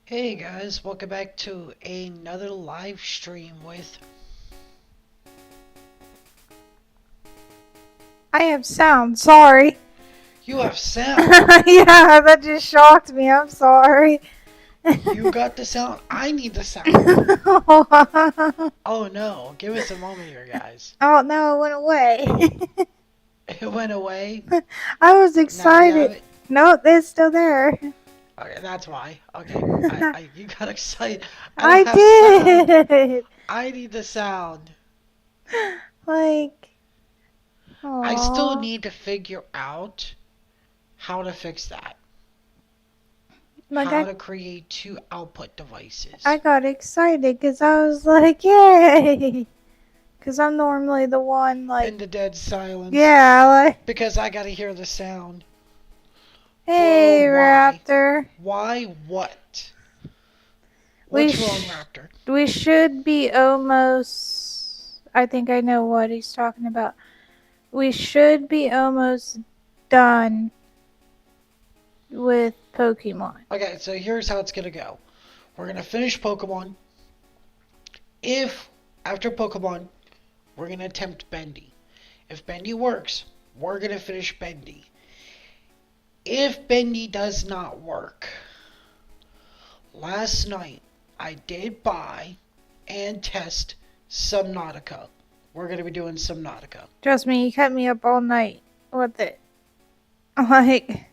Hey guys, welcome back to another live stream with I have sound. Sorry. You Have Sound. Yeah, that just shocked me. I'm sorry. You got the sound, I need the sound. Oh Oh no, give us a moment here, guys. no, it went away. It went away. I was Now we have excited. it. No, it's still there. Okay, that's why. Okay, you got excited. I don't I have sound. did. I need the sound. Like, I still oh, need to figure out how to fix that. like How I, to create two output devices. I got excited because I was like, yay, because I'm normally the one like, In the dead silence. yeah, like, Because I gotta hear the sound. Bro, hey, why? Raptor. Why what? We What's wrong, Raptor? we should be almost. I think I know what he's talking about. We should be almost done with Pokemon. Okay, so here's how it's gonna go. We're gonna finish Pokemon. If, after Pokemon, we're gonna attempt Bendy. If Bendy works, we're gonna finish Bendy. If Bendy does not work, last night I did buy and test Subnautica. We're gonna be doing Subnautica. Trust me, you kept me up all night with it. Like,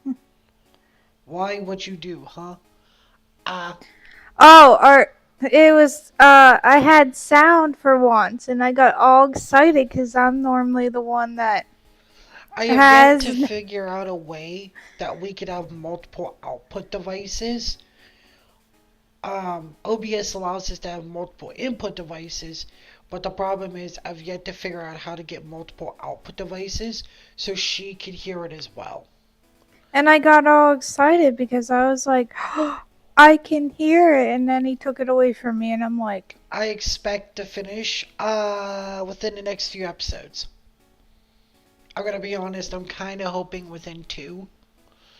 Why would you do, huh? Ah, oh, or it was. I had sound for once, and I got all excited because I'm normally the one that I have yet to has. figure out a way that we could have multiple output devices. OBS allows us to have multiple input devices, but the problem is I've yet to figure out how to get multiple output devices so she could hear it as well. And I got all excited because I was like, I can hear it. And then he took it away from me, and I'm like, I expect to finish within the next few episodes. I'm gonna be honest, I'm kinda hoping within two.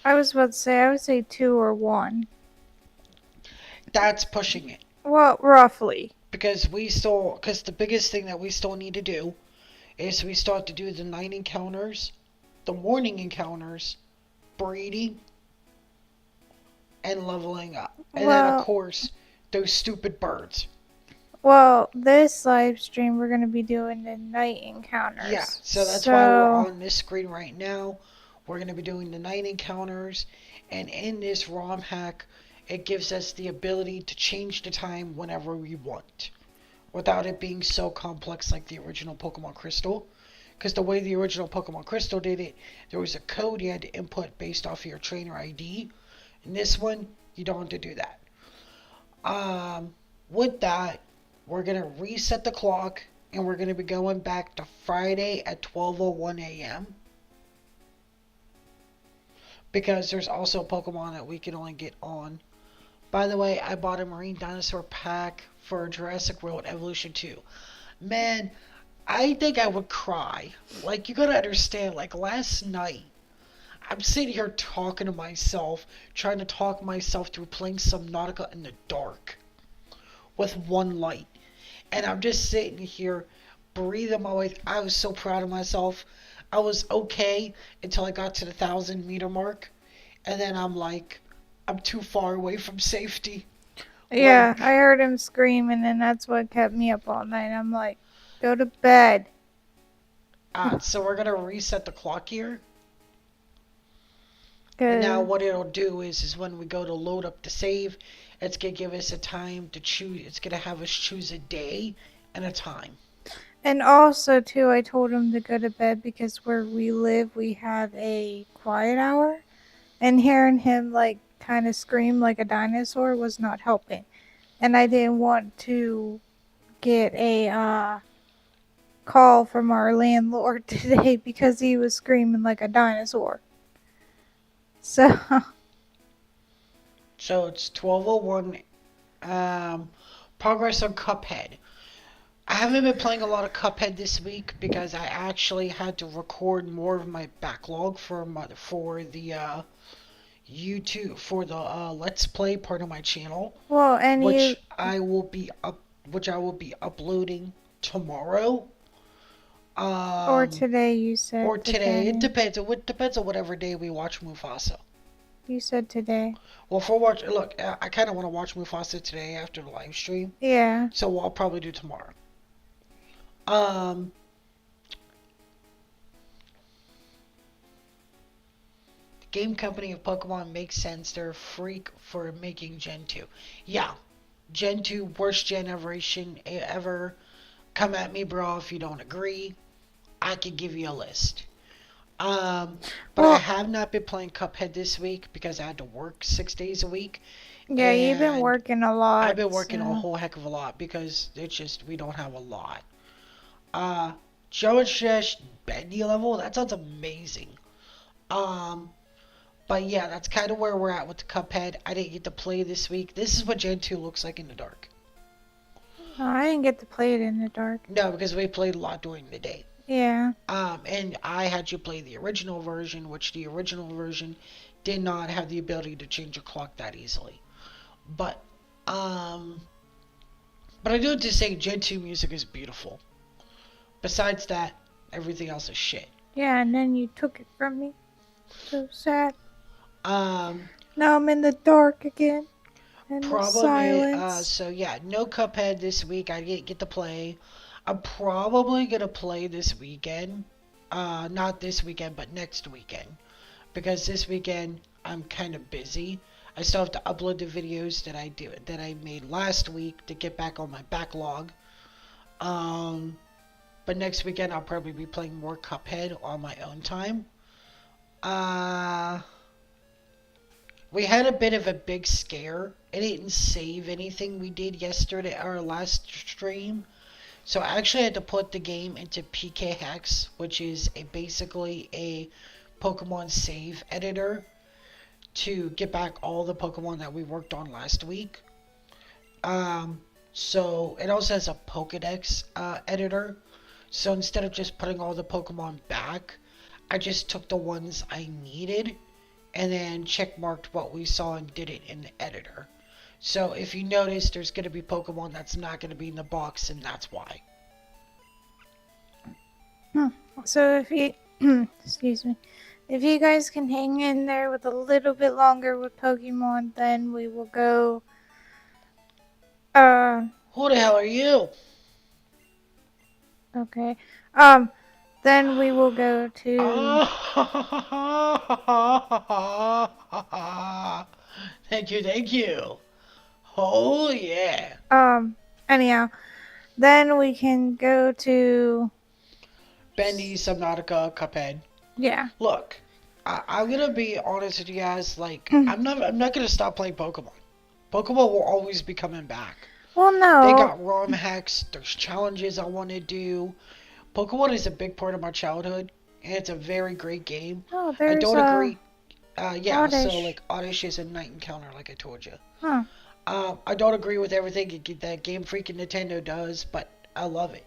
I was about to say, I would say two or one. That's pushing it. Well, roughly. Because the biggest thing that we still need to do is we start to do the night encounters, the morning encounters, breeding, and leveling up. And then, of Well, course, those stupid birds. this live stream we're gonna be doing the night Yeah, encounters. so that's why we're So, on this screen right now. We're going to be doing the night encounters, and in this ROM hack, it gives us the ability to change the time whenever we want without it being so complex like the original Pokemon Crystal. Because the way the original Pokemon Crystal did it, there was a code you had to input based off of your trainer ID. In this one, you don't have to do that. With that, we're going to reset the clock and we're going to be going back to Friday at 12:01 a.m. because there's also Pokemon that we can only get on. By the way, I bought a Marine Dinosaur pack for Jurassic World Evolution 2. Man, I think I would cry. Like, you gotta understand, like, last night, I'm sitting here talking to myself, trying to talk myself through playing Subnautica in the dark with one light. And I'm just sitting here breathing my way. I was so proud of myself. I was okay until I got to the 1,000 meter mark. And then I'm like, I'm too far away from safety. yeah, Like, I heard him scream, and then that's what kept me up all night. I'm like, go to bed. so we're gonna reset the clock here. And now Cause, what it'll do is when we go to load up the save, it's gonna give us a time to choose. It's gonna have us choose a day and a time. and also, too, I told him to go to bed because where we live, we have a quiet hour. And hearing him, like, kind of scream like a dinosaur was not helping. And I didn't want to get a call from our landlord today because he was screaming like a dinosaur. So, So it's 12:01. Um, Progress on Cuphead. I haven't been playing a lot of Cuphead this week because I actually had to record more of my backlog for the YouTube for the Let's Play part of my channel, Well, and you, which I will be uploading tomorrow. or Um, today, you said or today. It today. depends. It depends on whatever day we watch Mufasa. You said today. Well, for watch, look, I kind of want to watch Mufasa today after the live stream, Yeah. so I'll probably do tomorrow. Um, the game company of Pokemon makes sense. They're a freak for making Gen 2. Yeah, Gen 2, worst generation ever. Come at me, bro, if you don't agree. I could give you a list. But I Well, have not been playing Cuphead this week because I had to work 6 days a week, yeah, you've been and working a I've lot, been working a so. whole heck of a lot because it's just we don't have a lot. Uh, Geodash Bendy level, that sounds amazing. Um, but yeah, that's kind of where we're at with the Cuphead. I didn't get to play this week. This is what Gen 2 looks like in the dark. Oh, I didn't get to play it in the dark. No, because we played a lot during the day. Yeah. And I had you play the original version, which the original version did not have the ability to change a clock that easily. But, um, but I do have to say, Gen 2 music is beautiful. Besides that, everything else is shit. Yeah, and then you took it from me. So sad. Um, Now I'm in the dark again. And the Problem is, silence. so yeah, no Cuphead this week. I didn't get to play. I'm probably gonna play this weekend. Not this weekend, but next weekend. Because this weekend I'm kind of busy. I still have to upload the videos that I made last week to get back on my backlog. Um, but next weekend I'll probably be playing more Cuphead on my own time. Uh, we had a bit of a big scare. It didn't save anything we did yesterday, our last stream. So I actually had to put the game into PK Hex, which is basically a Pokemon save editor to get back all the Pokemon that we worked on last week. Um, so it also has a Pokedex editor. So instead of just putting all the Pokemon back, I just took the ones I needed and then checkmarked what we saw and did it in the editor. So if you notice, there's going to be Pokemon that's not going to be in the box, and that's why. So if you, excuse me, if you guys can hang in there with a little bit longer with Pokemon, then we will go. Who the hell are you? Okay. Then we will go to. Thank you, thank you. Oh yeah. Anyhow, then we can go to. Bendy, Subnautica, Cuphead. Yeah. Look, I'm gonna be honest with you guys. Like, I'm not gonna stop playing Pokemon. Pokemon will always be coming back. Well, They no. got ROM hacks. There's challenges I want to do. Pokemon is a big part of my childhood, and it's a very great game. Oh, I there's don't agree. Yeah, so Oddish. like Oddish is a night encounter, like I told you. Huh. I don't agree with everything that Game Freak and Nintendo does, but I love it.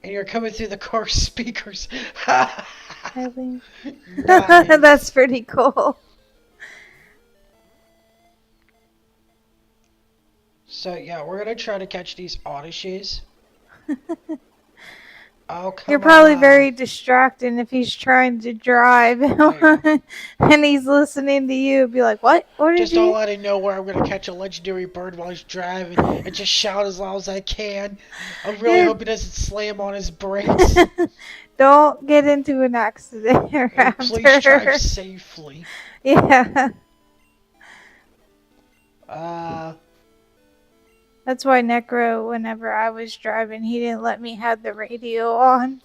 And you're coming through the car speakers. Eileen. Nice. That's pretty cool. So yeah, we're gonna try to catch these Oddishes. Oh You're come probably on. very distracted if he's trying to drive Yeah. and he's listening to you. Be like, what? What did Just all you? out of nowhere, I'm gonna catch a legendary bird while he's driving and just shout as loud as I can. I really You're- hope he doesn't slam on his brakes. Don't get into an accident, And please Raptor. drive safely. Yeah. Uh, That's why Necro, whenever I was driving, he didn't let me have the radio on.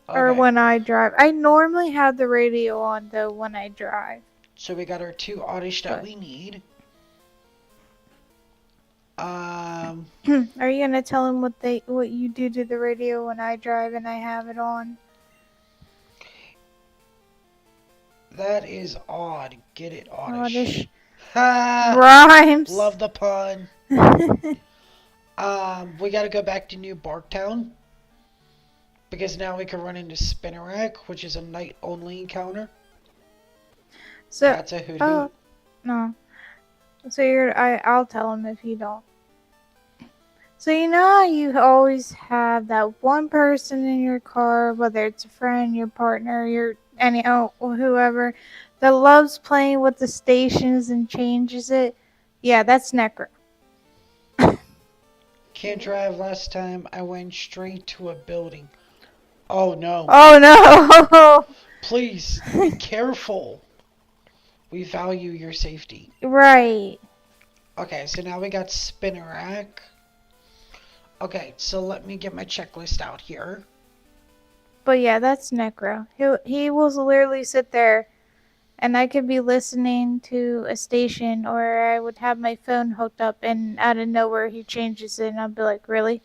Or okay. when I drive. I normally have the radio on, though, when I drive. So we got our two Oddish that But- we need. Are you gonna tell him what you do to the radio when I drive and I have it on? That is odd. Get it, Oddish. Oddish. Ha! Rhymes. Love the pun. We gotta go back to New Barktown. Because now we can run into Spinnerack, which is a night-only encounter. So, That's a hoot oh, hoot. no. So I'll tell him if you don't. So you know how you always have that one person in your car, whether it's a friend, your partner, whoever, that loves playing with the stations and changes it? Yeah, that's Necro. Can't drive last time. I went straight to a building. Oh no. Oh Please, no! be careful. We value your safety. Right. Okay, so now we got Spinnerack. Okay, so let me get my checklist out here. But yeah, that's Necro. He will literally sit there and I could be listening to a station or I would have my phone hooked up and out of nowhere he changes it and I'll be like, really?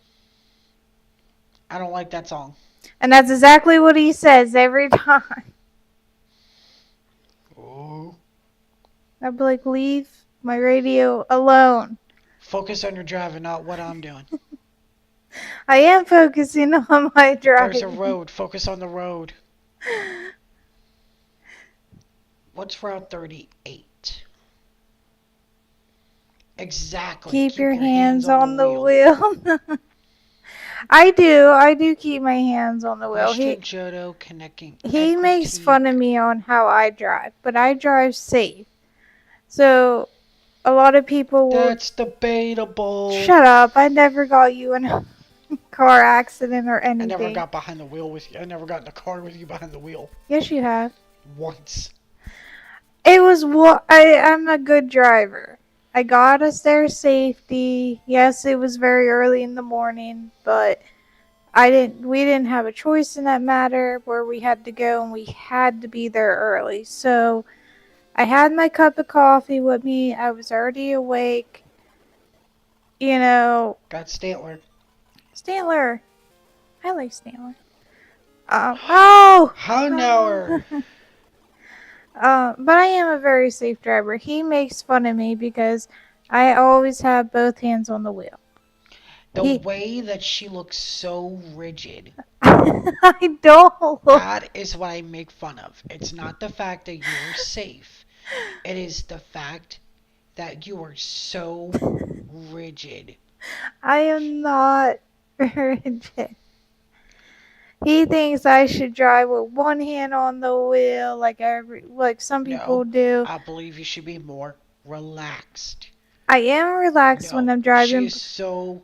I don't like that song. And that's exactly what he says every time. Oh. I'll be like, leave my radio alone. Focus on your driving, not what I'm doing. I am focusing on my There's a driving. road. Focus on the road. What's Route 38? Exactly. Keep your hands on the wheel. I do keep my hands on the wheel. Western Johto connecting He makes Equity. fun of me on how I drive, but I drive safe. So a lot of people will That's debatable. shut up. I never got you in a car accident or I never anything. got behind the wheel with you. I never got in a car with you behind the wheel. Yes, you have. Once. It was what I'm a good driver. I got us there safety. Yes, it was very early in the morning, but we didn't have a choice in that matter where we had to go and we had to be there early. So I had my cup of coffee with me. I was already awake. You know, Got Stantler. Stantler. I like Stantler. Oh! Houndour. But I am a very safe driver. He makes fun of me because I always have both hands on the wheel. The way that she looks so rigid. I don't look. That is what I make fun of. It's not the fact that you're safe. It is the fact that you are so rigid. I am not rigid. He thinks I should drive with one hand on the wheel, like some people do. I believe you should be more relaxed. I am relaxed when I'm driving. She is so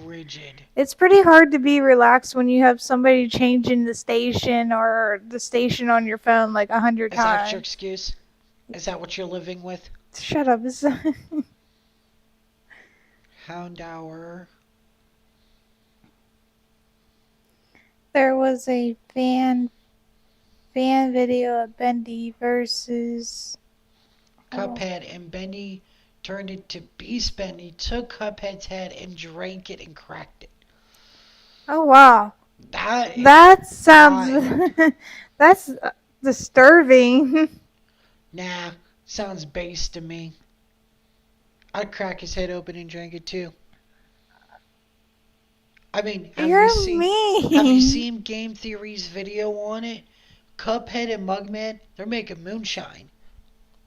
rigid. It's pretty hard to be relaxed when you have somebody changing the station or the station on your phone like 100 times. Is that your excuse? Is that what you're living with? Shut up. Houndour. There was a fan video of Bendy versus Cuphead, and Bendy turned into Beast Bendy, took Cuphead's head and drank it and cracked it. Oh wow. That sounds that's disturbing. Nah, sounds base to me. I'd crack his head open and drink it too. I mean, have you seen Game Theory's video on it? Cuphead and Mugman, they're making moonshine.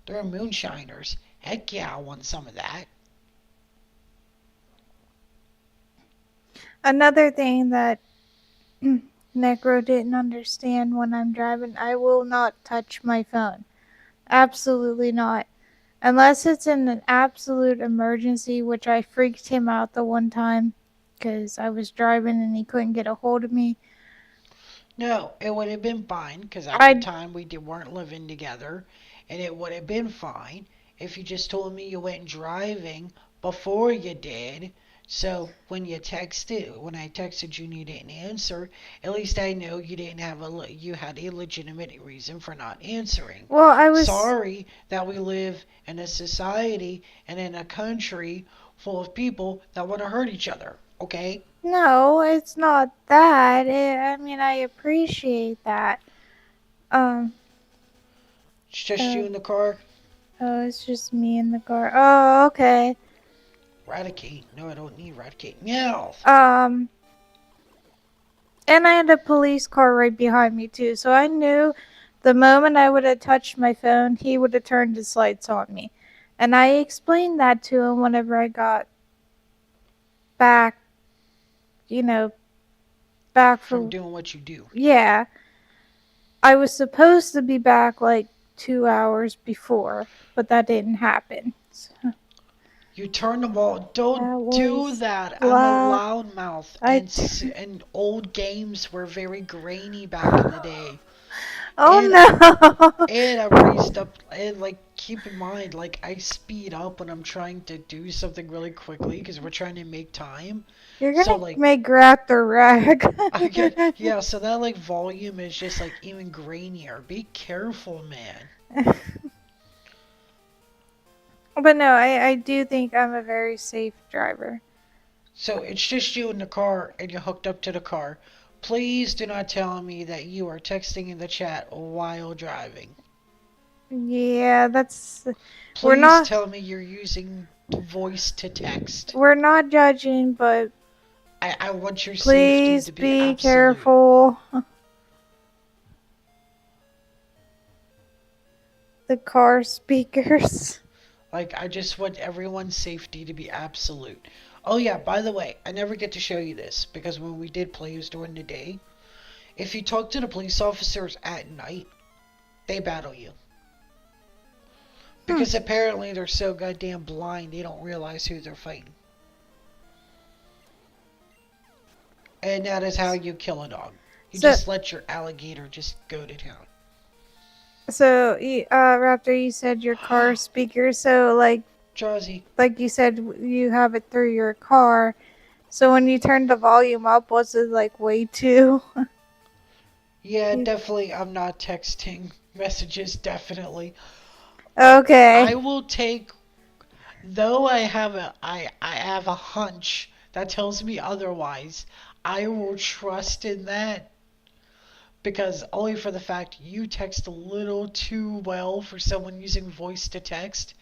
They're moonshiners. Heck yeah, I want some of that. Another thing that Necro didn't understand when I'm driving, I will not touch my phone. Absolutely not. Unless it's in an absolute emergency, which I freaked him out the one time because I was driving and he couldn't get a hold of me. No, it would have been fine because at the time we weren't living together, and it would have been fine if you just told me you went driving before you did. So when I texted you and you didn't answer, at least I know you didn't have you had a legitimate reason for not answering. Well, I was sorry that we live in a society and in a country full of people that want to hurt each other. Okay? No, it's not that. I mean, I appreciate that. It's just you in the car? Oh, it's just me in the car. Oh, okay. Raticate. No, I don't need Raticate. Meow. And I had a police car right behind me too, so I knew the moment I would have touched my phone, he would have turned his lights on me. And I explained that to him whenever I got back, you know, back from for, doing what you do. yeah. I was supposed to be back like 2 hours before, but that didn't happen. So You turn the ball. Don't that do was that. I'm a loud. loudmouth, I and old games were very grainy back in the day. oh And no. and I raised up and like keep in mind like I speed up when I'm trying to do something really quickly because we're trying to make time. You're So gonna like make rat the rag. I get yeah, so that like volume is just like even grainier. Be careful, man. But no, I do think I'm a very safe driver. So it's just you in the car and you're hooked up to the car. Please do not tell me that you are texting in the chat while driving. Yeah, that's we're Please not tell me you're using voice to text. we're not judging, but I want your safety please to be be absolute. careful. The car speakers. Like, I just want everyone's safety to be absolute. Oh, yeah, by the way, I never get to show you this because when we did play, it was during the day. If you talk to the police officers at night, they battle you. Hmm. Because apparently they're so goddamn blind, they don't realize who they're fighting. And that is how you kill a dog. You So just let your alligator just go to town. Raptor, you said your car speaker. So Drowsy. like you said, you have it through your car. So when you turned the volume up, was it like way too? Yeah, definitely, I'm not texting messages, definitely. I Okay. will take, though I have a hunch that tells me otherwise. I will trust in that because only for the fact you text a little too well for someone using voice to text,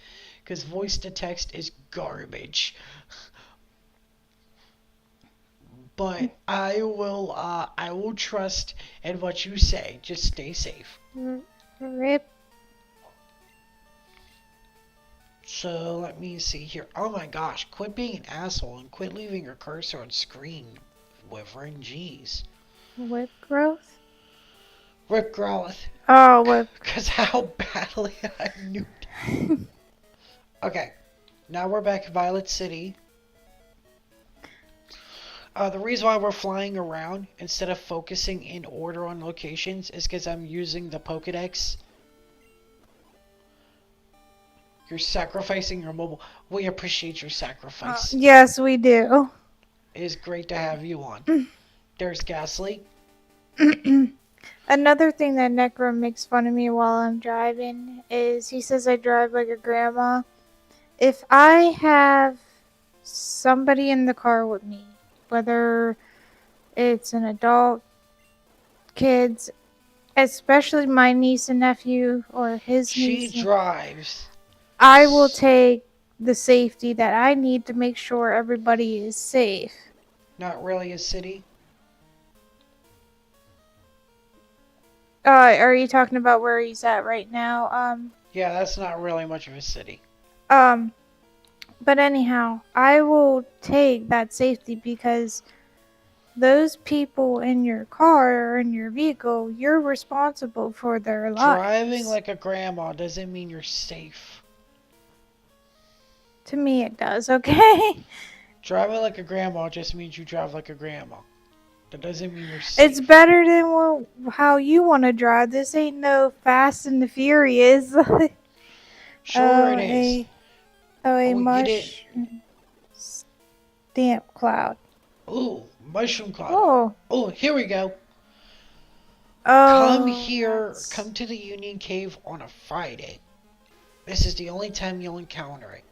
because voice to text is garbage. But I will trust in what you say. Just stay safe. Rip. So let me see here. Oh my gosh, quit being an asshole and quit leaving your cursor on screen, Wyvern. Jeez. Whip growth? Rip Growlith. Oh, whip. Because how badly I knew. Okay, now we're back in Violet City. The reason why we're flying around instead of focusing in order on locations is because I'm using the Pokedex. You're sacrificing your mobile. We appreciate your sacrifice. Yes, we do. It is great to have you on. There's Ghastly. Another thing that Necro makes fun of me while I'm driving is he says I drive like a grandma. If I have somebody in the car with me, whether it's an adult, kids, especially my niece and nephew or his She niece, drives. I will take the safety that I need to make sure everybody is safe. Not really a city. Are you talking about where he's at right now? Yeah, that's not really much of a city. Um, but anyhow, I will take that safety because those people in your car or in your vehicle, you're responsible for their Driving lives. like a grandma doesn't mean you're safe. To me, it does, okay? Driving like a grandma just means you drive like a grandma. That doesn't mean you're safe. It's better than how you want to drive. This ain't no Fast and the Furious. Sure it is. A Oh, you did. mushroom stamp cloud. Ooh, mushroom cloud. Oh. Oh, here we go. Come Oh. here. Come to the Union Cave on a Friday. This is the only time you'll encounter it.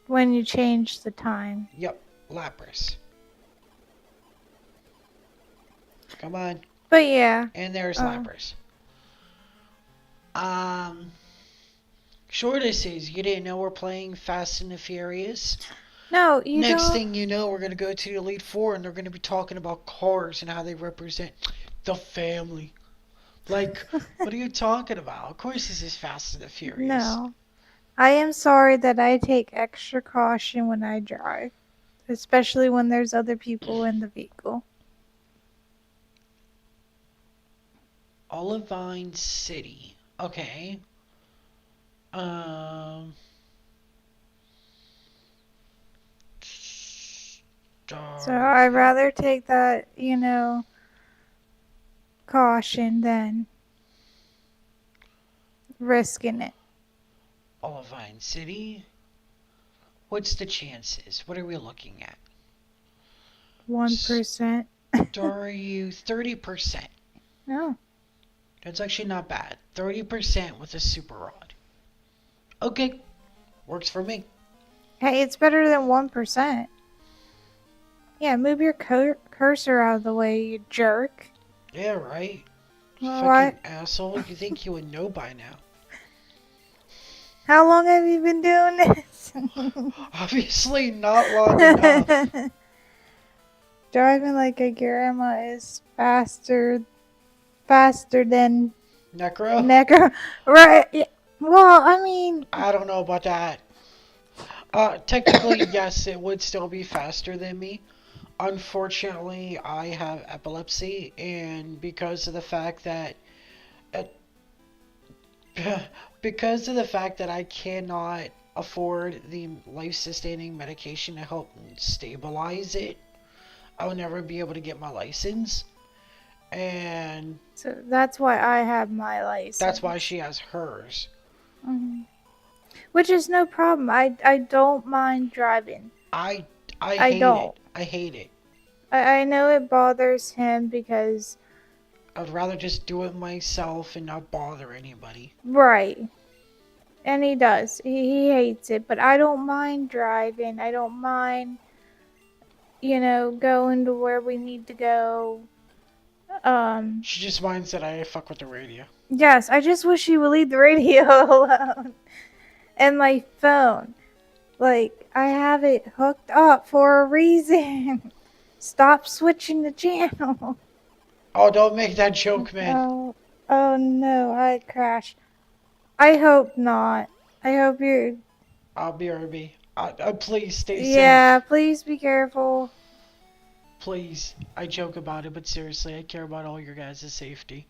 When you change the time. Yep, Lapras. Come on. But yeah. And there's Lapras. Sure this is. You didn't know we're playing Fast and the Furious? No, you Next don't. thing you know, we're gonna go to the Elite Four and they're gonna be talking about cars and how they represent the family. Like, what are you talking about? Of course, this is Fast and the Furious. No. I am sorry that I take extra caution when I drive, especially when there's other people in the vehicle. Olivine City. Okay. Um. So I'd Starving. rather take that, caution than risking it. Olivine City. What's the chances? What are we looking at? 1%. Daru, 30%. No. That's actually not bad. 30% with a super rod. Okay, works for me. Hey, it's better than 1%. Yeah, move your cursor out of the way, you jerk. Yeah, right. What? Fucking asshole. You think you would know by now. How long have you been doing this? Obviously not long enough. Driving like a grandma is faster than Necro? Necro. Right. Yeah. Well, I mean, I don't know about that. Technically, yes, it would still be faster than me. Unfortunately, I have epilepsy, and because of the fact that uh, because of the fact that I cannot afford the life-sustaining medication to help stabilize it, I will never be able to get my license, and so that's why I have my that's why license. she has hers. Hmm. Which is no problem. I don't mind driving. I I I hate don't. it. I hate it. I know it bothers him because, I'd rather just do it myself and not bother anybody. right. And he does. He hates it. But I don't mind driving. I don't mind, going to where we need to go. Um, She just minds that I fuck with the radio. yes, I just wish he would leave the radio alone. And my phone. Like, I have it hooked up for a reason. Stop switching the channel. Oh, don't make that joke, man. Oh, oh no, I crashed. I hope not. I hope you're. I'll be RB. Please stay Yeah, safe. please be careful. Please. I joke about it, but seriously, I care about all your guys' safety.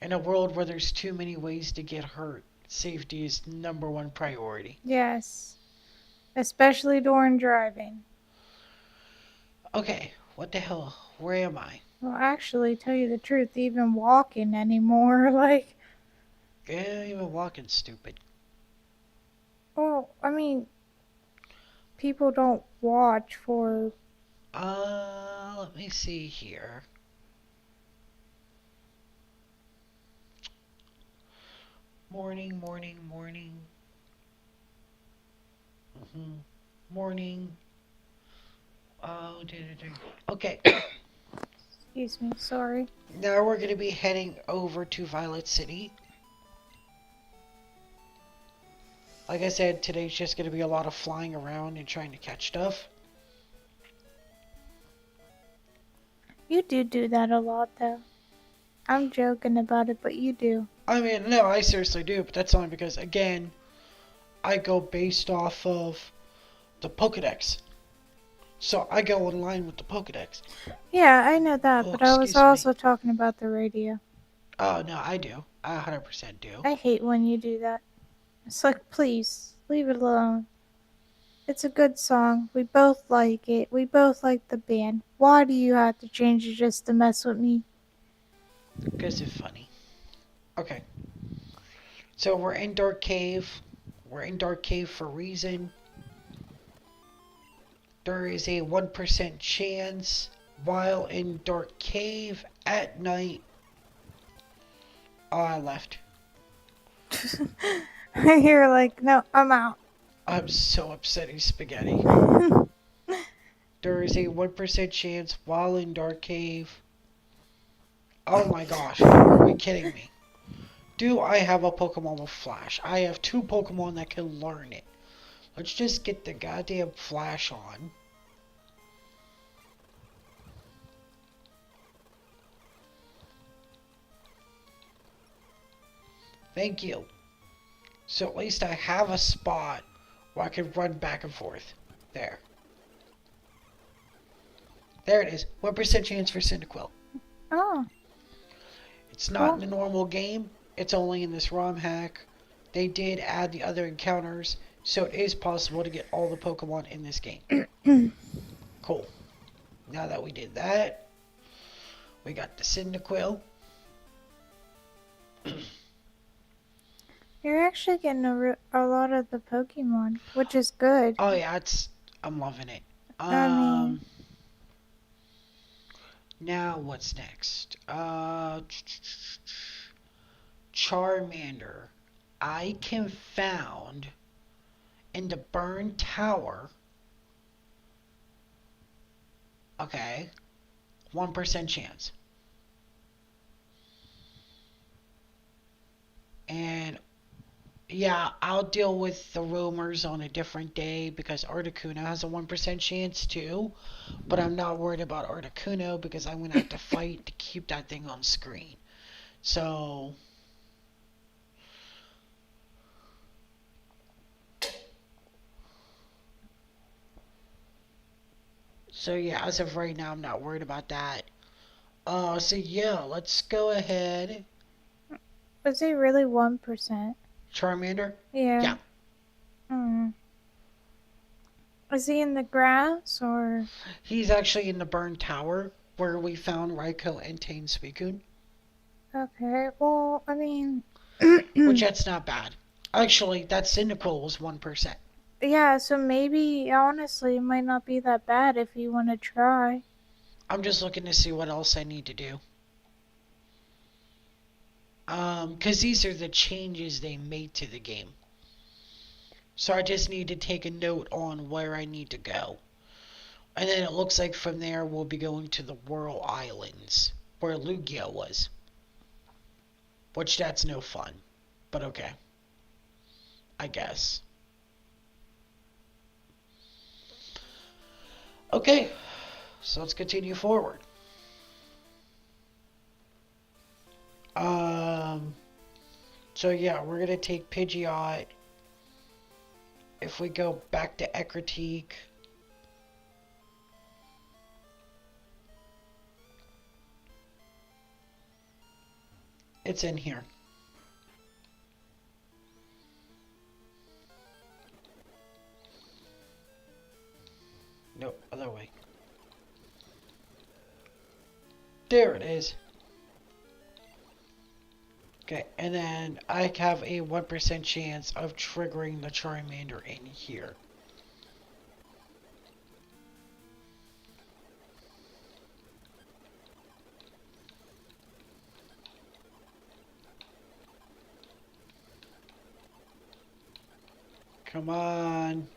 In a world where there's too many ways to get hurt, safety is number one priority. Yes, especially during driving. Okay, what the hell? Where am I? Well, actually, tell you the truth, even walking anymore, like, Yeah, even walking stupid. well, I mean, people don't watch for. Let me see here. Morning, morning, morning. Morning. Oh, okay. Excuse me, sorry. Now we're gonna be heading over to Violet City. Like I said, today's just gonna be a lot of flying around and trying to catch stuff. You do that a lot, though. I'm joking about it, but you do. I mean, no, I seriously do, but that's only because, again, I go based off of the Pokedex. So I go in line with the Pokedex. Yeah, I know that, Oh, but I was excuse me. also talking about the radio. Oh, no, I do. I 100% do. I hate when you do that. It's like, please, leave it alone. It's a good song. We both like it. We both like the band. Why do you have to change it just to mess with me? Because it's funny. Okay. So we're in Dark Cave. We're in Dark Cave for a reason. There is a 1% chance while in Dark Cave at night. Oh, I left. You're like, no, I'm out. I'm so upsetting spaghetti. There is a 1% chance while in Dark Cave. Oh my gosh, are we kidding me? Do I have a Pokemon with Flash? I have two Pokemon that can learn it. Let's just get the goddamn flash on. Thank you. So at least I have a spot where I can run back and forth. There. There it is. 1% chance for Cyndaquil. Oh, It's not in cool. the normal game. It's only in this ROM hack. They did add the other encounters, so it is possible to get all the Pokemon in this game. Cool. Now that we did that, we got the Cyndaquil. You're actually getting a lot of the Pokemon, which is good. Oh yeah, I'm loving it. I mean, Now what's next? Charmander. I can found in the Burn Tower. Okay, 1% chance. And yeah, I'll deal with the rumors on a different day because Articuno has a 1% chance too. But I'm not worried about Articuno because I'm going to have to fight to keep that thing on screen. So, yeah, as of right now, I'm not worried about that. So yeah, let's go ahead. was he really 1%? Charmander? Yeah. Yeah, Mm. Is he in the grass or? he's actually in the Burn Tower where we found Raikou, Entei, and Suicune. Okay, well, I mean, Which that's not bad. Actually, that Cyndaquil was 1%. yeah, so maybe, honestly, it might not be that bad if you want to try. I'm just looking to see what else I need to do. Because these are the changes they made to the game. So I just need to take a note on where I need to go. And then it looks like from there we'll be going to the Whirl Islands, where Lugia was. Which that's no fun. But okay. I guess. Okay, so let's continue forward. Um, so yeah, we're gonna take Pidgeot. If we go back to Ecruteak, it's in here. Nope, other way. There it is. Okay, and then I have a 1% chance of triggering the Charmander in here. Come on.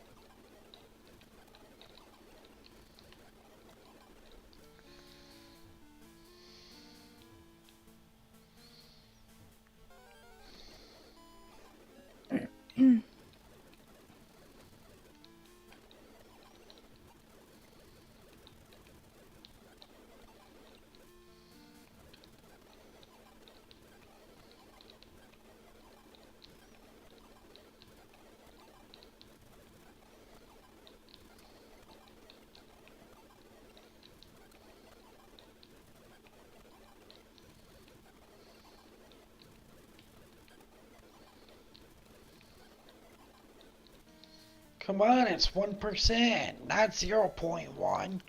Come on, it's 1%, not 0.1.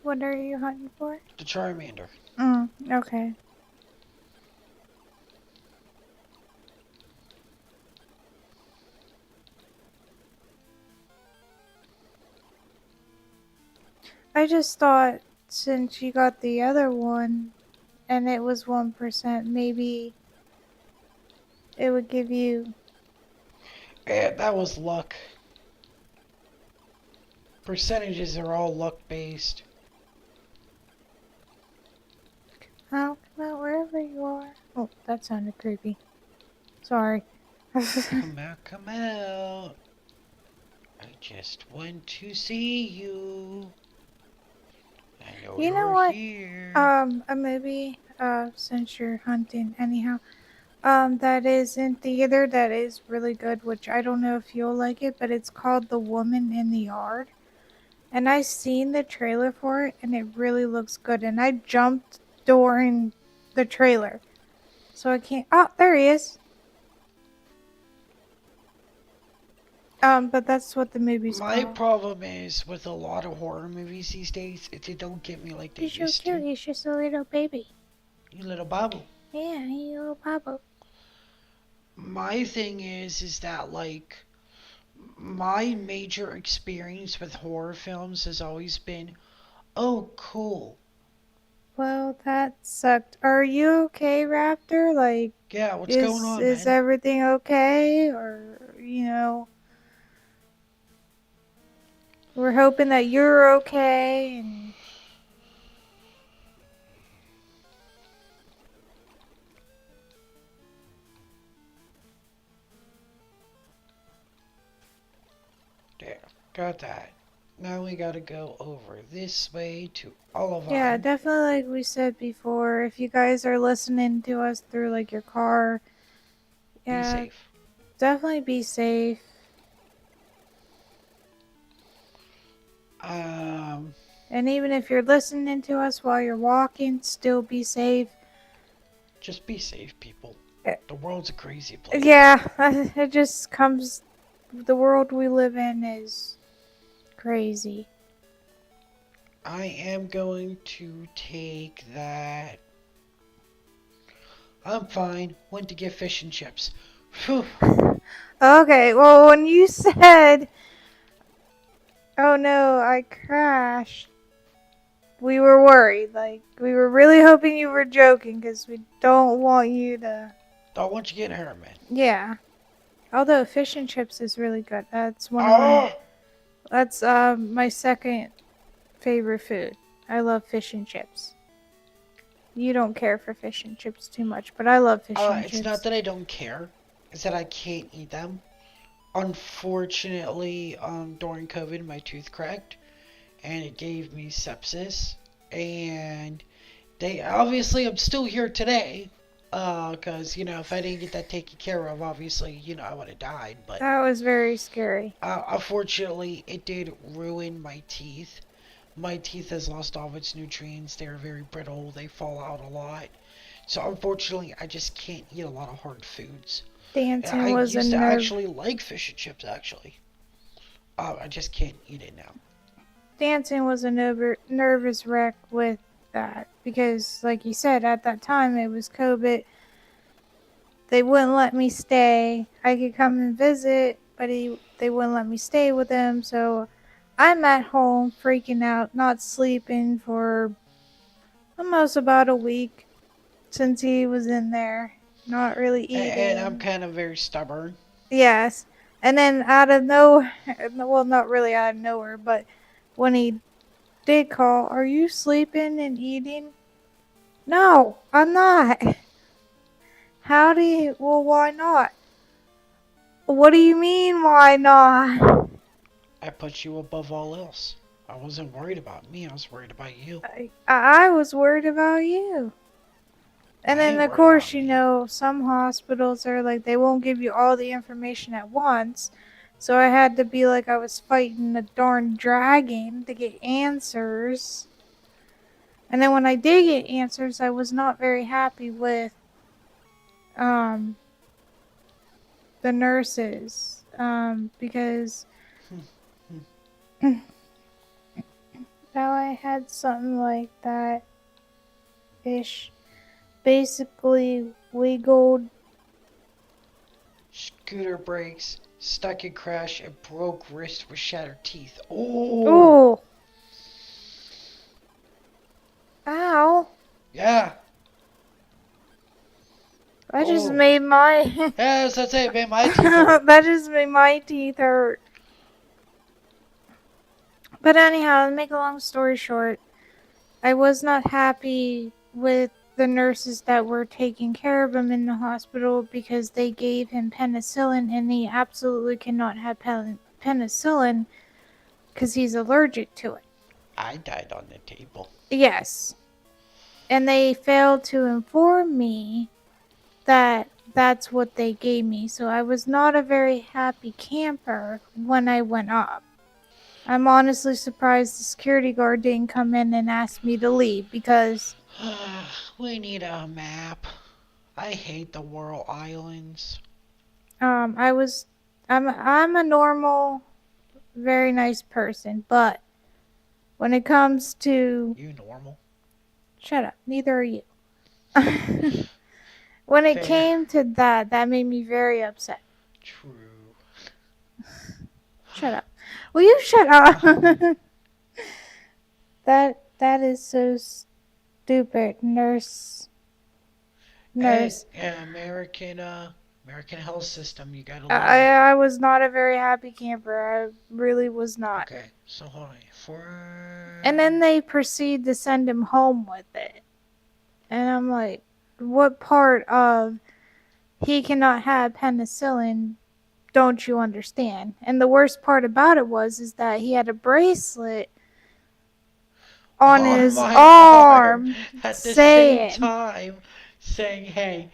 What are you hunting for? The Charmander. Okay. I just thought since you got the other one and it was 1%, maybe it would give you. Yeah, that was luck. Percentages are all luck based. I'll come out wherever you are. Oh, that sounded creepy. Sorry. Come out, come out. just want to see you. I know You know you're what? here. A movie, since you're hunting anyhow, that is in theater that is really good, which I don't know if you'll like it, but it's called The Woman in the Yard. And I seen the trailer for it and it really looks good. And I jumped during the trailer. So I can't. Oh, there he is. But that's what the movie's My called. problem is with a lot of horror movies these days, they don't get me like they He's so used cute. to. He's just a little baby. You little babu. Yeah, he's a little bubble. My thing is that like my major experience with horror films has always been, oh cool. Well, that sucked. Are you okay, Raptor? Like, Yeah, what's going is on, is man? everything okay? Or we're hoping that you're okay. And There, got that. Now we gotta go over this way to yeah, Olivine. definitely, like we said before, if you guys are listening to us through like your car, Be yeah, safe. definitely be safe. Um, And even if you're listening to us while you're walking, still be safe. just be safe, people. Uh, The world's a crazy place. Yeah, it just comes. The world we live in is crazy. I am going to take that. I'm fine. Went to get fish and chips. Phew. Okay, well, when you said, oh no, I crashed, we were worried. Like, we were really hoping you were joking because we don't want you to. Don't want you getting hurt, man. Yeah. Although fish and chips is really good. That's one of my. Oh! That's my second favorite food. I love fish and chips. You don't care for fish and chips too much, but I love fish and It's not chips. that I don't care. It's that I can't eat them. Unfortunately, during COVID, my tooth cracked, and it gave me sepsis. And they obviously, I'm still here today. Cause if I didn't get that taken care of, obviously, I would have died. But That was very scary. unfortunately, it did ruin my teeth. My teeth has lost all of its nutrients. They're very brittle. They fall out a lot. So unfortunately, I just can't eat a lot of hard foods. I Dancing was a used to nerve. actually like fish and chips, actually. I just can't eat it now. Dancing was a nervous wreck with that because, like you said, at that time it was COVID. They wouldn't let me stay. I could come and visit, but they wouldn't let me stay with them. So I'm at home freaking out, not sleeping for almost about a week since he was in there, not really And I'm eating. kind of very stubborn. Yes. And then out of nowhere, well, not really out of nowhere, but when he did call, are you sleeping and eating? No, I'm not. Well, why not? What do you mean, why not? I put you above all else. I wasn't worried about me. I was worried about you. I was worried about you. And I then, ain't of worried about course, me. some hospitals are like, they won't give you all the information at once. So I had to be like I was fighting a darn dragon to get answers. And then when I did get answers, I was not very happy with um, the nurses because now I had something like that ish. Basically, wiggled. Scooter brakes, stuck in crash, and broke wrist with shattered teeth. Oh! Ooh! Ow! Yeah! That just Oh! made my Yes, that's it, man. My teeth hurt. that just made my teeth hurt. But anyhow, to make a long story short, I was not happy with the nurses that were taking care of him in the hospital because they gave him penicillin and he absolutely cannot have penicillin because he's allergic to it. I died on the table. Yes. And they failed to inform me that that's what they gave me. So I was not a very happy camper when I went up. I'm honestly surprised the security guard didn't come in and ask me to leave because We need a map. I hate the Whirl Islands. I'm a normal, very nice person, but when it comes to You normal? shut up, neither are you. When it Fair. came to that made me very upset. True. Shut up. Will you shut up? That is so stupid. Nurse. American health system. You gotta love I it. I was not a very happy camper. I really was not. Okay, so hold on. And then they proceed to send him home with it. And I'm like, what part of he cannot have penicillin don't you understand? And the worst part about it is that he had a bracelet on his my arm at the saying, same time saying, "Hey,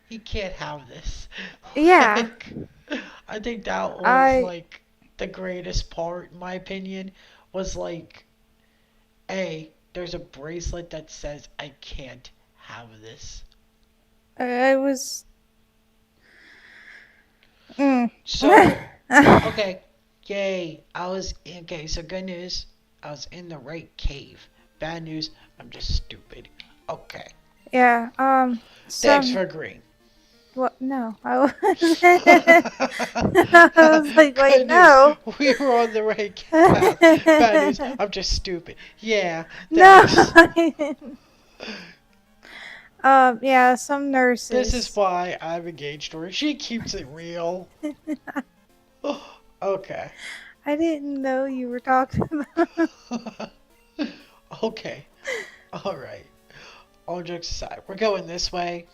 he can't have this." yeah, Like, I think that was I like the greatest part, in my opinion, was like, "Hey, there's a bracelet that says I can't have this." I was So, okay, yay! Okay. So good news, I was in the right cave. Bad news, I'm just stupid. Okay. yeah, Thanks for agreeing. what? No, I was. I was like, wait, Good no. news, we were on the right path. Bad news, I'm just stupid. Yeah, No. thanks. I didn't. Yeah, some This is nurses. why I'm engaged to her. She keeps it real. Okay. I didn't know you were talking about. Okay. Alright. All jokes aside, we're going this way.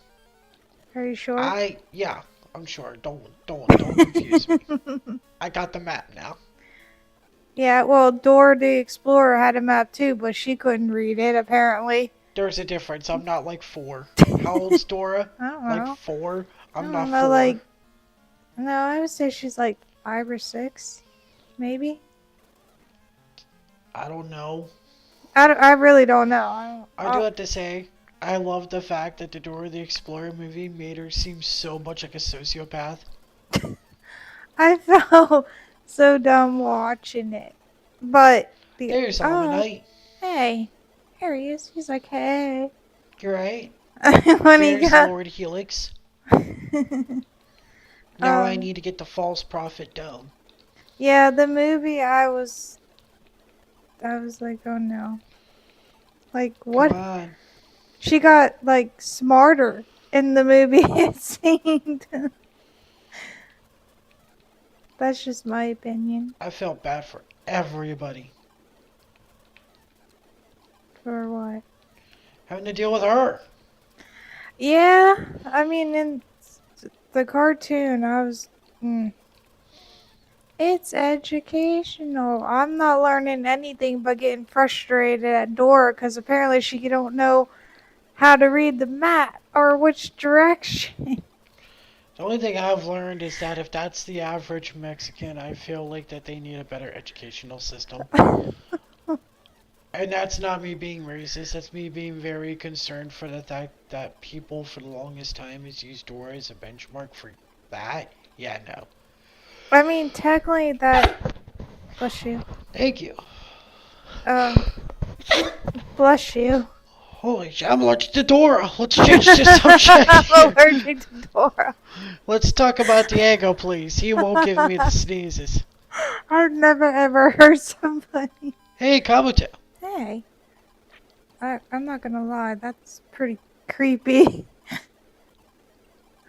Are you sure? Yeah, I'm sure. Don't confuse me. I got the map now. Yeah, well, Dora the Explorer had a map too, but she couldn't read it apparently. There's a difference. I'm not like 4. How old's Dora? I don't Like know. 4? I I'm don't not know, 4. like, no, I would say she's like 5 or 6, maybe. I don't know. I really don't know. I do have to say, I love the fact that the Dora the Explorer movie made her seem so much like a sociopath. I felt so dumb watching it. But There's Ammonite. hey, here he is. He's like, hey. You're right. When he There's got Lord Helix. Now I need to get the false prophet dome. yeah, the movie I was like, oh no. Like what? Come on. She got like smarter in the movie it seemed. That's just my opinion. I felt bad for everybody. For what? Having to deal with her. Yeah, I mean in the cartoon I was it's educational. I'm not learning anything but getting frustrated at Dora because apparently she don't know how to read the map or which direction. The only thing I've learned is that if that's the average Mexican, I feel like that they need a better educational system. And that's not me being racist, that's me being very concerned for the fact that people for the longest time has used Dora as a benchmark for that. Yeah, no. I mean, technically that. Bless you. Thank you. Bless you. Holy shit, I'm allergic to Dora. Let's change the subject. I'm allergic to Dora. Let's talk about Diego, please. He won't give me the sneezes. I've never ever heard somebody. Hey, Kabuto. Hey. I'm not gonna lie, that's pretty creepy.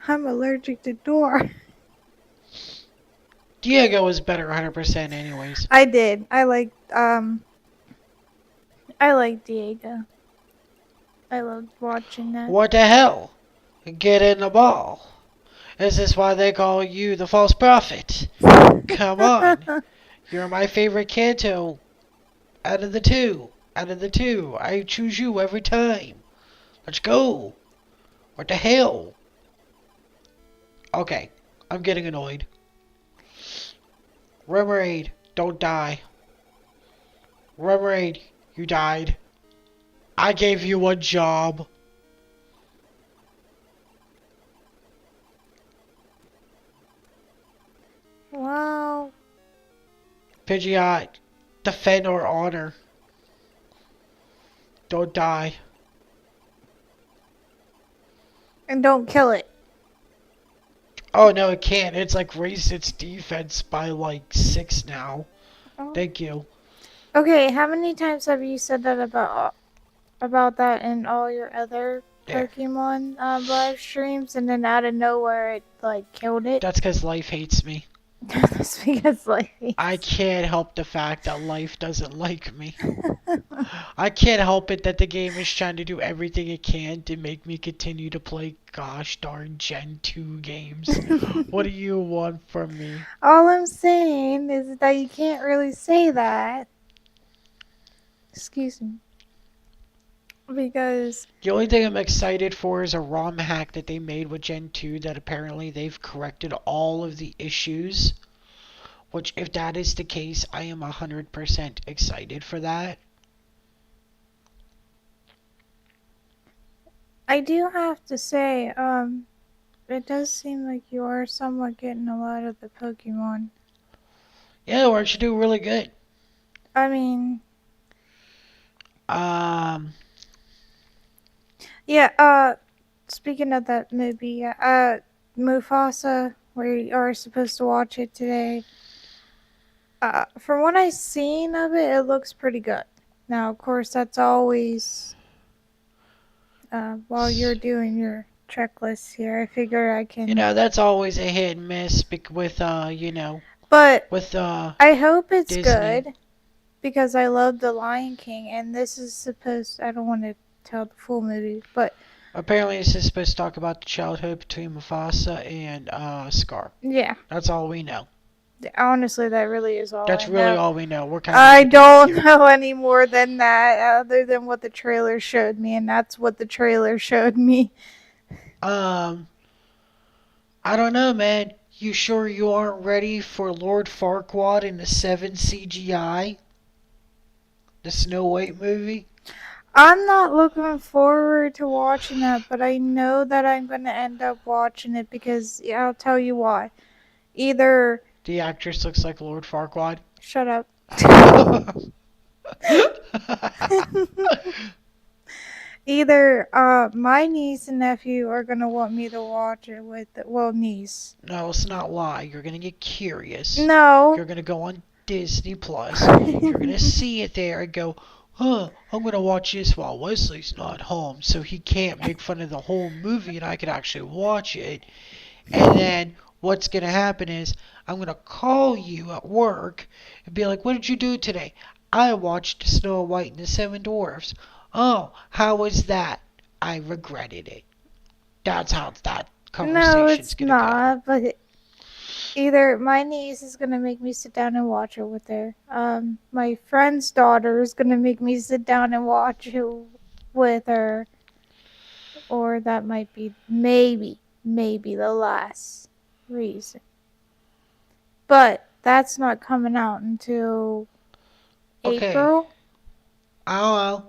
I'm allergic to Dora. Diego is better 100% anyways. I did. I like Diego. I loved watching that. What the hell? Get in the ball. Is this why they call you the false prophet? Come on. You're my favorite Kanto out of the two. Out of the two. I choose you every time. Let's go. What the hell? Okay. I'm getting annoyed. Remoraid, don't die. Remoraid, you died. I gave you a job. Well, Pidgeot, defend our honor. Don't die. and don't kill it. Oh no, it can't. It's like raised its defense by like 6 now. Oh. Thank you. Okay, how many times have you said that about that in all your other There. Pokemon live streams, and then out of nowhere it like killed it? That's because life hates me. That's because like I can't help the fact that life doesn't like me. I can't help it that the game is trying to do everything it can to make me continue to play gosh darn Gen 2 games. What do you want from me? All I'm saying is that you can't really say that. Excuse me. Because The only thing I'm excited for is a ROM hack that they made with Gen 2 that apparently they've corrected all of the issues. Which, if that is the case, I am 100% excited for that. I do have to say, it does seem like you are somewhat getting a lot of the Pokemon. Yeah, we're actually doing really good. I mean, yeah, speaking of that movie, Mufasa, we are supposed to watch it today. From what I've seen of it, it looks pretty good. Now, of course, that's always, while you're doing your checklist here, I figure I can. You know, that's always a hit and miss with, But with, I hope it's Disney. good because I love The Lion King, and this is supposed. I don't want to tell the full movie, but apparently this is supposed to talk about the childhood between Mufasa and, Scar. yeah, That's all we know. honestly, that really is all. That's I really know. all we know. We're kind I of don't know any more than that, other than what the trailer showed me, and that's what the trailer showed me. I don't know, man. You sure you aren't ready for Lord Farquaad in the 7 CGI? The Snow White movie? I'm not looking forward to watching that, but I know that I'm going to end up watching it because I'll tell you why. Either The actress looks like Lord Farquaad. shut up. Either my niece and nephew are gonna want me to watch it with niece. No, let's not lie. You're gonna get curious. No. You're gonna go on Disney Plus. You're gonna see it there and go, huh, I'm gonna watch this while Wesley's not home, so he can't make fun of the whole movie and I can actually watch it. And then what's gonna happen is I'm gonna call you at work and be like, what did you do today? I watched Snow White and the Seven Dwarfs. Oh, how was that? I regretted it. That's how that No, conversation's it's gonna not. But either my niece is gonna make me sit down and watch it with her. My friend's daughter is gonna make me sit down and watch it with her. Or that might be maybe the last reason. But that's not coming out until Okay. April, go.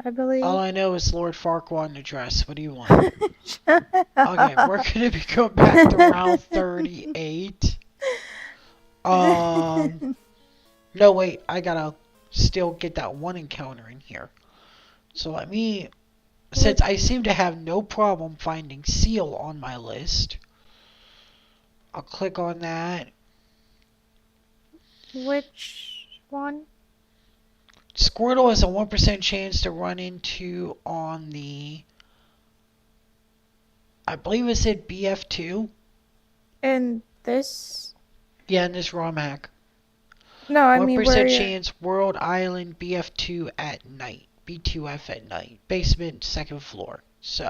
I believe. All I know is Lord Farquaad in a dress. What do you want? Okay, we're gonna be going back to round 38. No wait, I gotta still get that one encounter in here. So let me, since I seem to have no problem finding Seal on my list, I'll click on that. Which one? Squirtle has a 1% chance to run into on the, I believe it said BF2. And this? Yeah, in this ROM hack. No, I mean 1% chance World Island BF2 at night. B2F at night. Basement, second floor. So,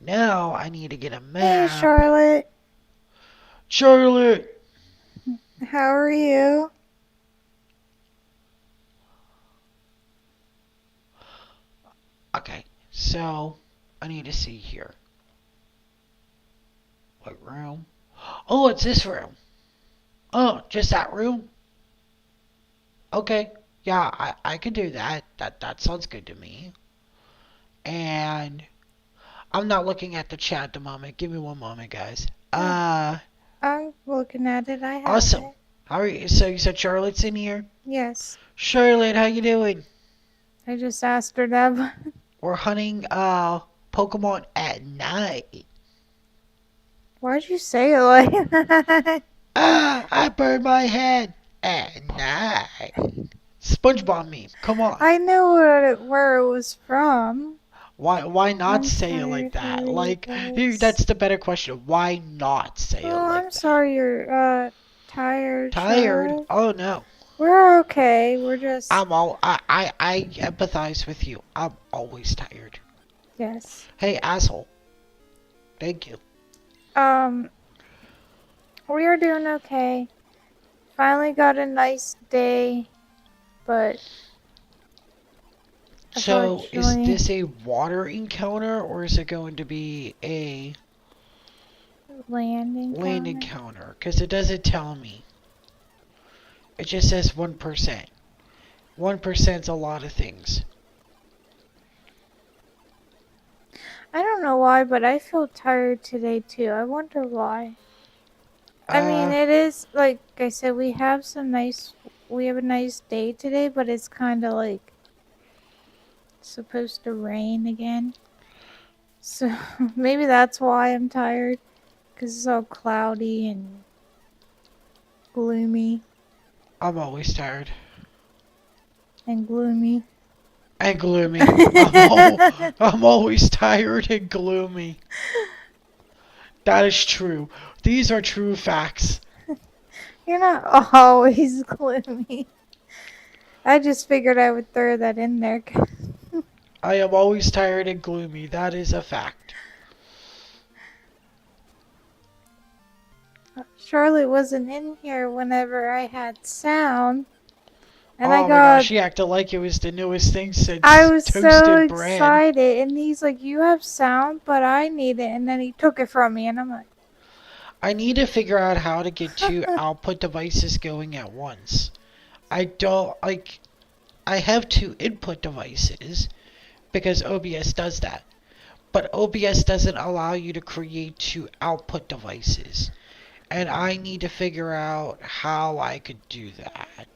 Now I need to get a Hey, map. Charlotte. Charlotte! How are you? Okay, so I need to see here. What room? Oh, it's this room. Oh, just that room? Okay. Yeah, I could do that. That sounds good to me. And I'm not looking at the chat at the moment. Give me one moment, guys. Oh, I'm looking at it. I have Awesome. it. How are you? So you said Charlotte's in here? Yes. Charlotte, how you doing? I just asked her that. We're hunting Pokemon at night. Why'd you say it like that? Ah, I burned my head at night. SpongeBob meme. Come on. I know where it was from. Why not I'm say it like tired. How that? are you Like guys? that's the better question. Why not say it Oh, like I'm that? sorry you're tired, Tired? Charlotte. Oh no. We're okay. We're just I empathize with you. I'm always tired. yes. Hey asshole. Thank you. Um, we are doing okay. Finally got a nice day, but So is unfortunately, this a water encounter or is it going to be a land land encounter. encounter? Because it doesn't tell me. It just says 1%. 1%'s a lot of things. I don't know why, but I feel tired today too. I wonder why. I mean, Uh, it is like I said, we have a nice day today, but it's kind of like supposed to rain again. So maybe that's why I'm tired, because it's all cloudy and gloomy I'm always tired. and gloomy. And gloomy. You're I'm always tired and gloomy. That is true. These are true facts. not always gloomy. I just figured I would throw that in there. I am always tired and gloomy. That is a fact. Charlotte wasn't in here whenever I had sound. And Oh my gosh, she acted like it was the newest thing I since was so toasted bread. excited. And he's like, you have sound, but I need it. And then he took it from me. And I'm like, I need to figure out how to get two output devices going at once. I don't like. I have two input devices because OBS does that. But OBS doesn't allow you to create two output devices. And I need to figure out how I could do that.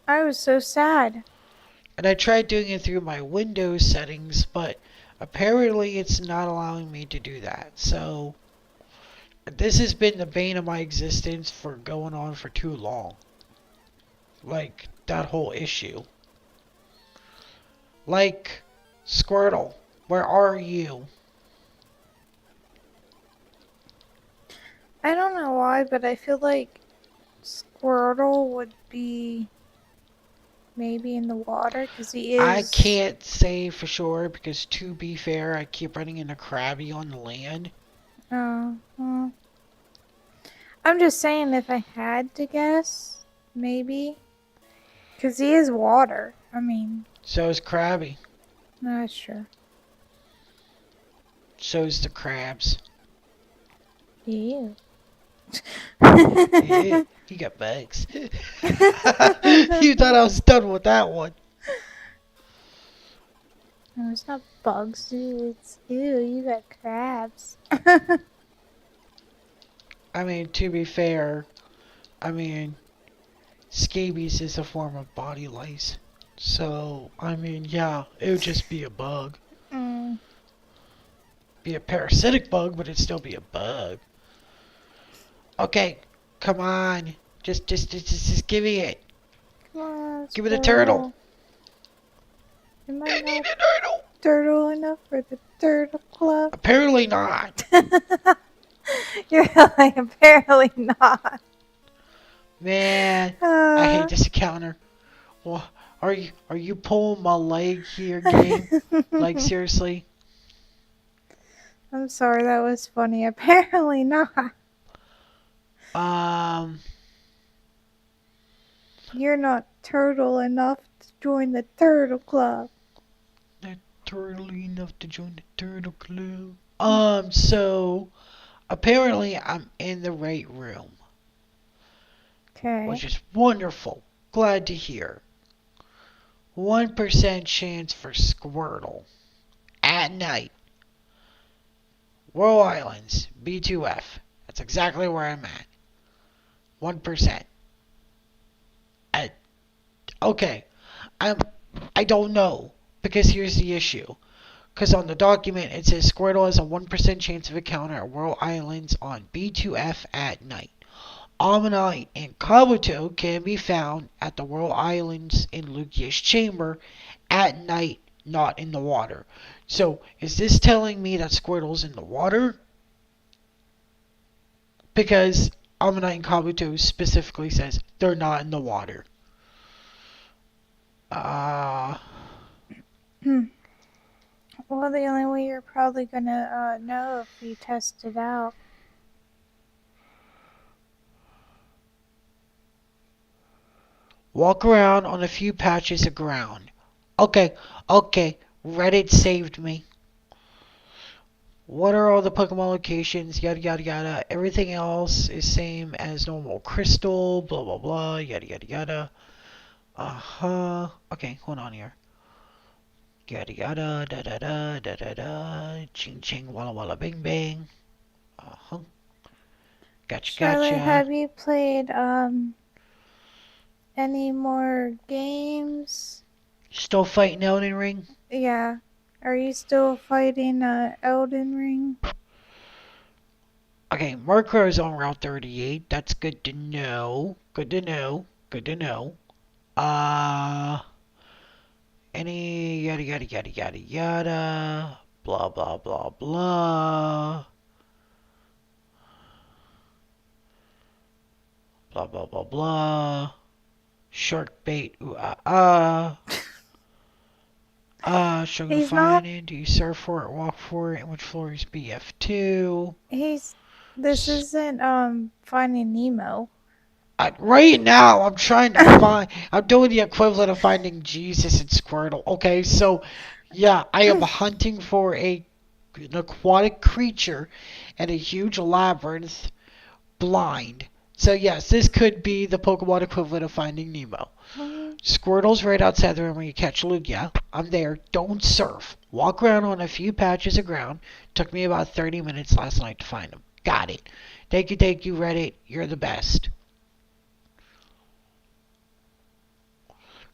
I was so sad. And I tried doing it through my Windows settings, but apparently it's not allowing me to do that. So this has been the bane of my existence for going on for too long. Like that whole issue. Like Squirtle, where are you? I don't know why, but I feel like Squirtle would be maybe in the water because he I is. can't say for sure because to be fair, I keep running into Krabby on the land. Well, I'm just saying if I had to guess, maybe. Because he is water. I mean, So is Krabby. not sure. So is the crabs. Ew. Yeah, he got bugs. You thought I was done with that one. No, it's not bugs, dude. It's ew. You got crabs. I mean, to be fair, I mean, scabies is a form of body lice. So, I mean, yeah, it would just be a bug. Mm. Be a parasitic bug, but it'd still be a bug. Okay, come on. Just give me it. Come on, Give me the turtle. Am I Give me not the turtle. turtle enough for the turtle club? Apparently not. You're like, apparently not. Man, I hate this encounter. Well, are you pulling my leg here, game? Like seriously? I'm sorry, that was funny. Apparently not. Um, You're not turtle enough to join the turtle club. not turtly enough to join the turtle club. So apparently I'm in the right room, Okay. which is wonderful. Glad to hear. 1% chance for Squirtle at night. Whirl Islands, B2F. That's exactly where I'm at. 1%. At, okay, I'm. I don't know because here's the issue. Because on the document it says Squirtle has a 1% chance of encounter at Whirl Islands on B2F at night. Ammonite and Kabuto can be found at the Whirl Islands in Lugia's chamber at night, not in the water. So, is this telling me that Squirtle's in the water? Because Ammonite and Kabuto specifically says they're not in the water. Uh, Well, the only way you're probably gonna know if you test it out. walk around on a few patches of ground. Okay, okay, Reddit saved me. What are all the Pokemon locations? Yada yada yada. Everything else is same as normal. Crystal, blah blah blah, yada yada yada. Uh-huh. Okay, hold on here. Yada yada, da da da, da da da. Ching ching, walla walla, bing bang. Uh-huh. Gotcha, Charlotte, gotcha. have you played any more games? Still fighting Elden Ring? Yeah. Are you still fighting Elden Ring? Okay, Murkrow is on Route 38. That's good to know. Good to know. Good to know. Uh, any yada yada yada yada yada. Blah blah blah blah. Blah blah blah blah. Shark bait. Ooh ah ah. Sugar He's not. finding. Do you surf for it, walk for it? And which floor is BF2? He's. This isn't Finding Nemo. Right now, I'm trying to find. I'm doing the equivalent of finding Jesus and Squirtle. Okay, so yeah, I am hunting for an aquatic creature and a huge labyrinth blind. So yes, this could be the Pokemon equivalent of Finding Nemo. Squirtle's right outside the room where you catch Lugia. I'm there. Don't surf. Walk around on a few patches of ground. Took me about 30 minutes last night to find him. Got it. Thank you, Reddit. You're the best.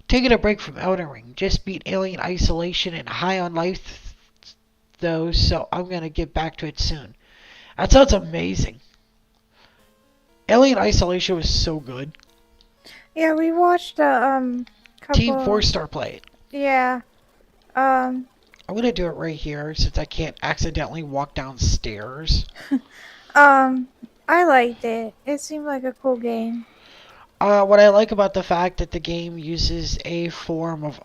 Taking a break from Elden Ring. Just beat Alien Isolation and High on Life, though, so I'm gonna get back to it soon. That sounds amazing. Alien Isolation was so good. Yeah, we watched a Team couple. 4-star play it. Yeah. Um. I'm gonna do it right here since I can't accidentally walk downstairs. I liked it. It seemed like a cool game. What I like about the fact that the game uses a form of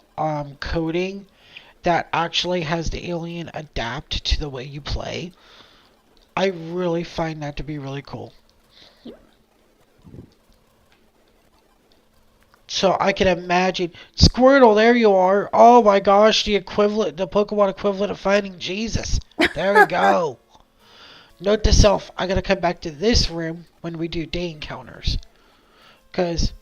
coding that actually has the alien adapt to the way you play. I really find that to be really cool. So I can imagine Squirtle, there you are. Oh my gosh, the Pokemon equivalent of finding Jesus. There we go. Note to self, I gotta come back to this room when we do day encounters. Cause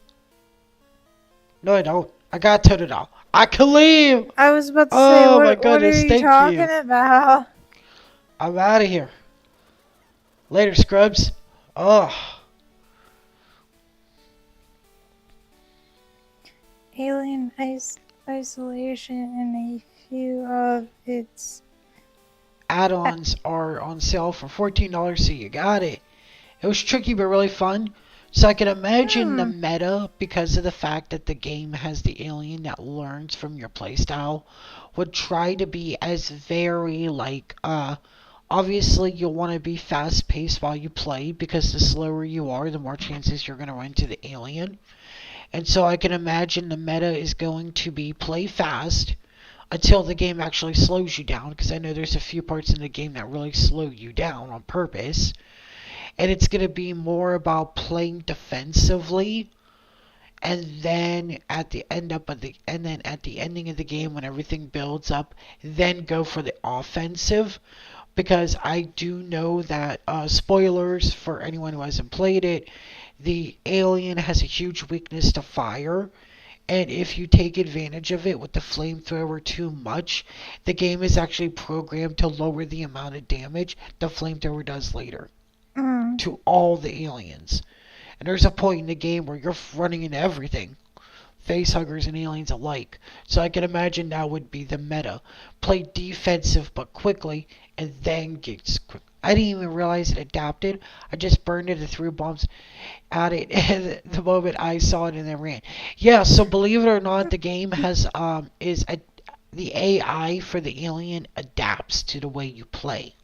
no I don't. I got Totodile. I can leave! I was about to say, Oh my what are goodness, you thank talking you. about? I'm out of here. Later, scrubs. Oh, Alien Isolation and a few of its. add-ons are on sale for $14, so you got it. It was tricky but really fun. So I can imagine the meta, because of the fact that the game has the alien that learns from your playstyle, would try to be as very like obviously you'll want to be fast paced while you play because the slower you are, the more chances you're going to run into the alien. And so I can imagine the meta is going to be play fast, until the game actually slows you down, because I know there's a few parts in the game that really slow you down on purpose. And it's going to be more about playing defensively, and then at the ending of the game, when everything builds up, then go for the offensive. Because I do know that, spoilers for anyone who hasn't played it, the alien has a huge weakness to fire, and if you take advantage of it with the flamethrower too much, the game is actually programmed to lower the amount of damage the flamethrower does later Mm. to all the aliens. And there's a point in the game where you're running into everything, facehuggers and aliens alike. So I can imagine that would be the meta. Play defensive but quickly, and then get quick. I didn't even realize it adapted. I just burned it and threw bombs at it the moment I saw it and then ran. Yeah, so believe it or not, the game has the AI for the alien adapts to the way you play.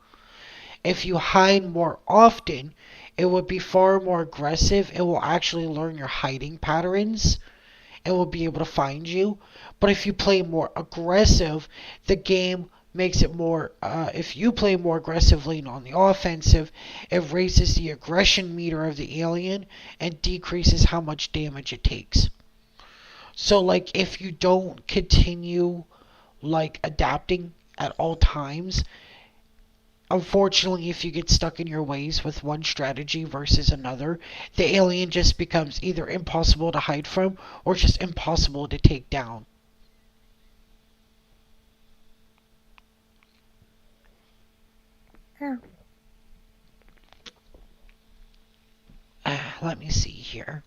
If you hide more often, it will be far more aggressive. It will actually learn your hiding patterns and will be able to find you. But if you play more aggressive, the game makes it more. If you play more aggressively on the offensive, it raises the aggression meter of the alien and decreases how much damage it takes. So, like, if you don't continue, like, adapting at all times, unfortunately, if you get stuck in your ways with one strategy versus another, the alien just becomes either impossible to hide from or just impossible to take down. Yeah. Let me see here.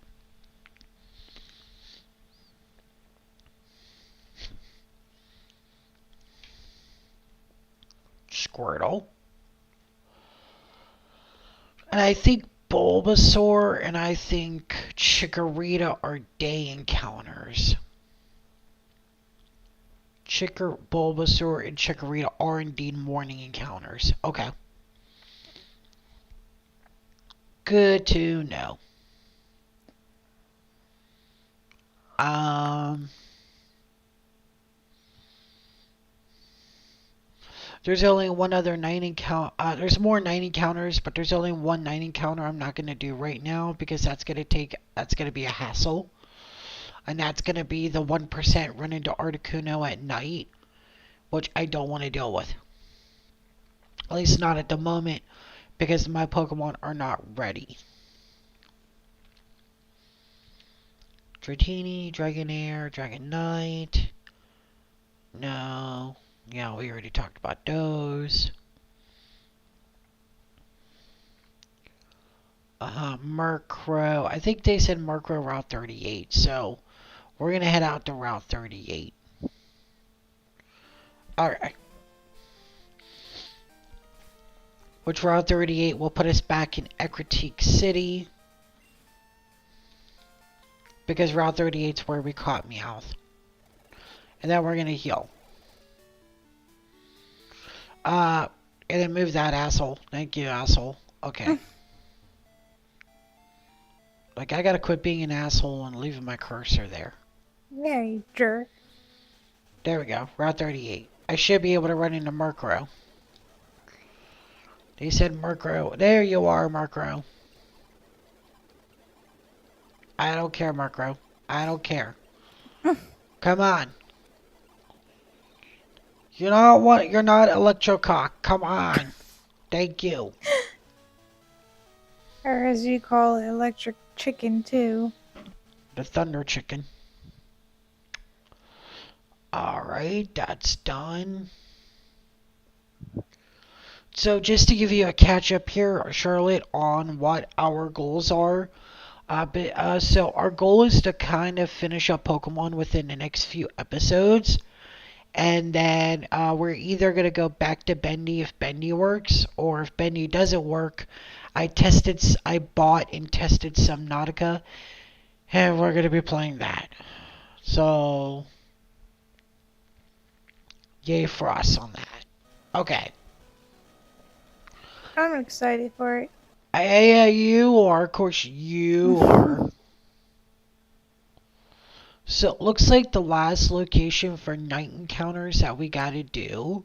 Squirtle. And I think Bulbasaur and I think Chikorita are day encounters. Bulbasaur and Chikorita are indeed morning encounters. Okay. Good to know. There's only one other night encounter. There's more night encounters, but there's only one night encounter I'm not gonna do right now because that's gonna be a hassle, and that's gonna be the 1% run into Articuno at night, which I don't want to deal with. At least not at the moment, because my Pokemon are not ready. Dratini, Dragonair, Dragonite. No. Yeah, we already talked about those. Murkrow. I think they said Murkrow Route 38, so we're gonna head out to Route 38. Alright. Which Route 38 will put us back in Ecruteak City. Because Route 38 is where we caught Meowth. And then we're gonna heal. And then move that asshole. Thank you, asshole. Okay. Like, I gotta quit being an asshole and leaving my cursor there. Yeah, you jerk. There we go. Route 38. I should be able to run into Murkrow. They said Murkrow. There you are, Murkrow. I don't care, Murkrow. I don't care. Come on. You know what? You're not Electrocock. Come on. Thank you. Or as you call it, electric chicken too. The Thunder Chicken. Alright, that's done. So just to give you a catch up here, Charlotte, on what our goals are. So our goal is to kind of finish up Pokemon within the next few episodes. And then we're either going to go back to Bendy if Bendy works, or if Bendy doesn't work, I bought and tested Subnautica, and we're going to be playing that. So, yay for us on that. Okay. I'm excited for it. You are, of course you are. So it looks like the last location for night encounters that we gotta do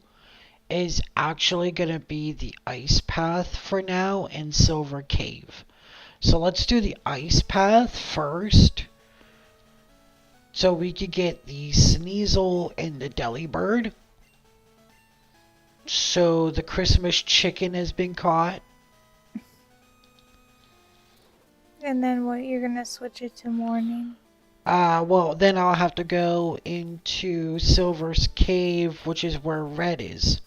is actually gonna be the ice path for now in Silver Cave. So let's do the ice path first. So we could get the Sneasel and the Delibird. So the Christmas chicken has been caught. And then what? You're gonna switch it to morning? Well, then I'll have to go into Silver's Cave, which is where Red is.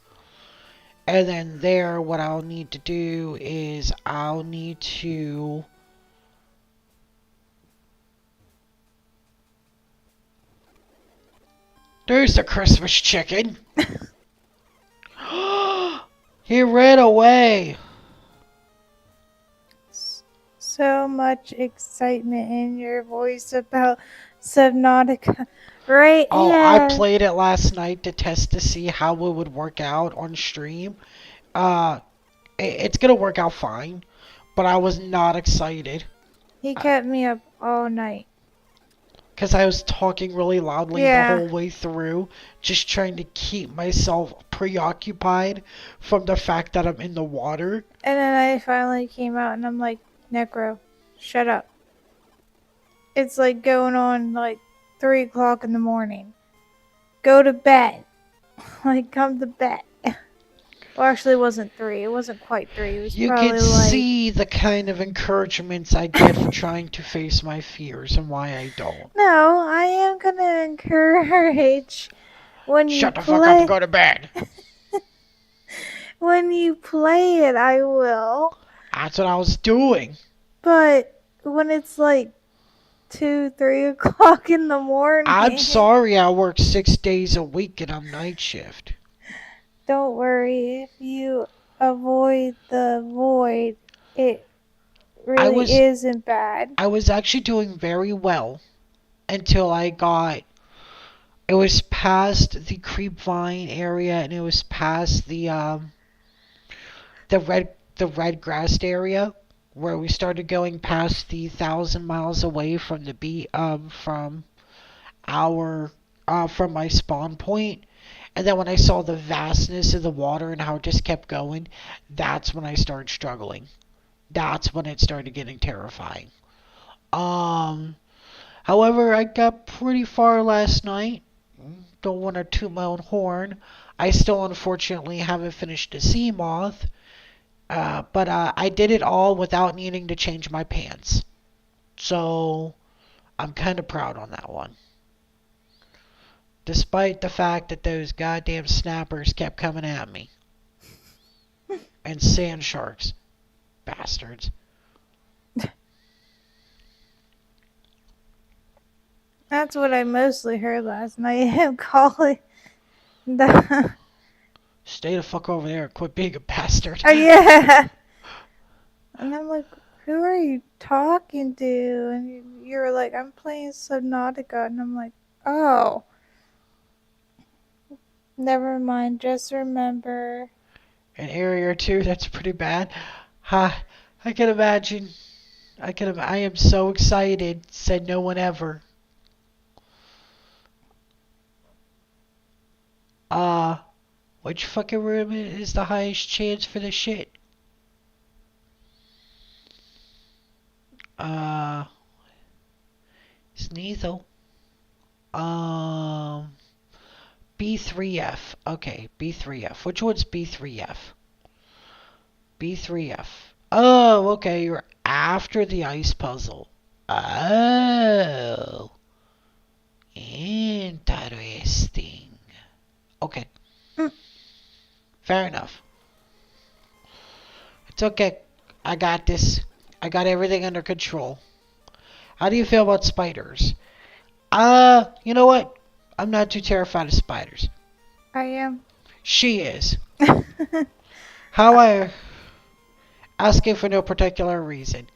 And then there, what I'll need to do is I'll need to... There's the Christmas chicken! He ran away! So much excitement in your voice about Subnautica. Right? Oh, I Yeah. played it last night to test to see how it would work out on stream. Uh, it's gonna work out fine, but I was not excited. He kept me up all night. Because I was talking really loudly the Yeah. whole way through, just trying to keep myself preoccupied from the fact that I'm in the water. And then I finally came out and I'm like, Necro, shut up. It's like going on like 3 o'clock in the morning. Go to bed. Like, come to bed. Well, actually, it wasn't 3. It wasn't quite 3. It was You probably can like. see the kind of encouragements I get for trying to face my fears and why I don't. No, I am gonna encourage when you Shut the fuck up play. and go to bed! When you play it, I will. That's what I was doing. But when it's like 2, 3 o'clock in the morning. I'm sorry I work 6 days a week and I'm night shift. Don't worry, if you avoid the void, it really isn't bad. I was actually doing very well until I got... It was past the Creepvine area and it was past the red grassed area where we started going past the 1,000 miles away from the from my spawn point. And then when I saw the vastness of the water and how it just kept going, that's when I started struggling. That's when it started getting terrifying. However, I got pretty far last night. Don't want to toot my own horn. I still unfortunately haven't finished the Seamoth. But I did it all without needing to change my pants. So I'm kind of proud on that one. Despite the fact that those goddamn snappers kept coming at me. And sand sharks. Bastards. That's what I mostly heard last night. Him calling the. Stay the fuck over there and quit being a bastard. Oh, yeah. And I'm like, who are you talking to? And you were like, I'm playing Subnautica. And I'm like, oh. Never mind. Just remember. An area or two, that's pretty bad. Ha, I can imagine. I am so excited, said no one ever. Which fucking room is the highest chance for the shit? Sneasel. B3F. Okay, B3F. Which one's B3F? B3F. Oh, okay, you're after the ice puzzle. Oh. Interesting. Okay. Fair enough. It's okay. I got this. I got everything under control. How do you feel about spiders? You know what? I'm not too terrified of spiders. I am. She is. However, asking for no particular reason.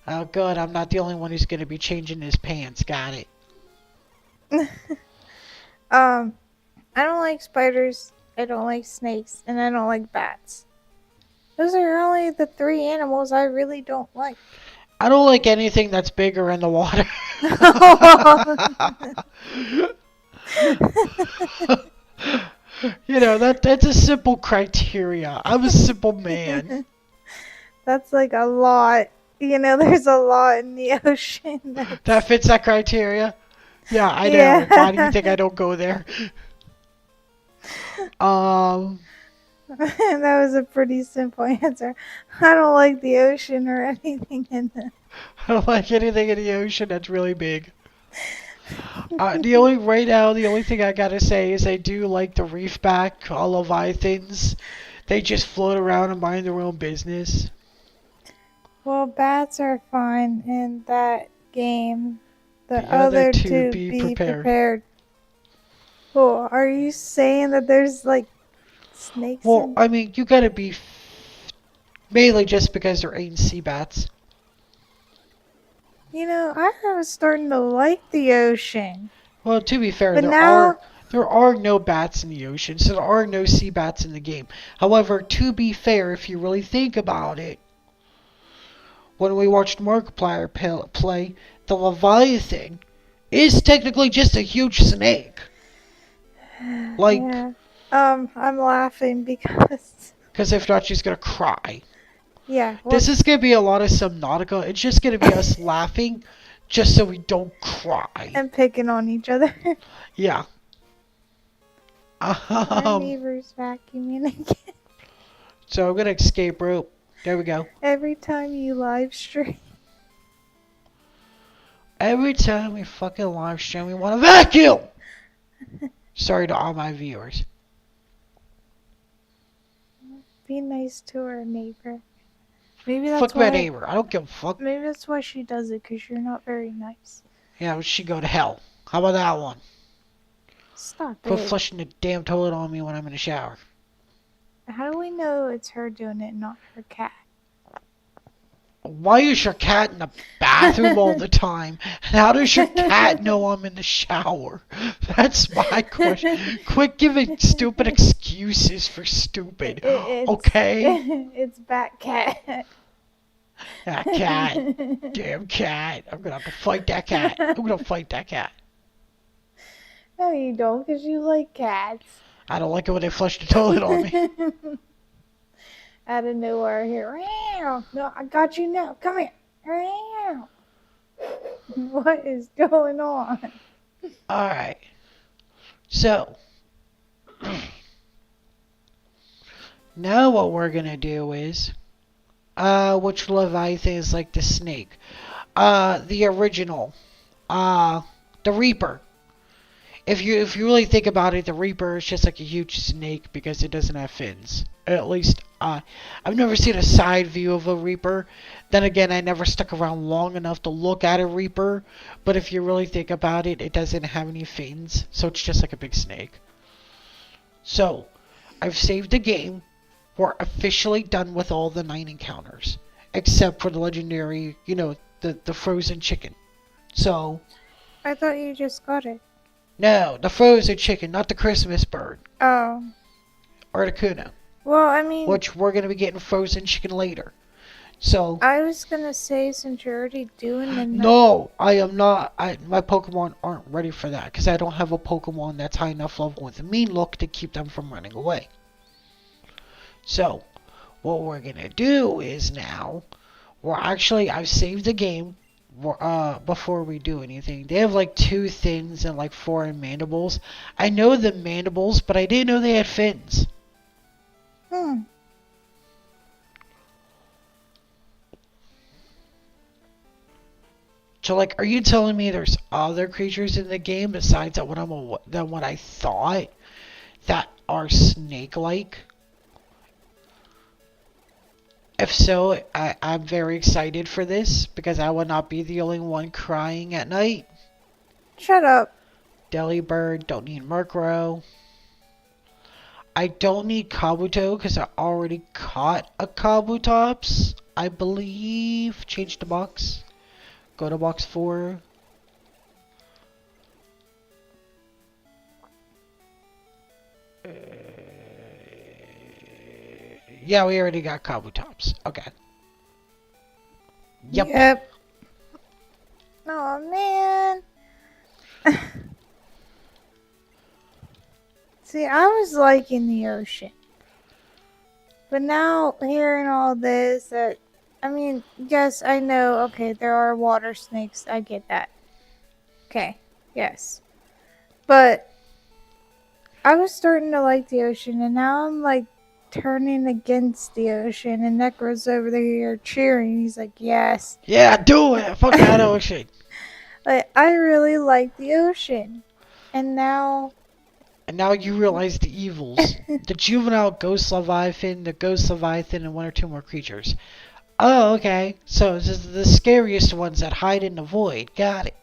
Oh, good. I'm not the only one who's going to be changing his pants. Got it. I don't like spiders. I don't like snakes, and I don't like bats. Those are only the 3 animals I really don't like. I don't like anything that's bigger in the water. That's a simple criteria. I'm a simple man. That's like a lot. There's a lot in the ocean. That fits that criteria? Yeah, I know. Why do you think Yeah. I don't go there? Um, That was a pretty simple answer. I don't like the ocean or anything in it. I don't like anything in the ocean that's really big. The only thing I gotta say is I do like the reefback leviathans. They just float around and mind their own business. Well, bats are fine in that game. The The other other two two, be be prepared. prepared. Well, are you saying that there's like snakes Well, in? I mean, you gotta be mainly just because they're eating sea bats. I was starting to like the ocean. Well, to be fair, But there now, are there are no bats in the ocean, so there are no sea bats in the game. However, to be fair, if you really think about it, when we watched Markiplier play, the Leviathan is technically just a huge snake. Like, yeah. I'm laughing because, because if not, she's gonna cry. yeah, well, This is gonna be a lot of Subnautica. It's just gonna be us laughing, just so we don't cry. and picking on each other. Yeah. Our Um. neighbor's vacuuming again. So I'm gonna escape rope. There we go. Every time you live stream. Every time we fucking live stream, we want to vacuum. Sorry to all my viewers. Be nice to our neighbor. Maybe that's Fuck my why. neighbor. I don't give a fuck. Maybe that's why she does it, because you're not very nice. Yeah, she go to hell. How about that one? Stop Quit it. flushing the damn toilet on me when I'm in the shower. How do we know it's her doing it, not her cat? Why is your cat in the bathroom all the time? And how does your cat know I'm in the shower? That's my question. Quit giving stupid excuses for stupid. Okay? It's Bat Cat. That cat. Damn cat. I'm gonna have to fight that cat. I'm gonna fight that cat. No, you don't, because you like cats. I don't like it when they flush the toilet on me. Out of nowhere here. Meow. No, I got you now. Come here. Meow. What is going on? Alright. So. Now what we're gonna do is. Which Leviathan is like the snake? The original. The Reaper. If you really think about it, the Reaper is just like a huge snake because it doesn't have fins. At least, I've never seen a side view of a Reaper. Then again, I never stuck around long enough to look at a Reaper. But if you really think about it, it doesn't have any fins, so it's just like a big snake. So, I've saved the game. We're officially done with all the 9 encounters, except for the legendary, the frozen chicken. So, I thought you just got it. no, the frozen chicken, not the Christmas bird. Oh. Or the Kuno. Well, I mean, Which we're going to be getting frozen chicken later. So, I was gonna say, since you're already doing the no, I am not. My Pokemon aren't ready for that. Because I don't have a Pokemon that's high enough level with a mean look to keep them from running away. So, what we're going to do is now, I've saved the game. Before we do anything. They have like 2 fins and like 4 mandibles. I know the mandibles, but I didn't know they had fins. Hmm. So like, are you telling me there's other creatures in the game besides than what I thought that are snake-like? If so, I'm very excited for this because I will not be the only one crying at night. Shut up. Delibird, don't need Murkrow. I don't need Kabuto because I already caught a Kabutops, I believe. Change the box. Go to box 4. Yeah, we already got Kabutops. Okay. Yep. Yep. Oh man. See, I was liking the ocean. But now hearing all this, I mean, yes, I know, okay, there are water snakes. I get that. Okay, yes. But I was starting to like the ocean, and now I'm like turning against the ocean, and Necro's over there cheering. He's like, yes. Yeah, do it. Fuck that ocean. Like, I really like the ocean. And now. And now you realize the evils. The juvenile ghost leviathan, the ghost leviathan, and one or two more creatures. Oh, okay. So this is the scariest ones that hide in the void. Got it.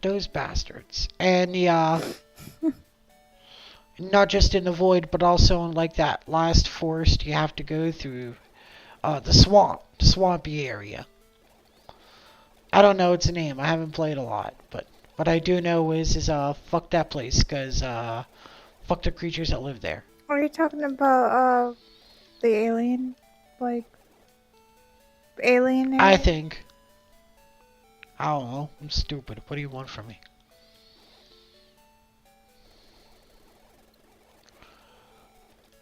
Those bastards. And the not just in the void, but also in like that last forest you have to go through. The swamp, the swampy area. I don't know its name. I haven't played a lot, but what I do know is fuck that place, cause fuck the creatures that live there. Are you talking about, the alien? Like, alien I area? think. I don't know. I'm stupid. What do you want from me?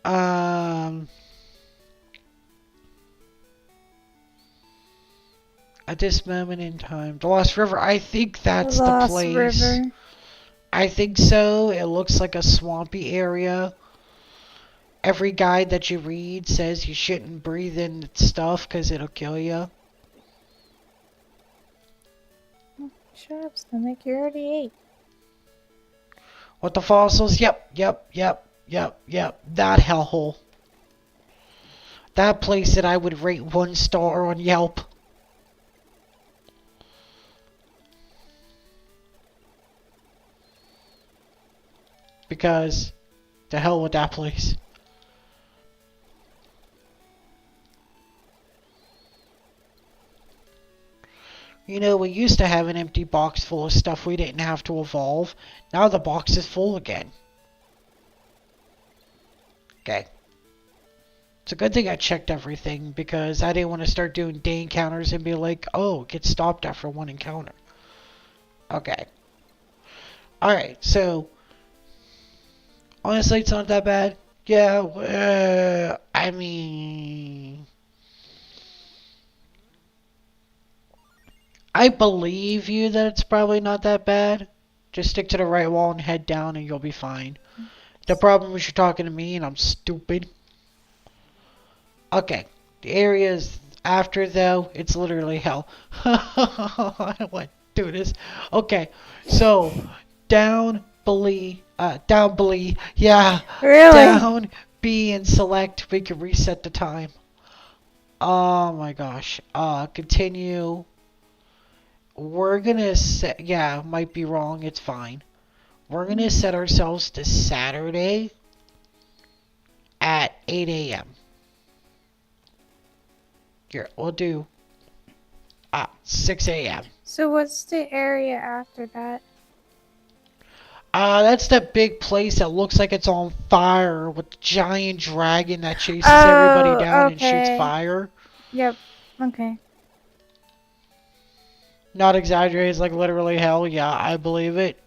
Um. At this moment in time, the Lost River. I think that's the Lost place. River. I think so. It looks like a swampy area. Every guide that you read says you shouldn't breathe in stuff because it'll kill you. Shut up, stomach. You already ate. What the fossils? Yep. That hellhole. That place that I would rate 1 star on Yelp. Because, the hell with that place. You know, we used to have an empty box full of stuff we didn't have to evolve. Now the box is full again. Okay. It's a good thing I checked everything because I didn't want to start doing day encounters and be like, oh, get stopped after 1 encounter. Okay. Alright, so honestly, it's not that bad. Yeah, I mean, I believe you that it's probably not that bad. Just stick to the right wall and head down and you'll be fine. The problem is you're talking to me and I'm stupid. Okay, the areas after though, it's literally hell. I don't want to do this. Okay, so down below, yeah, Really? down B and select. We can reset the time. Oh my gosh. Continue. We're gonna set. Yeah, might be wrong. It's fine. We're gonna set ourselves to Saturday at 8 a.m. Here, we'll do 6 a.m. So what's the area after that? That's that big place that looks like it's on fire with the giant dragon that chases Oh, everybody down and shoots okay. fire. Yep. Okay. Not exaggerated, it's like literally hell. Yeah, I believe it.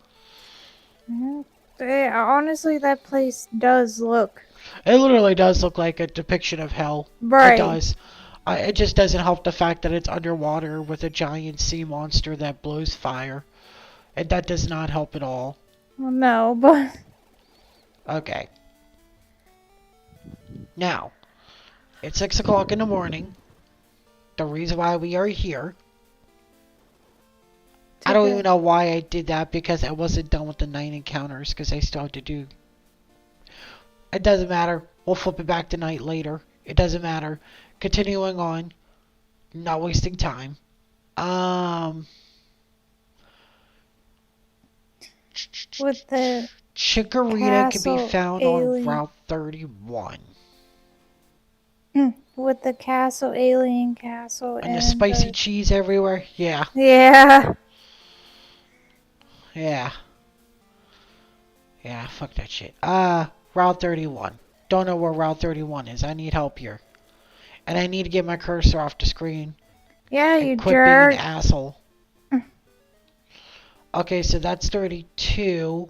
Mhm. Honestly, that place does look It literally does look like a depiction of hell. It right. does. It just doesn't help the fact that it's underwater with a giant sea monster that blows fire. And that does not help at all. Well, no, but Okay. Now, it's 6 o'clock in the morning. The reason why we are here. I don't even know why I did that because I wasn't done with the 9 encounters because I still have to do. It doesn't matter. We'll flip it back to night later. It doesn't matter. Continuing on. Not wasting time. with the Chikorita can be castle found on alien, Route 31. with the castle alien castle And the spicy the... cheese everywhere. Yeah. Yeah. Yeah. Yeah, fuck that shit. Route 31. Don't know where Route 31 is. I need help here. And I need to get my cursor off the screen. Yeah, And you quit being an jerk. asshole. Okay, so that's 32.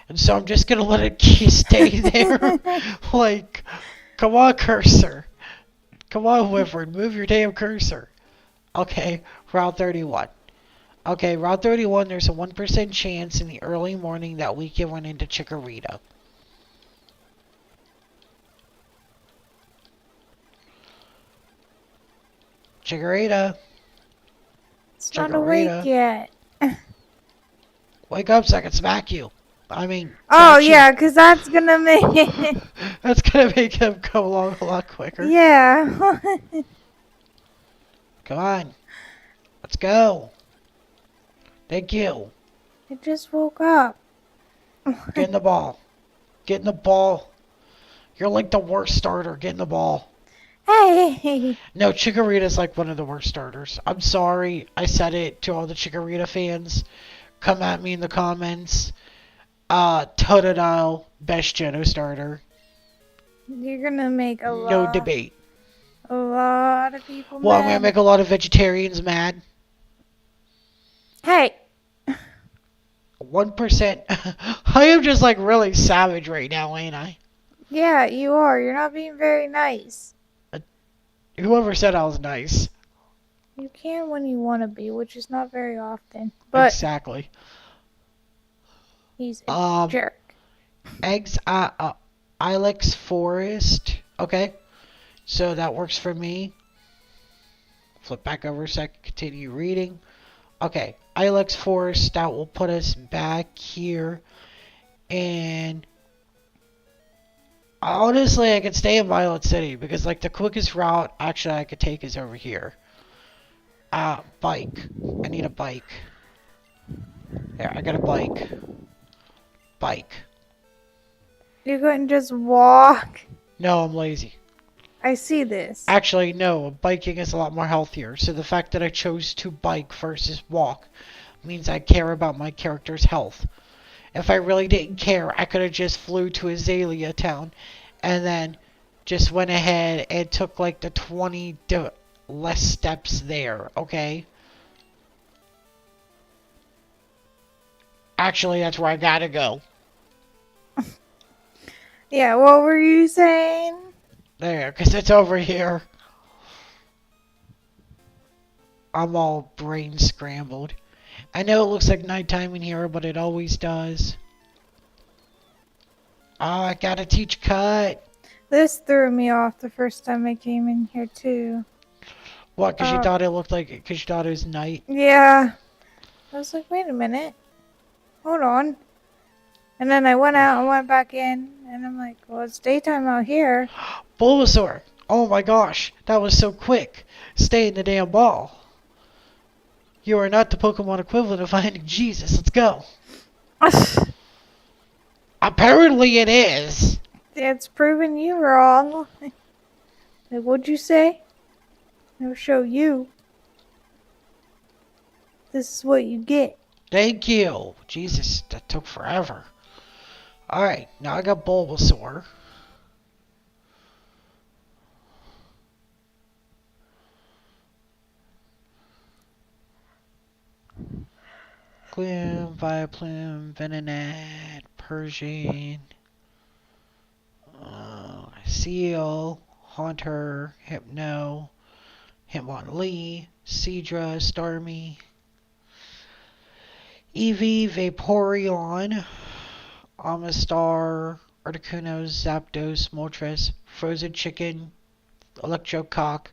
And so I'm just gonna let it stay there. Like, come on, cursor. Come on, Whifford, move your damn cursor. Okay, Route 31. Okay, Route 31, there's a 1% chance in the early morning that we can run into Chikorita. Chikorita, It's not awake Chikorita, yet. wake up so I can smack you. I mean, Oh, catch you. yeah, 'cause that's gonna make... That's gonna make him come along a lot quicker. Yeah. Come on, let's go. Thank you. I just woke up. Get in the ball. Get in the ball. You're like the worst starter. Get in the ball. Hey! No, Chikorita's like one of the worst starters. I'm sorry. I said it to all the Chikorita fans. Come at me in the comments. Totodile, best Johto starter. You're gonna make No debate. a lot of people Well, I'm gonna mad. make a lot of vegetarians mad. Hey! 1%. I am just like really savage right now, ain't I? Yeah, you are. You're not being very nice. Whoever said I was nice. You can when you want to be, which is not very often. But Exactly. he's a jerk. Eggs, Ilex Forest. Okay. So that works for me. Flip back over so I can continue reading. Okay, Ilex Forest, that will put us back here. And honestly, I could stay in Violet City because like the quickest route actually I could take is over here. Bike. I need a bike. There, I got a bike. Bike. You couldn't just walk. No, I'm lazy. I see this. Actually, no, biking is a lot more healthier. So the fact that I chose to bike versus walk means I care about my character's health. If I really didn't care, I could have just flew to Azalea Town and then just went ahead and took like the 20 less steps there, okay? Actually, that's where I gotta go. Yeah, what were you saying? There, because it's over here. I'm all brain scrambled. I know it looks like nighttime in here, but it always does. Oh, I gotta teach Cut. This threw me off the first time I came in here, too. What, because you thought it looked like it, because you thought it was night? Yeah. I was like, wait a minute. Hold on. And then I went out and went back in, and I'm like, well, it's daytime out here. Bulbasaur! Oh my gosh, that was so quick. Stay in the damn ball. You are not the Pokemon equivalent of finding Jesus. Let's go. Apparently it is. It's proven you wrong. Like, what'd you say? I'll show you. This is what you get. Thank you. Jesus, that took forever. Alright, now I got Bulbasaur. Gloom, Vileplume, Venonat, Persian, Seal, Haunter, Hypno, Hitmonlee, Seadra, Starmie, Eevee, Vaporeon, Amistar, Articuno, Zapdos, Moltres, Frozen Chicken, Electrocock,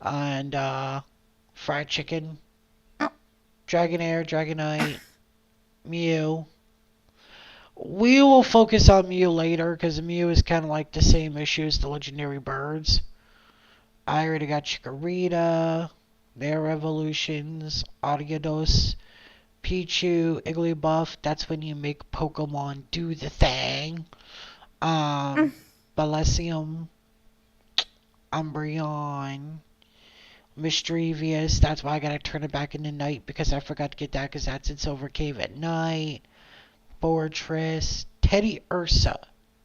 and Fried Chicken, Dragonair, Dragonite, Mew. We will focus on Mew later because Mew is kind of like the same issue as the legendary birds. I already got Chikorita, their evolutions, Ariados, Pichu, Igglybuff. That's when you make Pokemon do the thing. Bellisium, Umbreon, Mischievous. That's why I gotta turn it back into night because I forgot to get that because that's in Silver Cave at night. Fortress, Teddy Ursa,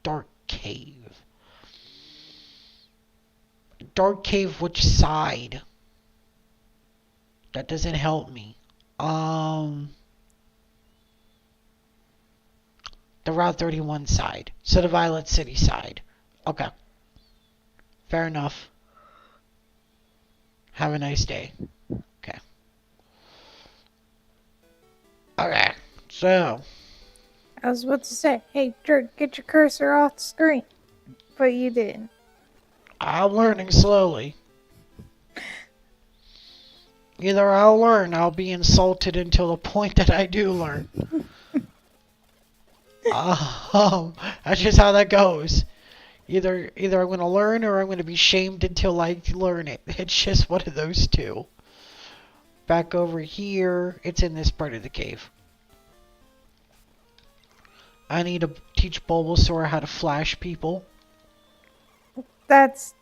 Dark Cave. Dark cave, which side? That doesn't help me. Um, the Route 31 side. So the Violet City side. Okay. Fair enough. Have a nice day. Okay. Okay. So, I was about to say, hey, Dirk, get your cursor off the screen. But you didn't. I'm learning slowly. Either I'll learn, I'll be insulted until the point that I do learn. That's just how that goes. Either I'm going to learn or I'm going to be shamed until I learn it. It's just one of those two. Back over here, it's in this part of the cave. I need to teach Bulbasaur how to flash people. That's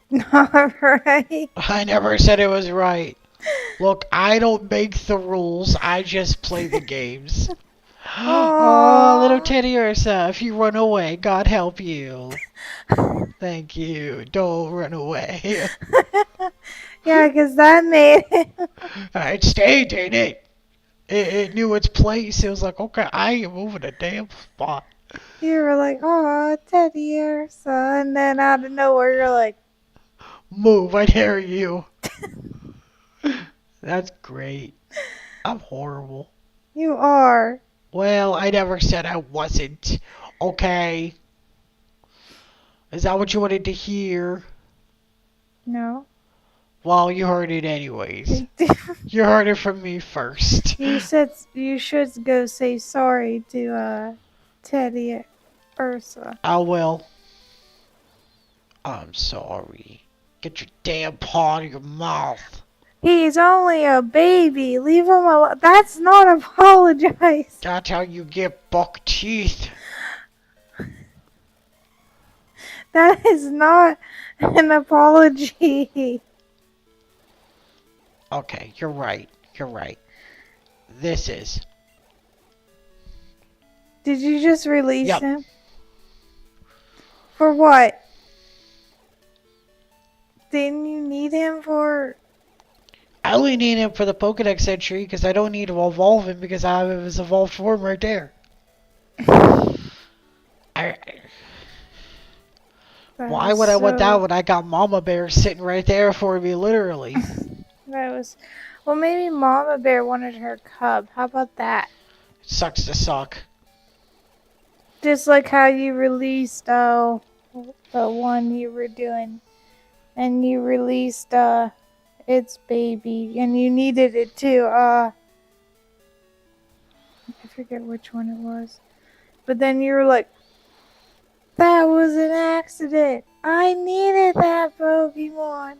not right. I never said it was right. Look, I don't make the rules, I just play the games. Oh, little Aww. Teddy Ursa, if you run away, God help you. Thank you. Don't run away. Yeah, because that made it. It stayed, ain't it? It knew its place. It was like, okay, I am moving a damn spot. You were like, oh, Teddy Ursa. And then out of nowhere, you're like, Move, I dare you. That's great. I'm horrible. you are. Well, I never said I wasn't. Okay. Is that what you wanted to hear? No. Well, you heard it anyways. You heard it from me first. You said you should go say sorry to Teddy Ursa. I will. I'm sorry. Get your damn paw out of your mouth. He's only a baby. Leave him alone. That's not apologize. That's how you get buck teeth. That is not an apology. Okay, you're right. You're right. This is. Did you just release Yep. him? For what? Didn't you need him for... I only need him for the Pokedex entry because I don't need to evolve him because I have his evolved form right there. Why would I want that when I got Mama Bear sitting right there for me, literally? That was... Well, maybe Mama Bear wanted her cub. How about that? It sucks to suck. Just like how you released the one you were doing. And you released its baby. And you needed it too. I forget which one it was. But then you were like, that was an accident. I needed that Pokemon.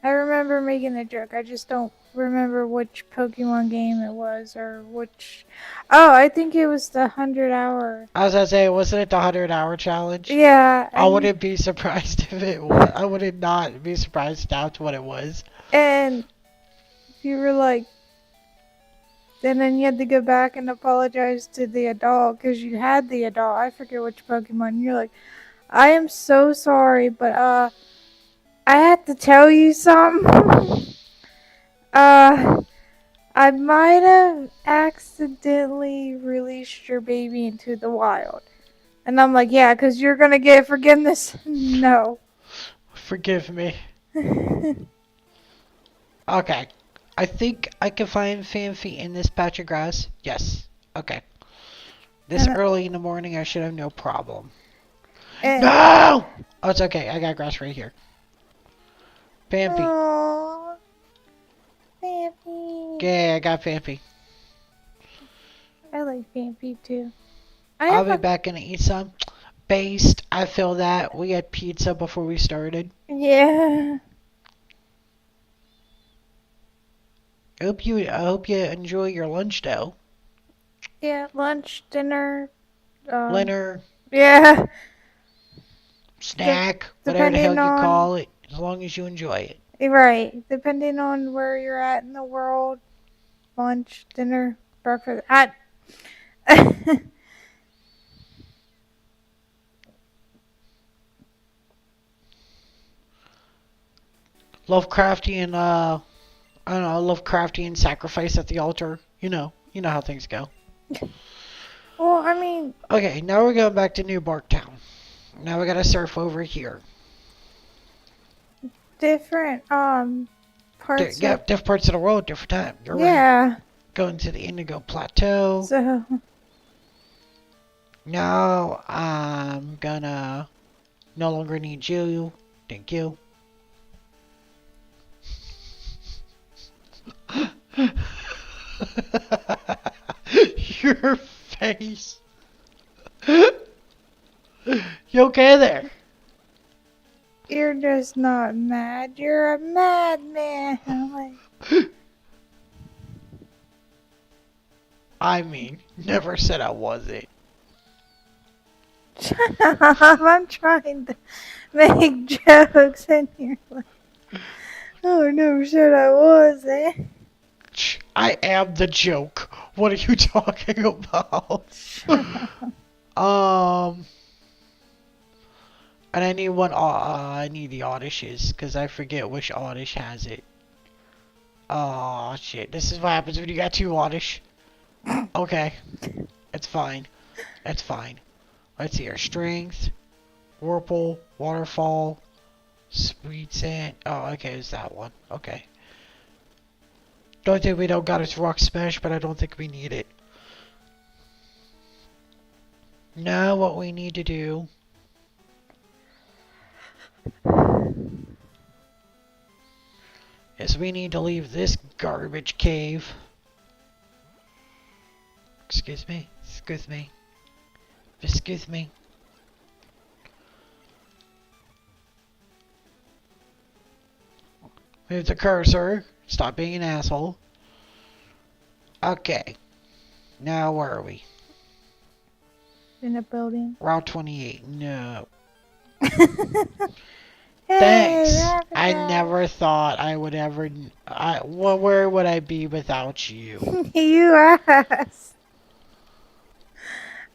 I remember making a joke. I just don't remember which Pokemon game it was or which. Oh, I think it was the 100-hour. I was gonna say, wasn't it the 100-hour challenge? Yeah. I wouldn't be surprised if it was. I would not be surprised if that's what it was. And you were like, and then you had to go back and apologize to the adult because you had the adult. I forget which Pokemon. And you're like, I am so sorry, but I had to tell you something. I might have accidentally released your baby into the wild. And I'm like, yeah, because you're going to get forgiveness. No. Forgive me. Okay. I think I can find Phanpy in this patch of grass. Yes. Okay. This early in the morning, I should have no problem. No! Oh, it's okay. I got grass right here. Phanpy. Aww. Phanpy. Okay, I got Phanpy. I like Phanpy too. I'll be back and eat some. Based, I feel that we had pizza before we started. Yeah. I hope you enjoy your lunch though. Yeah, lunch, dinner. Dinner, Yeah. snack, whatever the hell you depending call it, as long as you enjoy it. Right. Depending on where you're at in the world. Lunch, dinner, breakfast. Lovecraftian, I don't know, Lovecraftian sacrifice at the altar. You know how things go. Well, I mean, Okay, now we're going back to New Barktown. Now we gotta surf over here. different parts Yeah, of different parts of the world, different time. You're right. yeah. Going to the Indigo Plateau. So Now I'm gonna no longer need you. Thank you. Your face. You okay there? you're just not mad. You're a madman. I'm like, I mean, never said I wasn't. shut up. I'm trying to make jokes and you're like, oh, no, shit, I wasn't. I am the joke. What are you talking about? um, and I need one. I need the Audishes because I forget which Audish has it. Oh shit! This is what happens when you got two Oddish. Okay, it's fine. It's fine. Let's see here. Strength, Whirlpool, Waterfall, Sweet Sand. Oh, okay, it's that one. Okay. Don't think we don't got its Rock Smash, but I don't think we need it. Now what we need to do is we need to leave this garbage cave. Excuse me. Excuse me. Excuse me. Move the cursor. Stop being an asshole. Okay. Now where are we? In a building. Route 28. No. Hey, Thanks. rabbit I dog. never thought I would ever. Well, where would I be without you? You asked.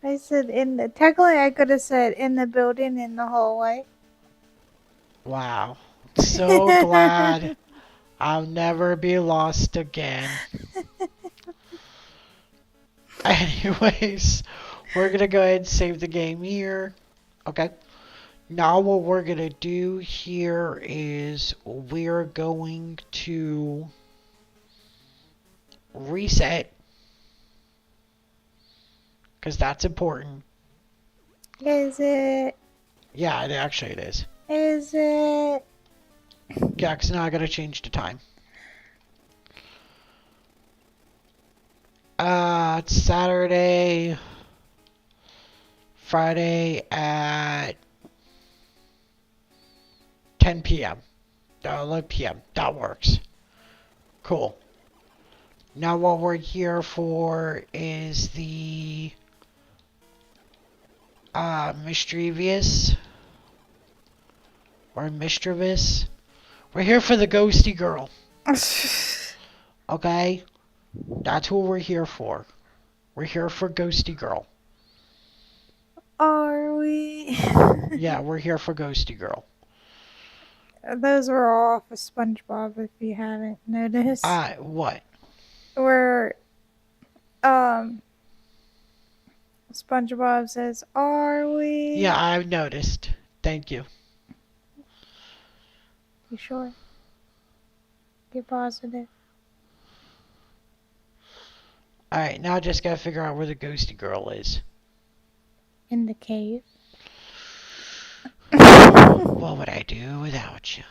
I said in the. Technically, I could have said in the building in the hallway. Wow. So glad I'll never be lost again. Anyways, we're gonna go ahead and save the game here. Okay. Now what we're gonna do here is we're going to reset. Because that's important. Is it? Yeah, actually it is. Is it? Yeah, because now I gotta change the time. It's Saturday, Friday at 10 p.m. 11 p.m. That works. Cool. Now what we're here for is the mischievous or mischievous. We're here for the ghosty girl. Okay? That's who we're here for. We're here for ghosty girl. Are we? Yeah, we're here for ghosty girl. Those were all off of SpongeBob. If you haven't noticed, What? where SpongeBob says, "Are we?" Yeah, I've noticed. Thank you. You sure? Get positive. Alright, now I just gotta figure out where the ghosty girl is. In the cave. What would I do without you?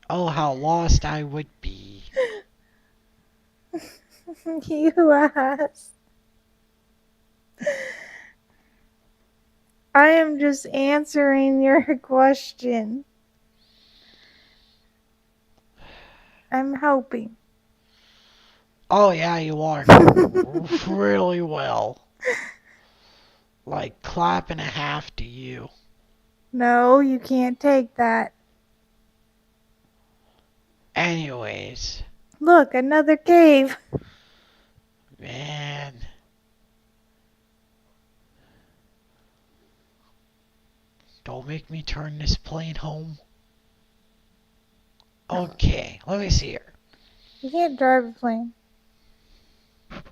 Oh, how lost I would be. You asked. I am just answering your question. I'm helping. Oh, yeah, you are. Really well. Like, clap and a half to you. No, you can't take that. Anyways, Look, another cave. man. Don't make me turn this plane home. Okay, let me see here. You can't drive a plane. What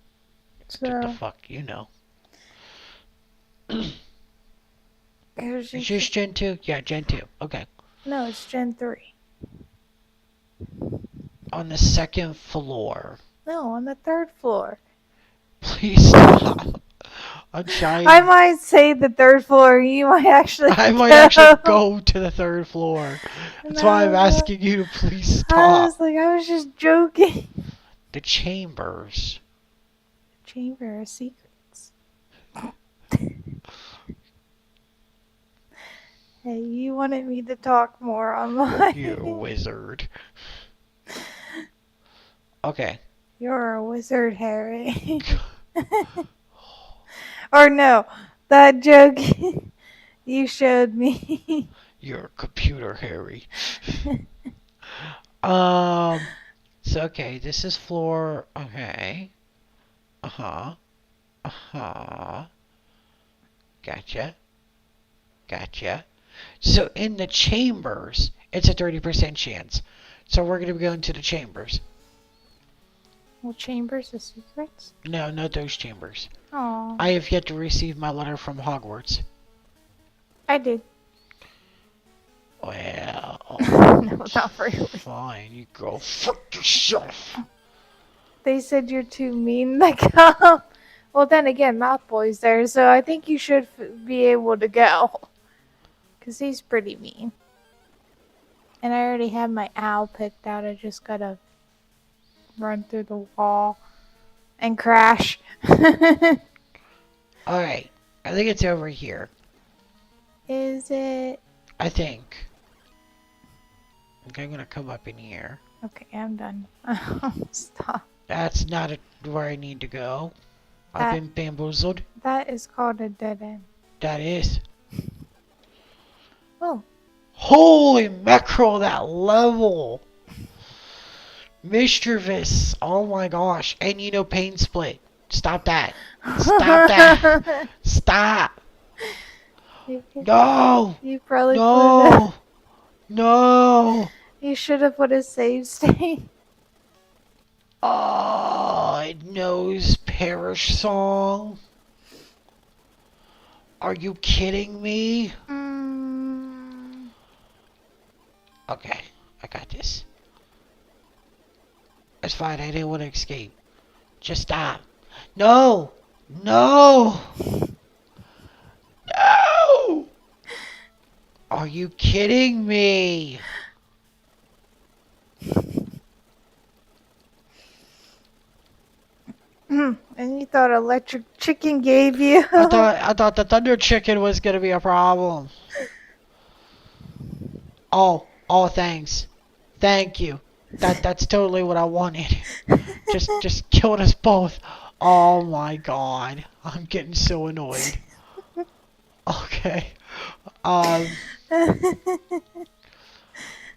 the So, fuck, you know. here's your Is this Gen 2? Yeah, Gen 2. Okay. No, it's Gen 3. On the second floor. No, on the third floor. Please stop. I'm trying. I might say the third floor. You might actually I might go. actually go to the third floor. That's why I'm No, asking you to please I stop. was like, I was just joking. The chambers. Chamber of Secrets. Hey, you wanted me to talk more online. You wizard. Okay. You're a wizard, Harry. Or no, that joke you showed me. You're a computer, Harry. So okay, this is floor. Okay. Uh-huh. Uh-huh. Gotcha. Gotcha. So in the chambers, it's a 30% chance. So we're going to be going to the chambers. Well, Chambers of Secrets? No, not those chambers. Oh, I have yet to receive my letter from Hogwarts. I did. Well, No, not really. fine. You go fuck yourself. They said you're too mean to come. Well, then again, Malfoy's there, so I think you should be able to go. Because he's pretty mean. And I already have my owl picked out. I just gotta run through the wall and crash. Alright. I think it's over here. Is it? I think. Okay, I'm going to come up in here. Okay, I'm done. Stop. That's not where I need to go. I've been bamboozled. That is called a dead end. That is. Oh. Holy mackerel, that level. Mischievous. Oh my gosh. And you know Pain Split. Stop that. Stop that. Stop. No. You probably No. No. You should have put a save state. Oh, it knows Perish Song. Are you kidding me? Okay, I got this. It's fine, I didn't want to escape. Just stop. No! No! No! Are you kidding me? And you thought Electric Chicken gave you? I thought the Thunder Chicken was gonna be a problem. Oh, thanks. Thank you. That's totally what I wanted. Just killed us both. Oh my god. I'm getting so annoyed. Okay.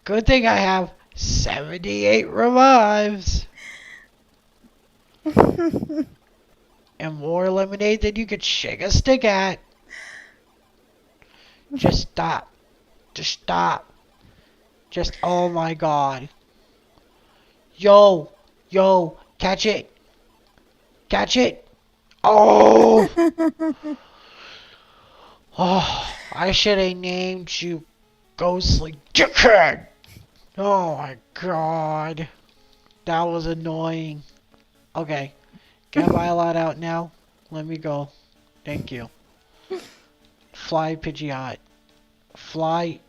Good thing I have 78 revives. And more lemonade than you could shake a stick at. Just stop. Just stop. Just, oh my god. Yo, catch it. Catch it. Oh. Oh, I should have named you Ghostly Dickhead. Oh my god. That was annoying. Okay. Can I allowed out now? Let me go. Thank you. Fly Pidgeot. Fly.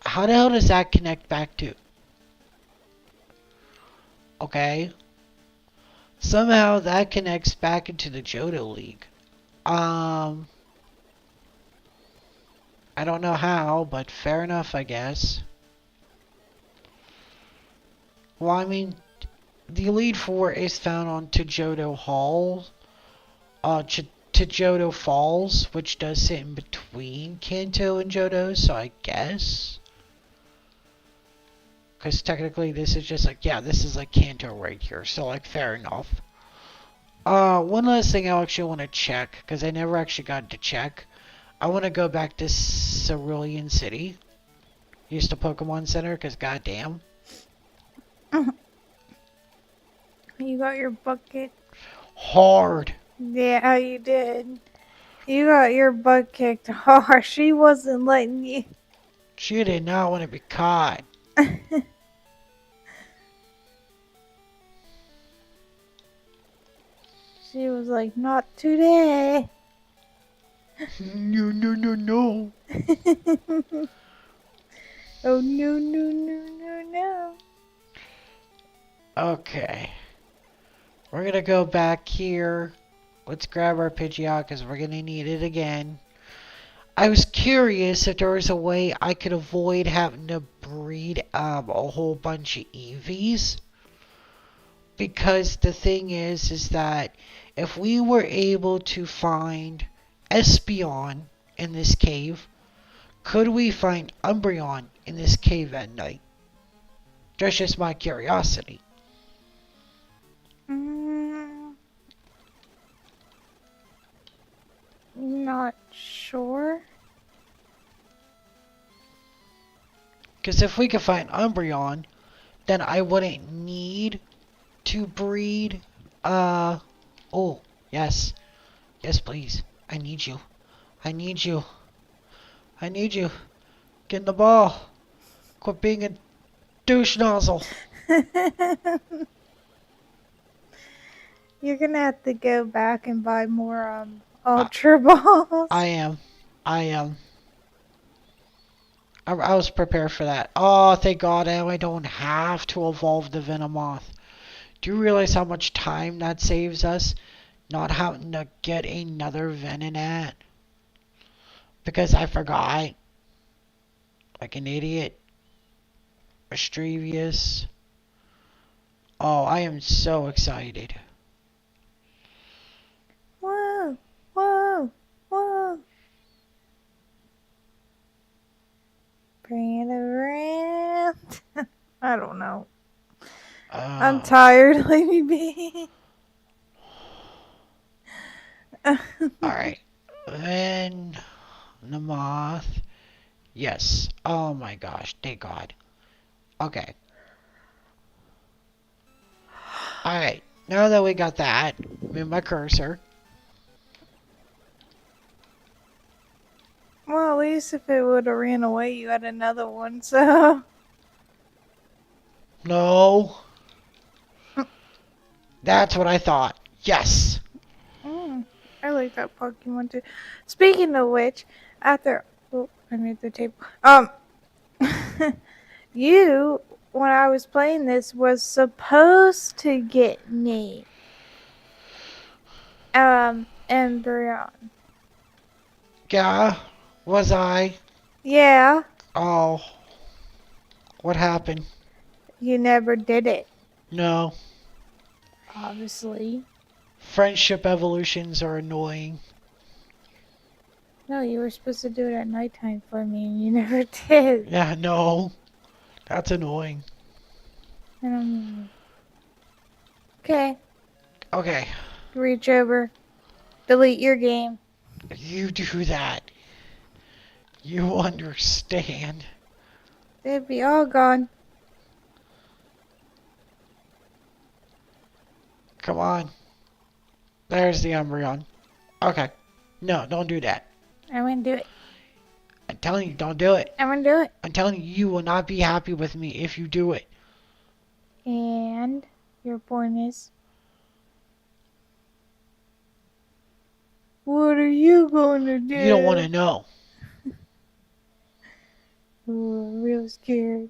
How the hell does that connect back to? Okay. Somehow that connects back into the Johto League. I don't know how, but fair enough, I guess. Well, I mean, the Elite Four is found on Johto Hall, Johto Falls, which does sit in between Kanto and Johto, so I guess. Because technically this is just like, yeah, this is like Kanto right here, so like, fair enough. One last thing I actually want to check, because I never actually got to check. I want to go back to Cerulean City. Used to Pokemon Center, because goddamn. You got your bucket. Hard. Yeah, you did. You got your butt kicked hard. She wasn't letting you. She did not want to be caught. She was like, not today. No, no, no, no. Oh, no, no, no, no, no. Okay. We're gonna go back here. Let's grab our Pidgeot because we're gonna need it again. I was curious if there was a way I could avoid having to breed a whole bunch of EVs. Because the thing is that if we were able to find Espeon in this cave, could we find Umbreon in this cave at night? That's just my curiosity. Not sure. Because if we could find Umbreon, then I wouldn't need to breed, oh, yes. Yes, please. I need you. I need you. I need you. Get in the ball. Quit being a douche nozzle. You're gonna have to go back and buy more Ultra Balls. I am. I was prepared for that. Oh, thank God I don't have to evolve the Venomoth. Do you realize how much time that saves us? Not having to get another Venonat. Because I forgot. Like an idiot. Astrevious. Oh, I am so excited. Whoa, whoa, whoa. Bring it around. I don't know. I'm tired, Lady B. Alright. Then the moth. Yes. Oh my gosh. Thank God. Okay. Alright. Now that we got that, move my cursor. Well, at least if it would have ran away, you had another one, so. No. That's what I thought. Yes. I like that Pokemon too. Speaking of which, after. Oh, I made the table. You, when I was playing this, was supposed to get me. Embryon. Yeah. Was I? Yeah, Oh. What happened? you never did it. No. Obviously. Friendship evolutions are annoying. No, you were supposed to do it at nighttime for me, and you never did. Yeah, no. That's annoying. Okay, Okay. reach over, delete your game. You do that. You understand. They'd be all gone. Come on. There's the Umbreon. Okay. No, don't do that. I'm gonna do it. I'm telling you, don't do it. I'm gonna do it. I'm telling you, you will not be happy with me if you do it. And your point is, what are you going to do? You don't want to know. Oh, I'm real scared.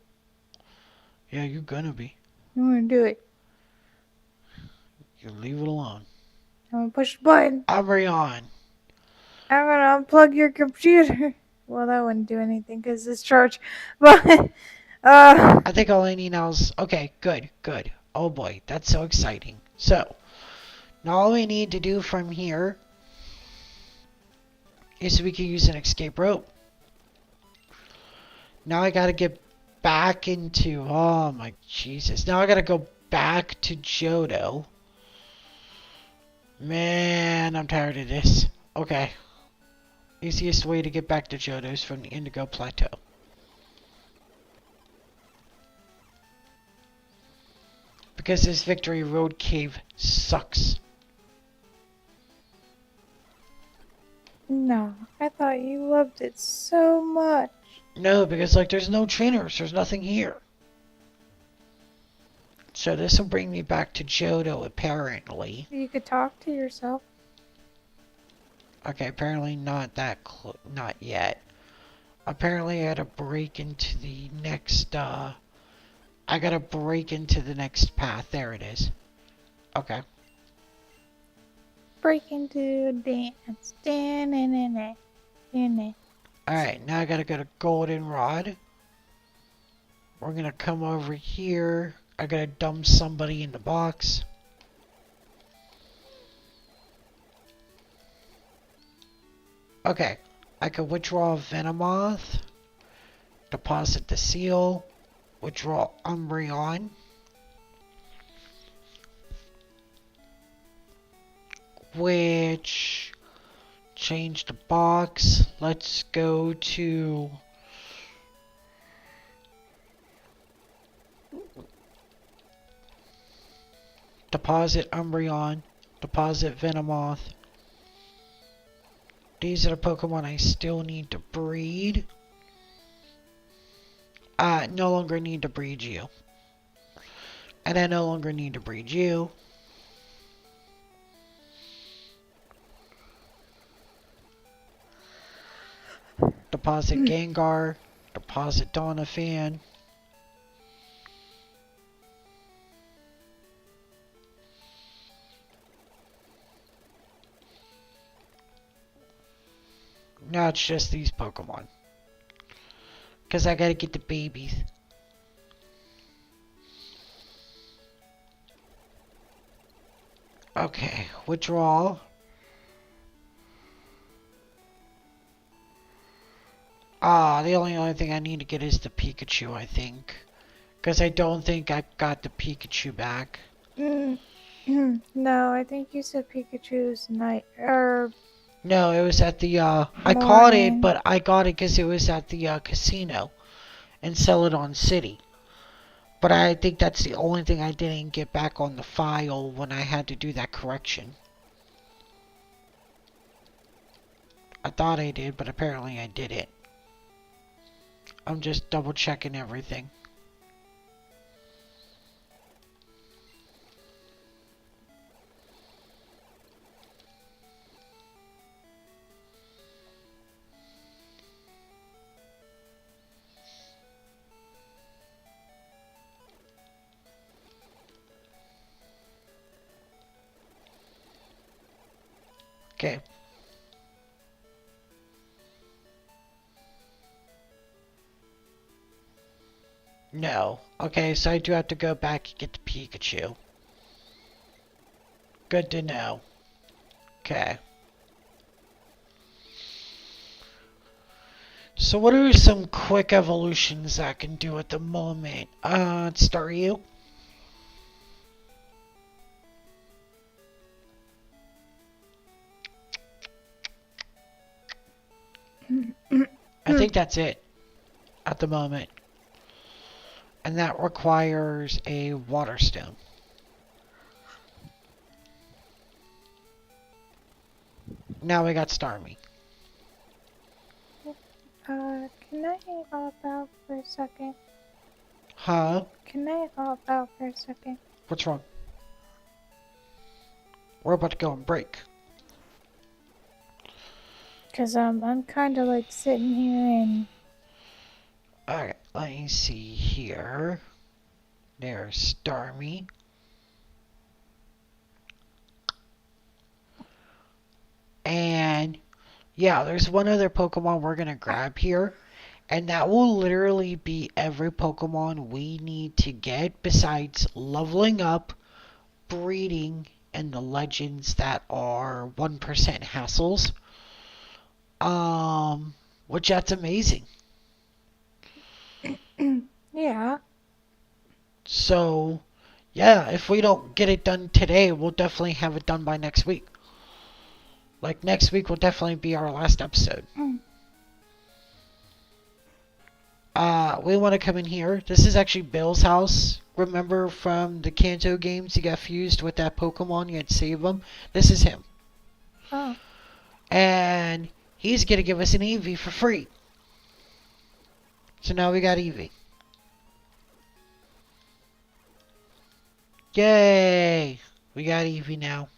Yeah, you're gonna be. I'm gonna do it. You leave it alone. I'm gonna push the button. Umbreon. I'm gonna unplug your computer. Well, that wouldn't do anything because it's charged. But, I think all I need now is... Okay, good, good. Oh boy, that's so exciting. So, now all we need to do from here is we can use an escape rope. Now I gotta get back into... Oh my Jesus. Now I gotta go back to Johto. Man, I'm tired of this. Okay. Easiest way to get back to Johto is from the Indigo Plateau. because this Victory Road cave sucks. No, I thought you loved it so much. No, because like there's no trainers, there's nothing here. So this will bring me back to Johto apparently. You could talk to yourself. Okay, apparently not not yet. Apparently I had to break into the next I gotta break into the next path. There it is. Okay. Break into a dance. Alright, now I gotta go to Goldenrod. We're gonna come over here. I gotta dump somebody in the box. Okay, I could withdraw Venomoth, deposit the seal, withdraw Umbreon. Which, change the box. Let's go to deposit Umbreon, deposit Venomoth. These are the Pokemon I still need to breed. I no longer need to breed you. And I no longer need to breed you. Deposit Gengar. Deposit Donphan. Now it's just these Pokemon. Because I gotta get the babies. Okay, withdrawal. The only thing I need to get is the Pikachu, I think. Because I don't think I got the Pikachu back. No, I think you said Pikachu's night, No, it was at the, I caught it, but I got it because it was at the, casino. In Celadon City. But I think that's the only thing I didn't get back on the file when I had to do that correction. I thought I did, but apparently I didn't. I'm just double checking everything. Okay. No. Okay, so I do have to go back and get the Pikachu. Good to know. Okay. So what are some quick evolutions I can do at the moment? Staryu. I think that's it at the moment. And that requires a water stone. Now we got Starmie. Can I hop out for a second? Huh? Can I hop out for a second? What's wrong? We're about to go on break. Cause I'm kind of like sitting here and. Alright, let me see here. There's Starmie. And yeah, there's one other Pokemon we're gonna grab here. And that will literally be every Pokemon we need to get besides leveling up, breeding, and the legends that are 1% hassles. Which that's amazing. Yeah. So, yeah, if we don't get it done today, we'll definitely have it done by next week. Like, next week will definitely be our last episode. We want to come in here. This is actually Bill's house. Remember from the Kanto games, he got fused with that Pokemon. You had to save him. This is him. Oh. And he's going to give us an Eevee for free. So now we got Eevee. Yay! We got Eevee now.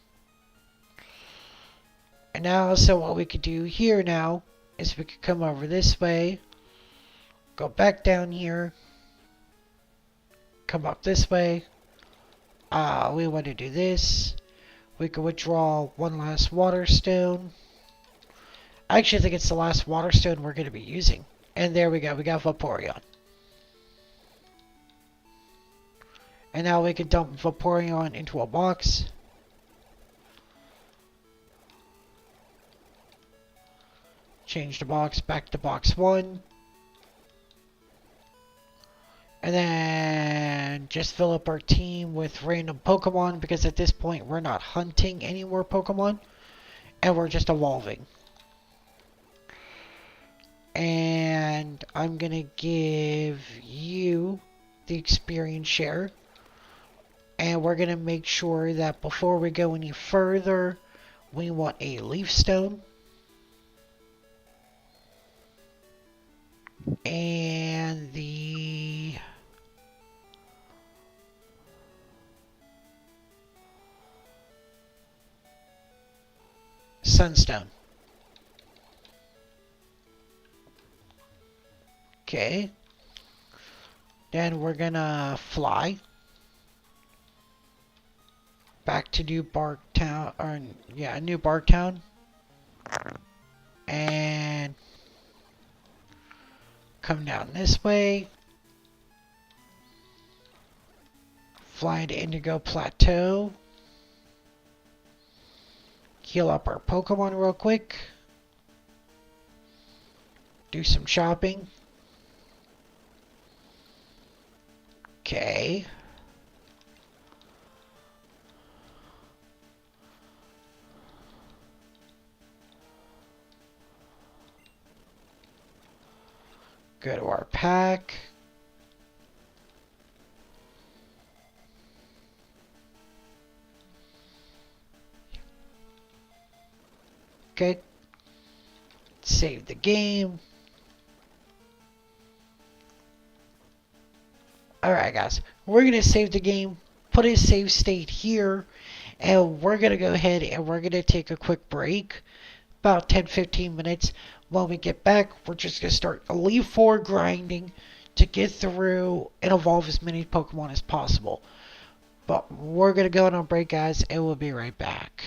And now, so what we could do here now is we could come over this way, go back down here, come up this way. We want to do this. We could withdraw one last water stone. I actually think it's the last water stone we're going to be using. And there we go. We got Vaporeon. And now we can dump Vaporeon into a box. Change the box back to box 1. And then just fill up our team with random Pokemon because at this point we're not hunting any more Pokemon. And we're just evolving. And I'm going to give you the experience share. And we're going to make sure that before we go any further, we want a leaf stone. And the sunstone. Okay. Then we're gonna fly back to New Bark Town, or yeah, New Bark Town. And come down this way. Fly to Indigo Plateau. Heal up our Pokemon real quick. Do some shopping. Okay. Go to our pack. Okay. Save the game. Alright guys, we're going to save the game, put a save state here, and we're going to go ahead and we're going to take a quick break, about 10-15 minutes. When we get back, we're just going to start Elite Four grinding to get through and evolve as many Pokemon as possible. But we're going to go on a break guys, and we'll be right back.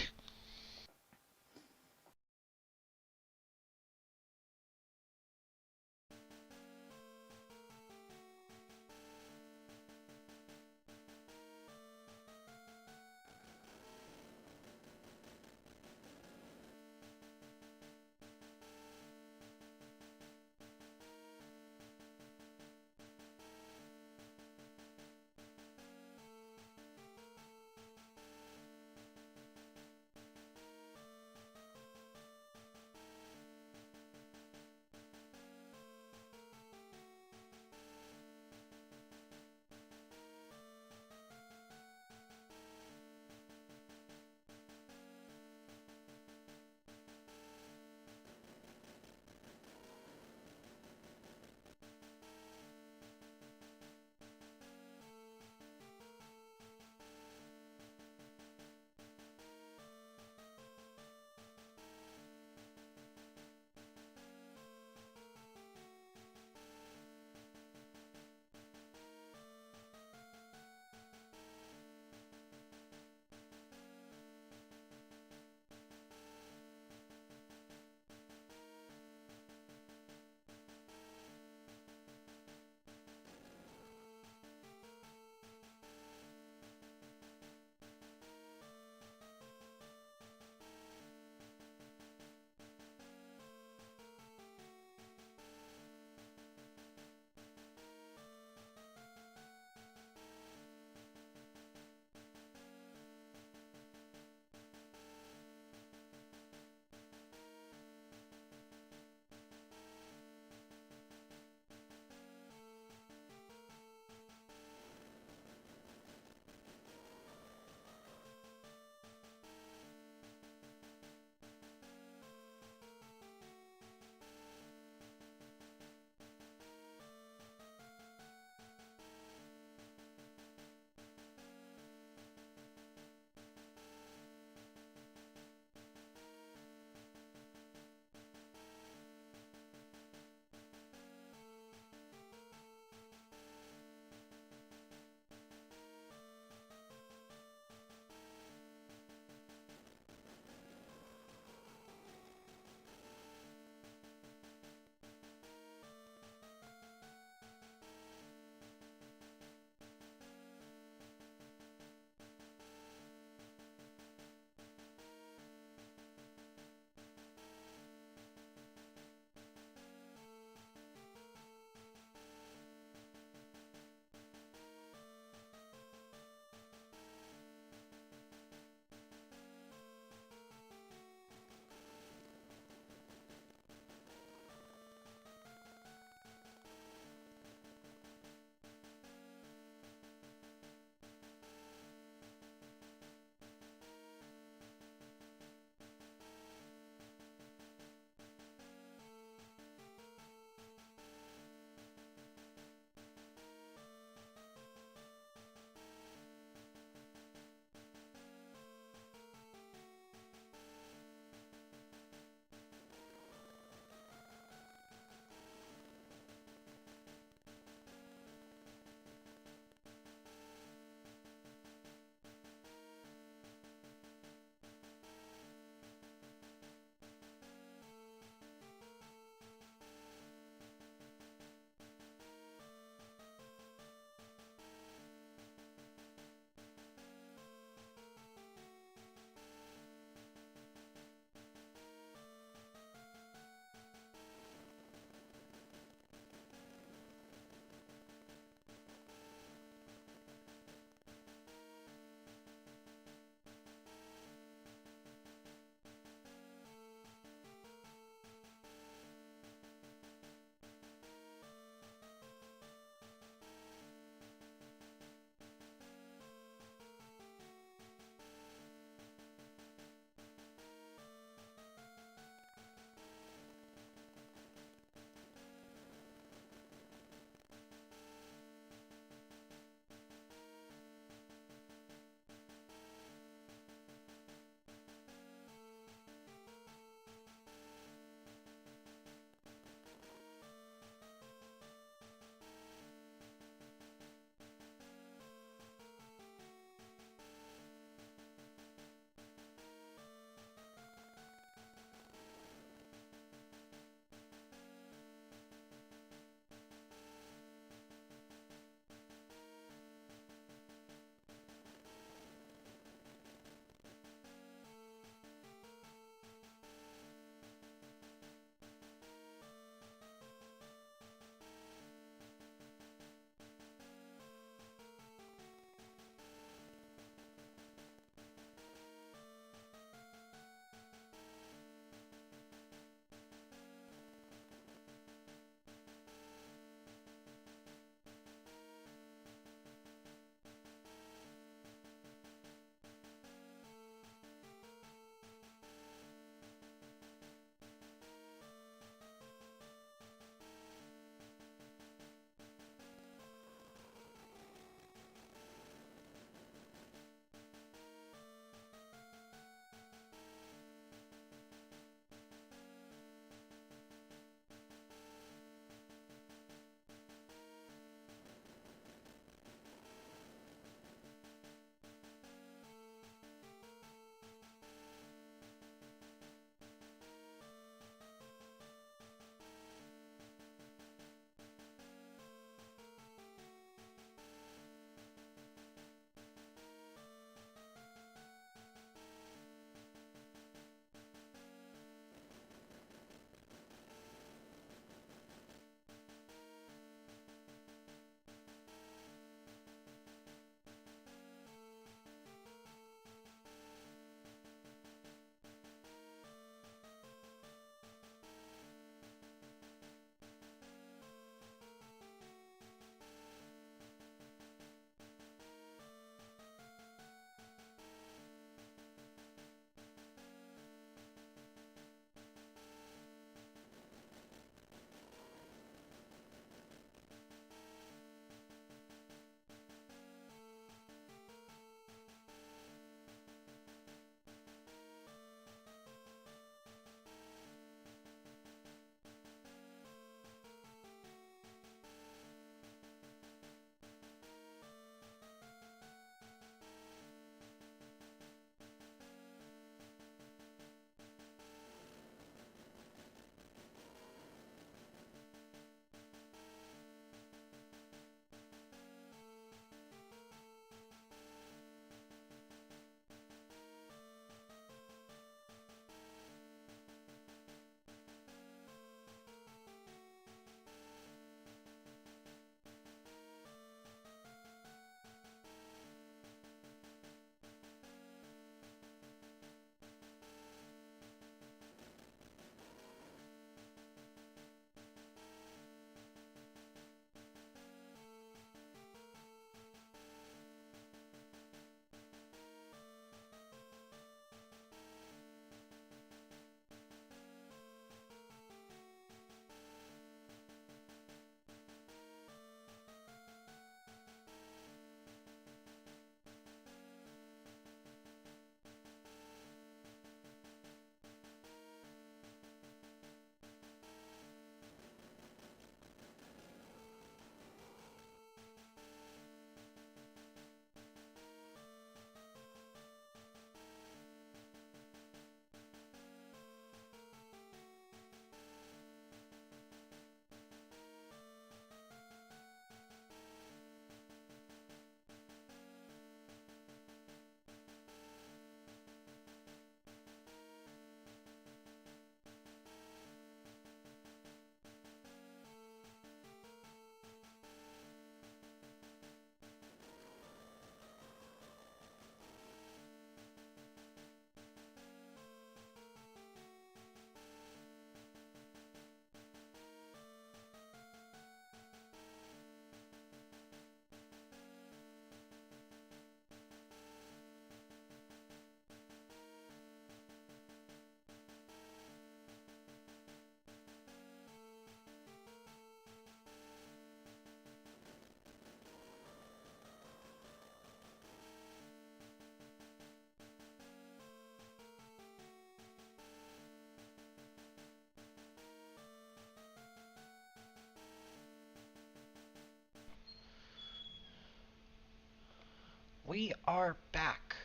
we are back.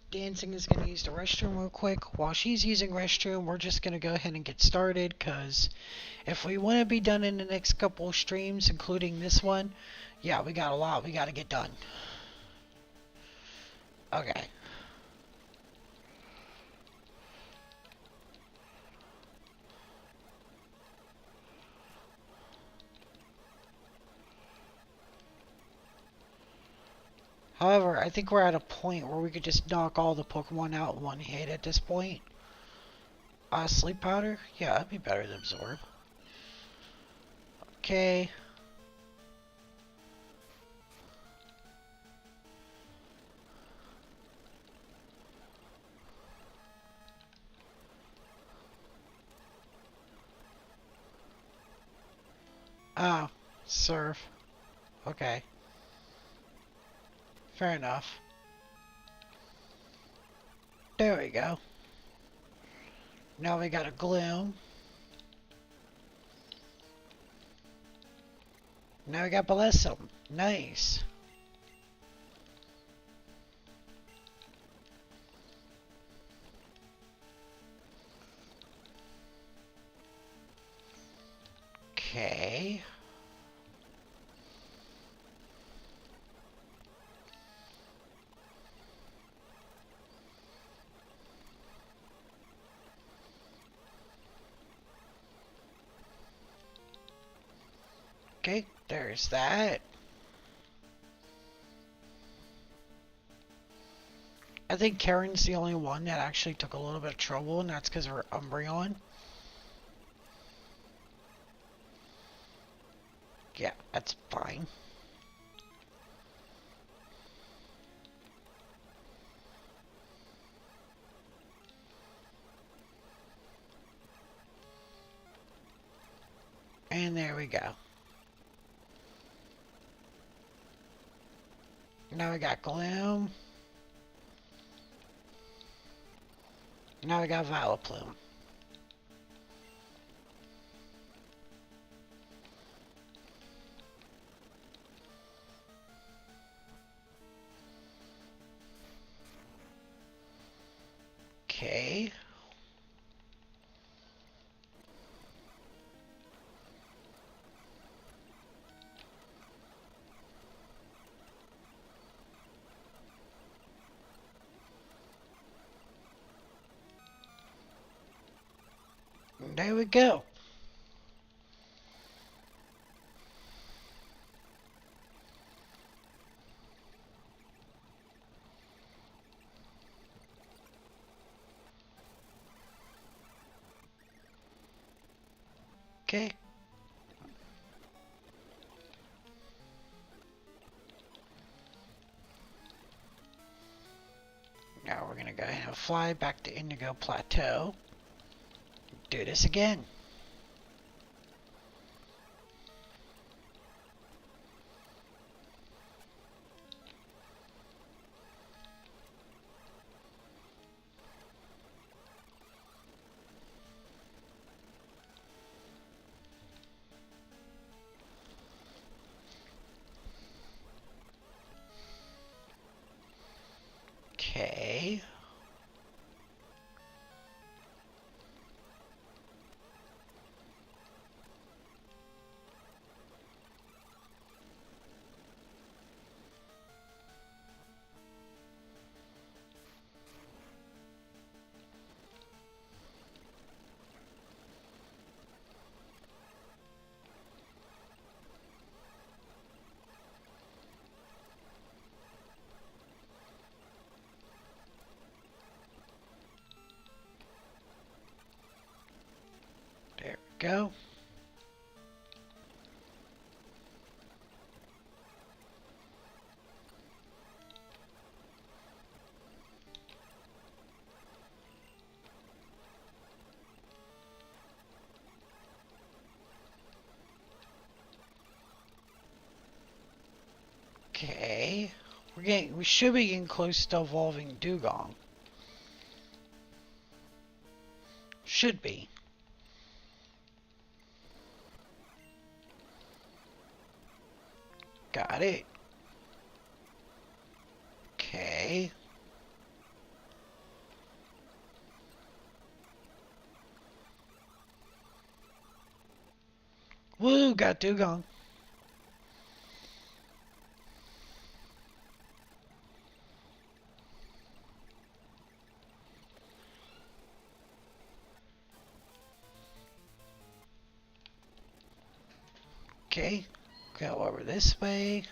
Dancing is going to use the restroom real quick. While she's using restroom, we're just going to go ahead and get started, because if we want to be done in the next couple of streams, including this one, yeah, we got a lot we got to get done. Okay. However, I think we're at a point where we could just knock all the Pokemon out in one hit at this point. Sleep powder? Yeah, that'd be better than absorb. Okay. Oh, serve. Okay. Fair enough. There we go. Now we got a Gloom. Now we got Bellissum. Nice. Okay. Okay, there's that. I think Karen's the only one that actually took a little bit of trouble, and that's because of her Umbreon. Yeah, that's fine. And there we go. Now we got Gloom. Now we got Vileplume. Okay. There we go. Okay. Now we're gonna go ahead and fly back to Indigo Plateau. Do this again. Okay. There we go. Okay. We should be getting close to evolving Dugong. Should be. Got it. Woo, got Dugong. Okay, go over this way.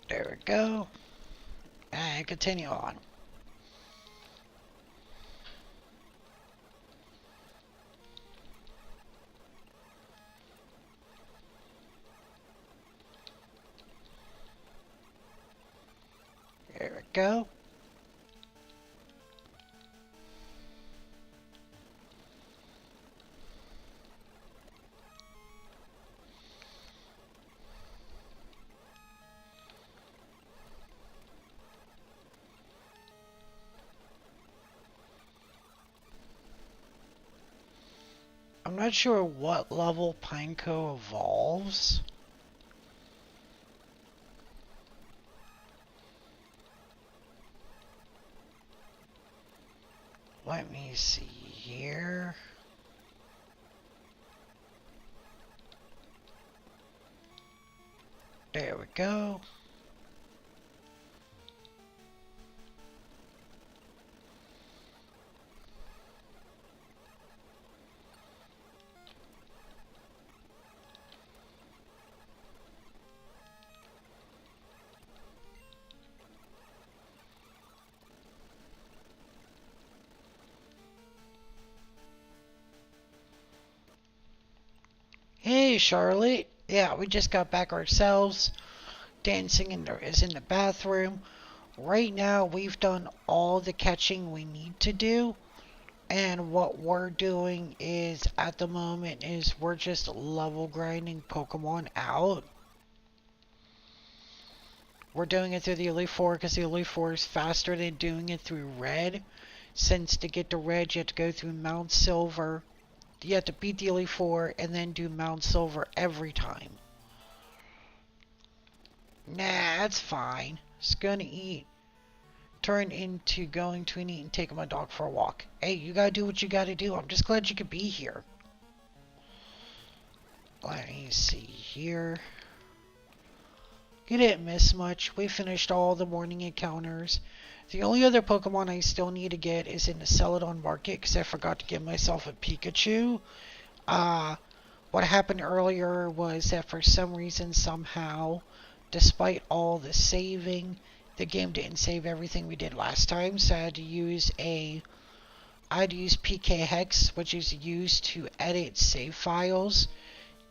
There we go. And continue on. There we go. I'm not sure what level Pineco evolves. Let me see here. There we go. Hey, Charlotte. Yeah, we just got back ourselves. Dancing is in the bathroom. Right now, we've done all the catching we need to do. And what we're doing is, at the moment, is we're just level grinding Pokemon out. We're doing it through the Elite Four because the Elite Four is faster than doing it through Red. Since to get to Red, you have to go through Mount Silver. You have to beat the Elite Four and then do Mount Silver every time. Nah, that's fine. Just gonna eat. Turn into going to eat and taking my dog for a walk. Hey, you gotta do what you gotta do. I'm just glad you could be here. Let me see here. You didn't miss much. We finished all the morning encounters. The only other Pokemon I still need to get is in the Celadon Market because I forgot to get myself a Pikachu. What happened earlier was that for some reason, somehow, despite all the saving, the game didn't save everything we did last time, so I had to use PK Hex, which is used to edit save files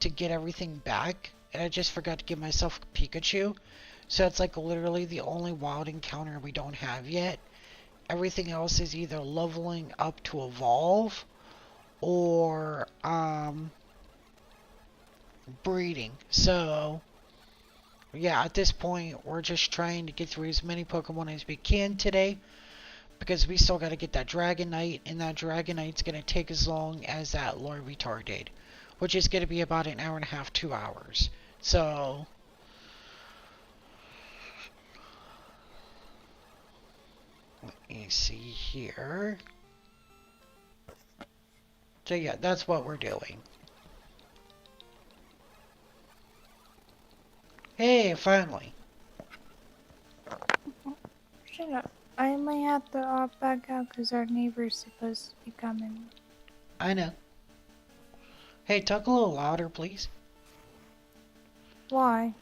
to get everything back, and I just forgot to give myself a Pikachu. So it's like literally the only wild encounter we don't have yet. Everything else is either leveling up to evolve or breeding. So yeah, at this point we're just trying to get through as many Pokemon as we can today because we still got to get that Dragonite, and that Dragonite's going to take as long as that Larvitar did, which is going to be about an hour and a half, 2 hours. So let me see here. So yeah, that's what we're doing. Hey, finally. Shut up. I might have to opt back out because our neighbor's supposed to be coming. I know. Hey, talk a little louder, please. Why?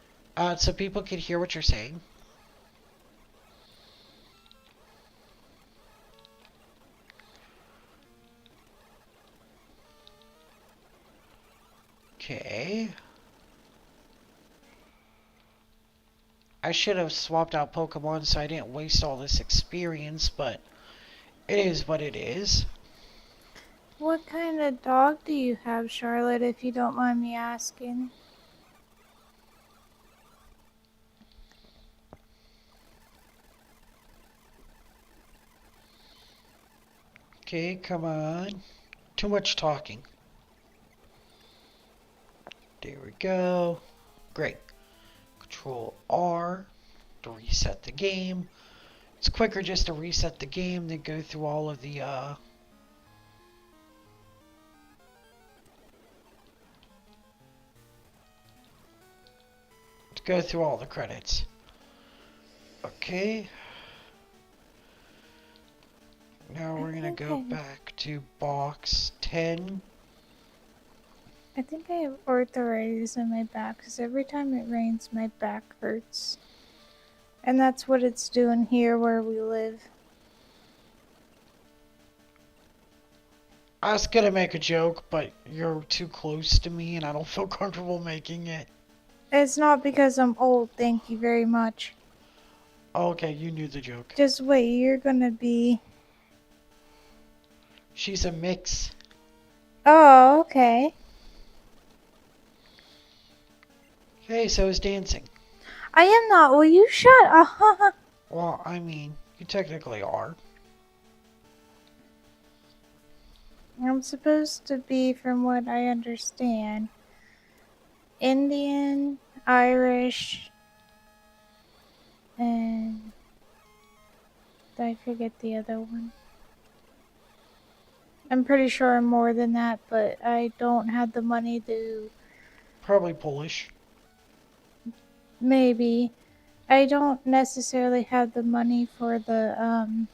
So people can hear what you're saying. Okay. I should have swapped out Pokemon so I didn't waste all this experience, but it is what it is. What kind of dog do you have, Charlotte, if you don't mind me asking? Okay, come on. Too much talking. There we go. Great. Control R to reset the game. It's quicker just to reset the game than go through all of the credits. Okay. Now we're gonna go back to box 10. I think I have arthritis in my back because every time it rains, my back hurts. And that's what it's doing here where we live. I was gonna make a joke, but you're too close to me and I don't feel comfortable making it. It's not because I'm old, thank you very much. Okay, you knew the joke. Just wait, you're gonna be... She's a mix. Oh, okay. Okay, so is dancing. I am not. Will you shut up? Well, I mean, you technically are. I'm supposed to be, from what I understand, Indian, Irish, and I forget the other one. I'm pretty sure I'm more than that, but I don't have the money to... Probably Polish. Maybe. I don't necessarily have the money for the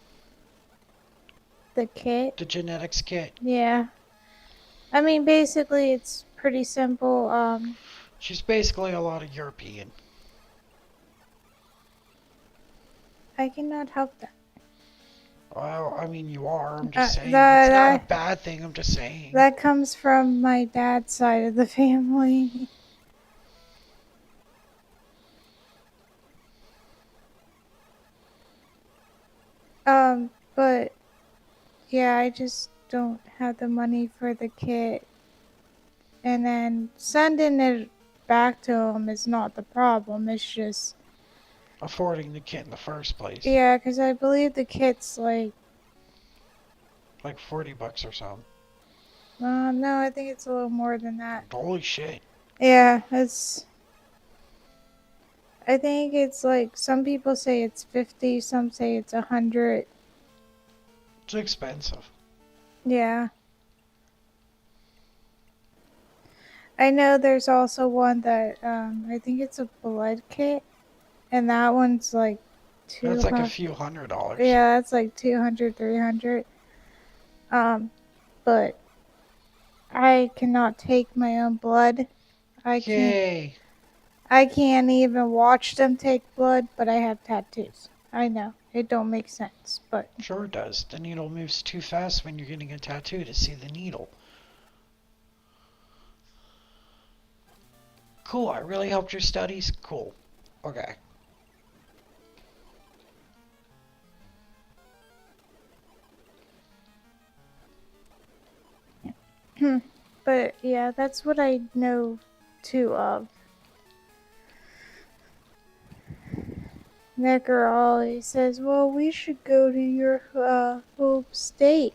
kit. The genetics kit. Yeah. I mean, basically, it's pretty simple. She's basically a lot of European. I cannot help that. Well, I mean, you are. I'm just saying. It's not a bad thing. I'm just saying. That comes from my dad's side of the family. But yeah, I just don't have the money for the kit. And then sending it back to him is not the problem. It's just affording the kit in the first place. Yeah, because I believe the kit's like $40 or something. No, I think it's a little more than that. Holy shit. Yeah, I think it's like, some people say it's 50, some say it's 100. It's expensive. Yeah. I know there's also one that, I think it's a blood kit, and that one's like That's like a few $100s. Yeah, that's like 200, 300. But I cannot take my own blood. Yay. I can't even watch them take blood, but I have tattoos. I know, it don't make sense, but... Sure it does. The needle moves too fast when you're getting a tattoo to see the needle. Cool, I really helped your studies? Cool. Okay. But yeah, that's what I know too of. That girl always says, well, we should go to your home state.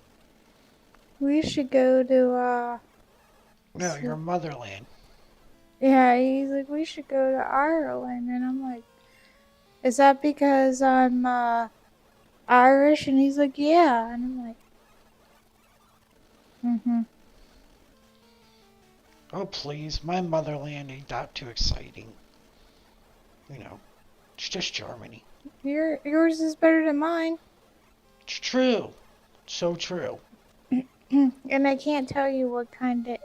We should go to No, your motherland. Yeah, he's like, we should go to Ireland. And I'm like, is that because I'm Irish? And he's like, yeah. And I'm like, Oh, please. My motherland ain't that too exciting. You know, it's just Germany. Yours is better than mine. It's true. So true. And I can't tell you what kind of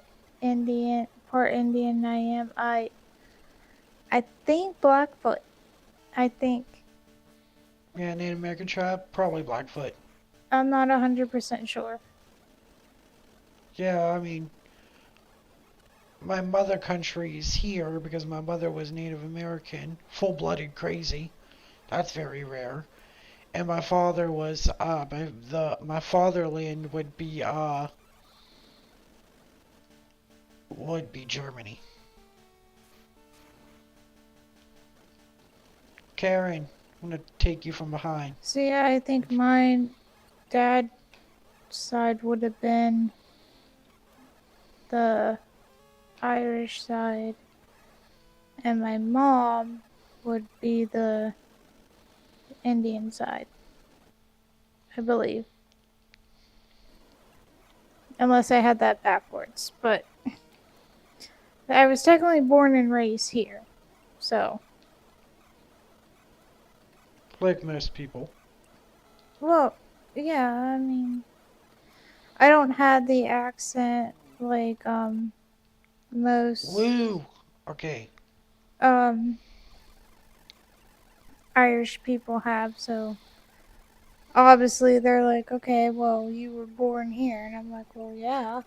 part Indian I am. I think Blackfoot. I think. Yeah, Native American tribe? Probably Blackfoot. I'm not 100% sure. Yeah, I mean, my mother country is here because my mother was Native American, full-blooded crazy. That's very rare. And my father was my fatherland would be Germany. Karen, I'm gonna take you from behind. So yeah, I think my dad's side would have been the Irish side, and my mom would be the Indian side, I believe. Unless I had that backwards, but I was technically born and raised here, so. Like most people. Well, yeah, I mean, I don't have the accent like most Woo! Okay. Irish people have, so obviously they're like, okay, well, you were born here, and I'm like, well, yeah.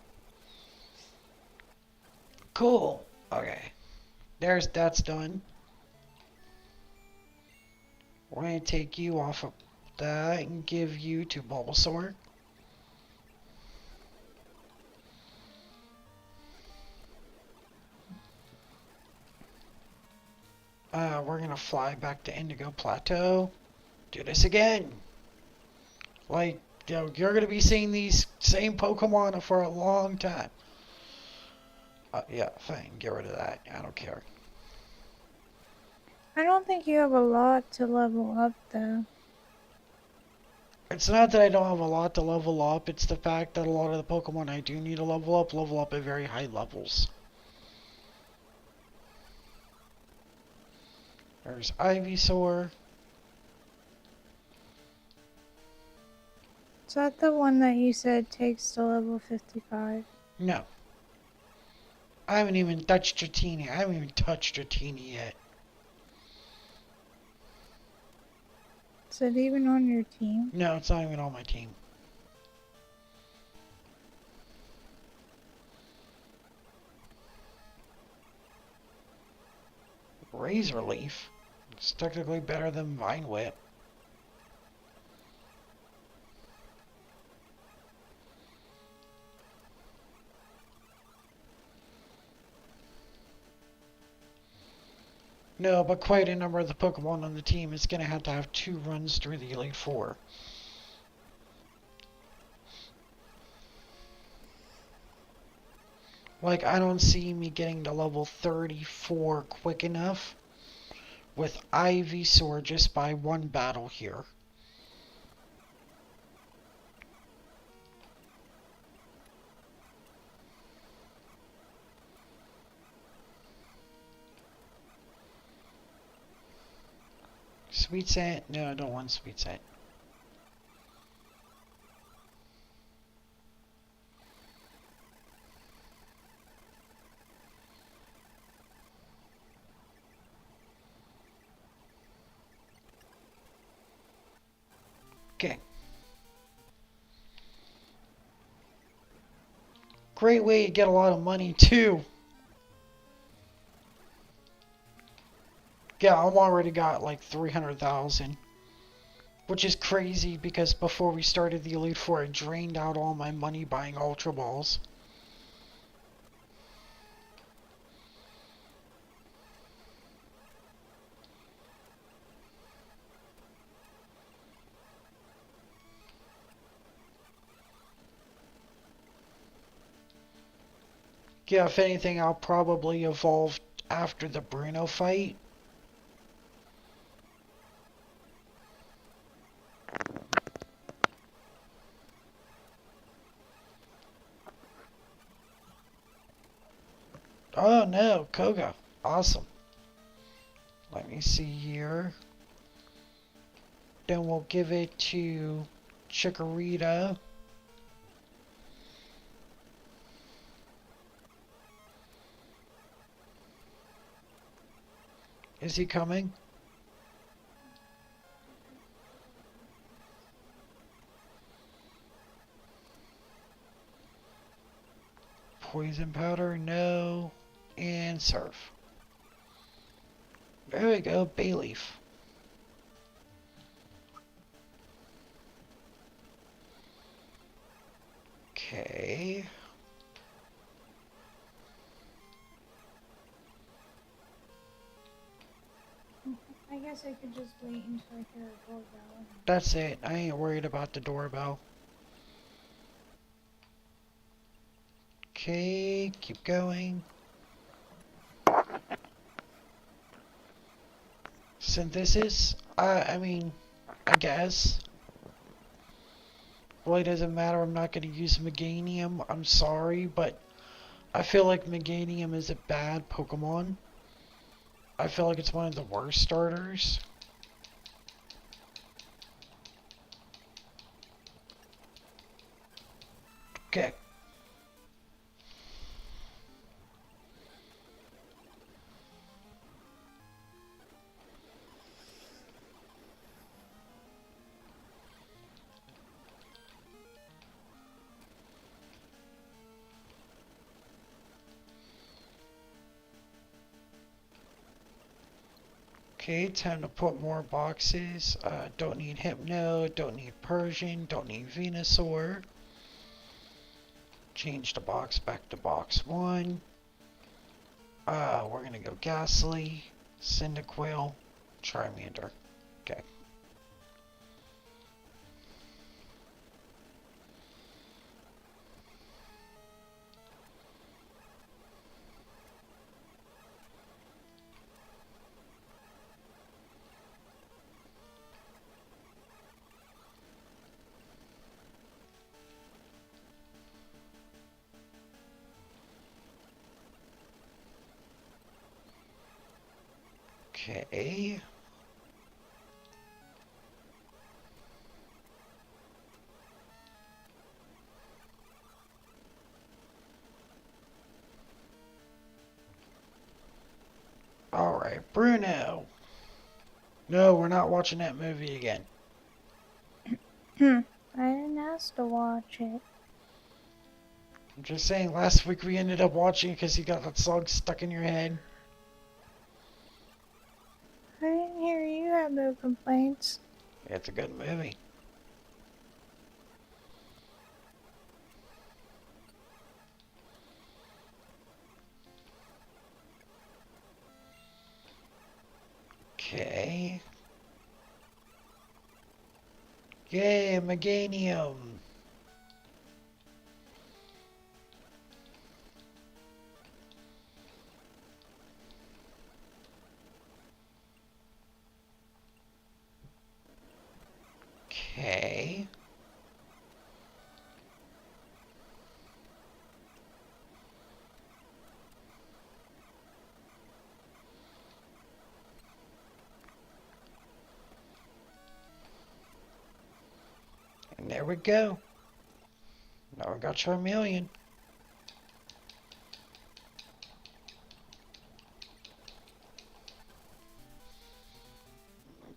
Cool. Okay. That's done. We're gonna take you off of that and give you to Bulbasaur. We're gonna fly back to Indigo Plateau. Do this again. Like, you're gonna be seeing these same Pokemon for a long time. Yeah, fine. Get rid of that. I don't care. I don't think you have a lot to level up, though. It's not that I don't have a lot to level up, it's the fact that a lot of the Pokemon I do need to level up at very high levels. There's Ivysaur. Is that the one that you said takes to level 55? No. I haven't even touched Dratini. I haven't even touched Dratini yet. Is it even on your team? No, it's not even on my team. Razor Leaf. It's technically better than Vine Whip. No, but quite a number of the Pokemon on the team is going to have 2 runs through the Elite Four. Like, I don't see me getting to level 34 quick enough with Ivysaur just by 1 battle here. Sweet Scent? No, I don't want Sweet Scent. Okay. Great way to get a lot of money, too. Yeah, I'm already got like 300,000. Which is crazy because before we started the Elite Four, I drained out all my money buying Ultra Balls. Yeah, if anything, I'll probably evolve after the Bruno fight. Oh no, Koga. Awesome. Let me see here. Then we'll give it to Chikorita. Is he coming? Poison Powder, no. And Surf. There we go, Bayleaf. Okay. I guess I could just wait until I hear a doorbell. That's it. I ain't worried about the doorbell. Okay, keep going. Synthesis? I mean, I guess. Really doesn't matter. I'm not going to use Meganium. I'm sorry, but I feel like Meganium is a bad Pokemon. I feel like it's one of the worst starters. Okay. Okay, time to put more boxes. Don't need Hypno, don't need Persian, don't need Venusaur. Change the box back to box 1. We're gonna go Ghastly, Cyndaquil, Charmander. Okay. Okay. Alright, Bruno. No, we're not watching that movie again. I didn't ask to watch it. I'm just saying, last week we ended up watching it because you got that song stuck in your head. I didn't hear you have no complaints. It's a good movie. Okay. Yay, Meganium. Okay. And there we go. Now we got Charmeleon.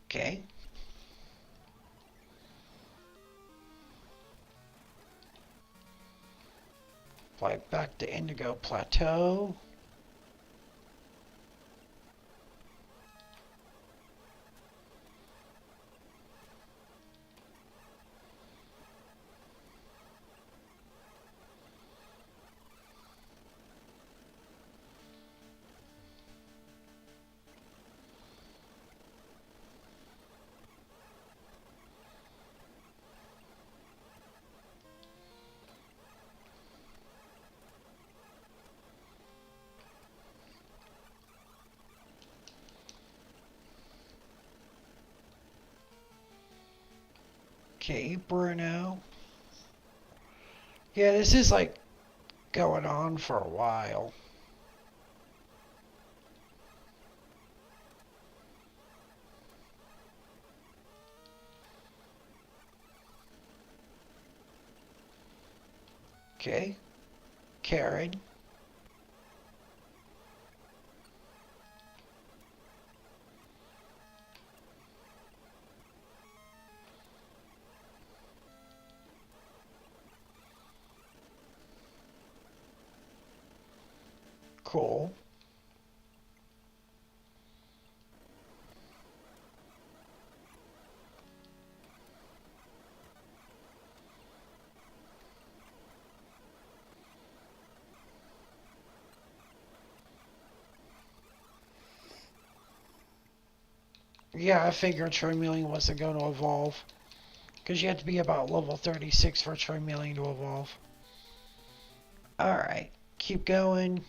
Okay. Fly back to Indigo Plateau. Okay, Bruno. Yeah, this is like going on for a while. Okay. Karen. Cool. Yeah, I figured Charmeleon wasn't going to evolve. Because you have to be about level 36 for Charmeleon to evolve. Alright, keep going.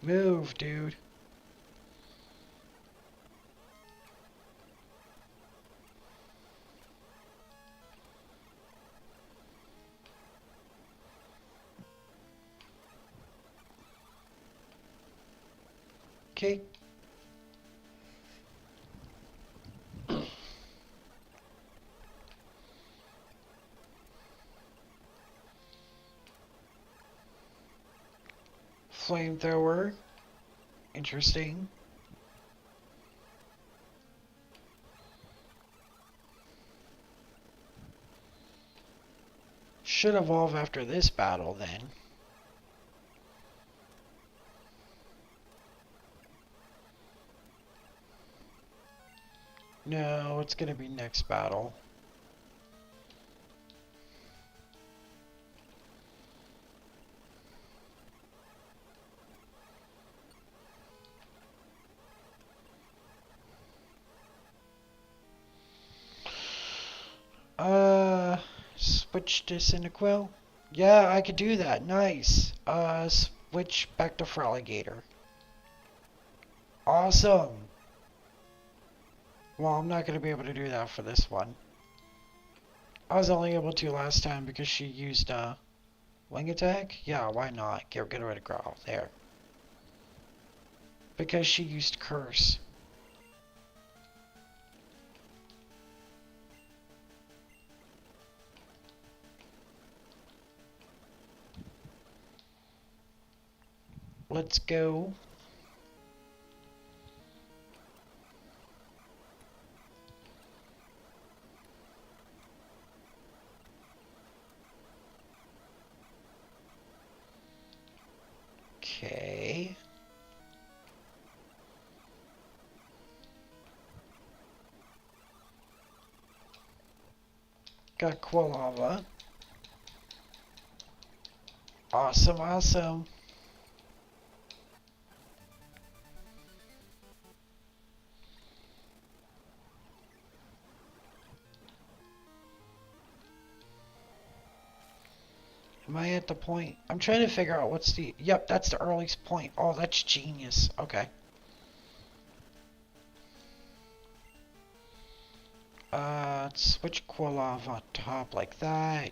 Move, dude. Okay. Flamethrower. Interesting. Should evolve after this battle then. No, it's gonna be next battle. Switch to Cyndaquil? Yeah, I could do that. Nice. Switch back to Feraligatr. Awesome. Well, I'm not going to be able to do that for this one. I was only able to last time because she used, Wing Attack? Yeah, why not? Get rid of Growl. There. Because she used Curse. Let's go. Okay. Got Quilava. Awesome, awesome. Am I at the point? I'm trying to figure out what's the... Yep, that's the earliest point. Oh, that's genius. Okay. Switch Quilava on top like that.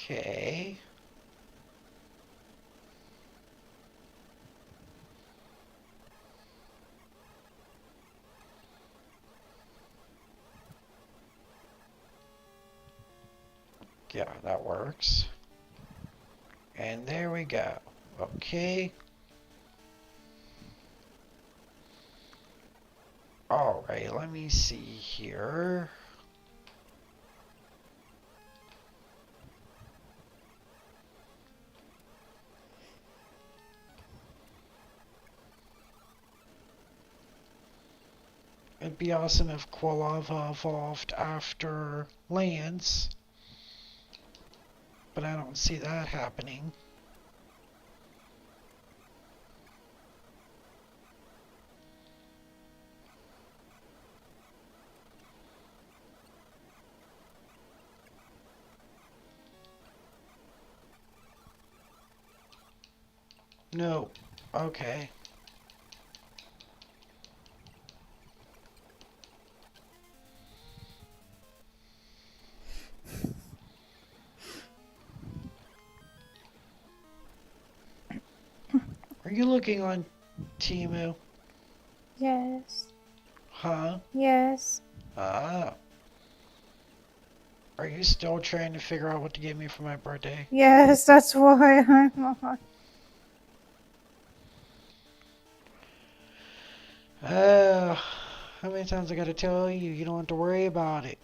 Okay. Yeah, that works. And there we go. Okay. Alright, let me see here. It'd be awesome if Quilava evolved after Lance. But I don't see that happening. No. Okay. Are you looking on Temu? Yes. Huh? Yes. Ah. Are you still trying to figure out what to get me for my birthday? Yes, that's why I'm on. How many times I gotta tell you? You don't have to worry about it.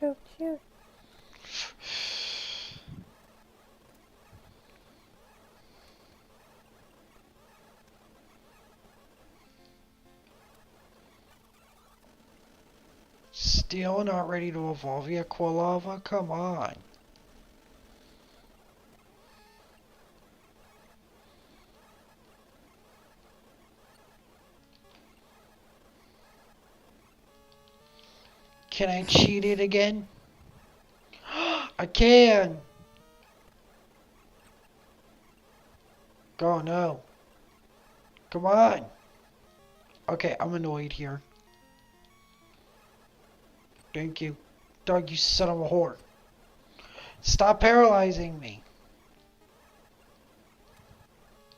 so cute. Still not ready to evolve yet, Quilava? Come on. Can I cheat it again? I can! Oh no. Come on. Okay, I'm annoyed here. Thank you. Doug, you son of a whore. Stop paralyzing me.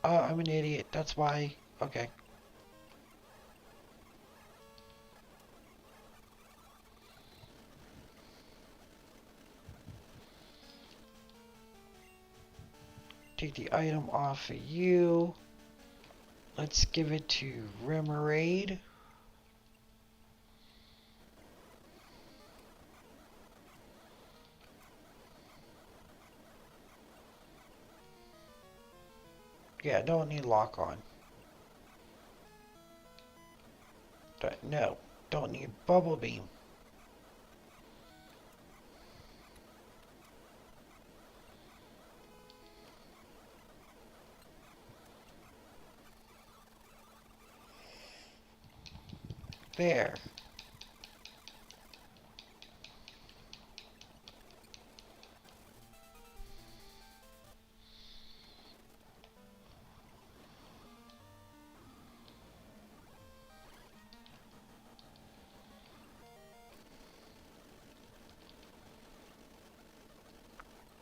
I'm an idiot. That's why. Okay. Take the item off of you. Let's give it to Remoraid. Yeah, don't need lock on. No, don't need bubble beam. There.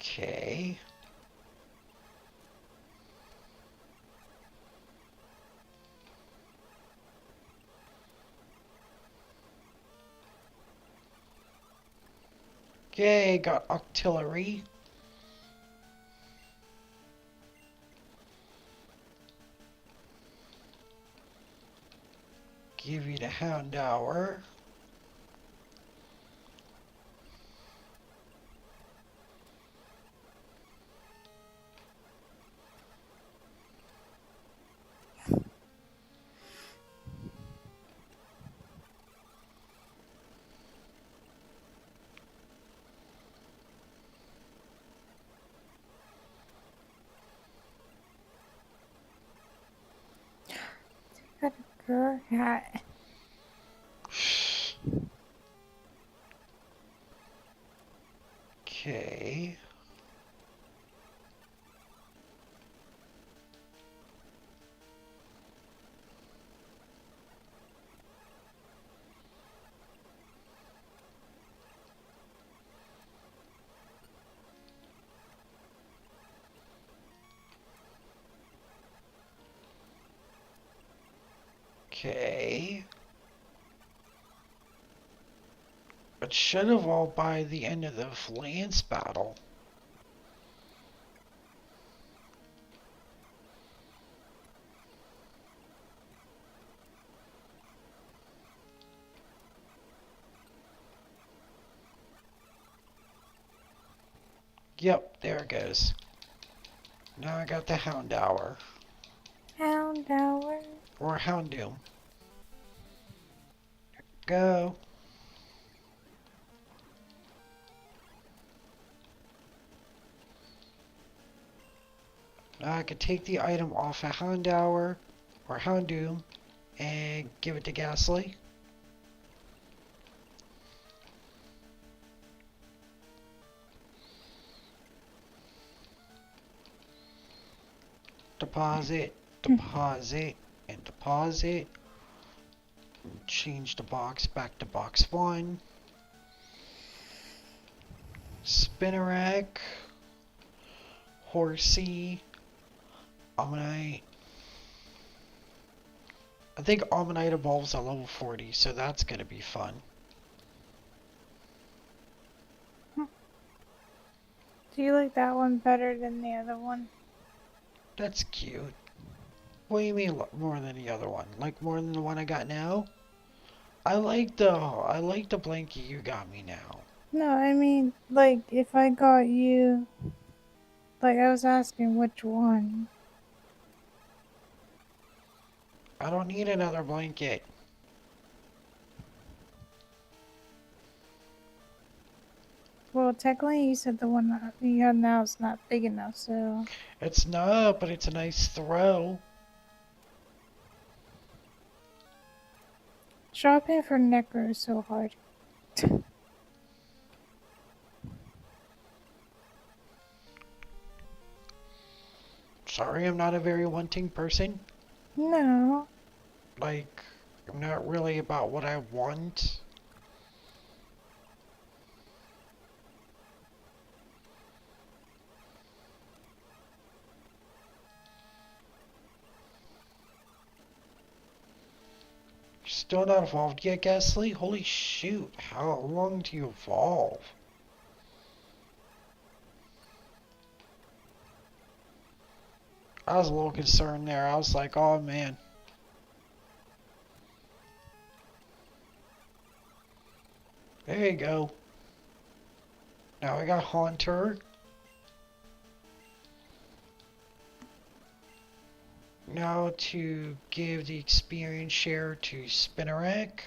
Okay. Okay, got artillery. Give you the Houndour. Got a girl hat. Okay. Okay. It should evolve by the end of the Lance battle. Yep, there it goes. Now I got the Houndour. Houndour. Or Houndoom. Go. Now I could take the item off of Houndour or Houndoom and give it to Ghastly. Deposit, deposit, and deposit. Change the box back to box 1. Spinnerack. Horsey. Ammonite. I think Ammonite evolves at level 40, so that's gonna be fun. Do you like that one better than the other one? That's cute. What do you mean more than the other one? Like more than the one I got now? I like the blanket you got me now. No, I mean, like, if I got you. Like, I was asking which one. I don't need another blanket. Well, technically, you said the one that you have now is not big enough, so. It's not, but it's a nice throw. Shopping for Necro is so hard. Sorry, I'm not a very wanting person. No. Like, I'm not really about what I want. Still not evolved yet, Ghastly? Holy shoot, how long do you evolve? I was a little concerned there. I was like, oh man. There you go. Now I got Haunter. Now to give the experience share to Spinnerack.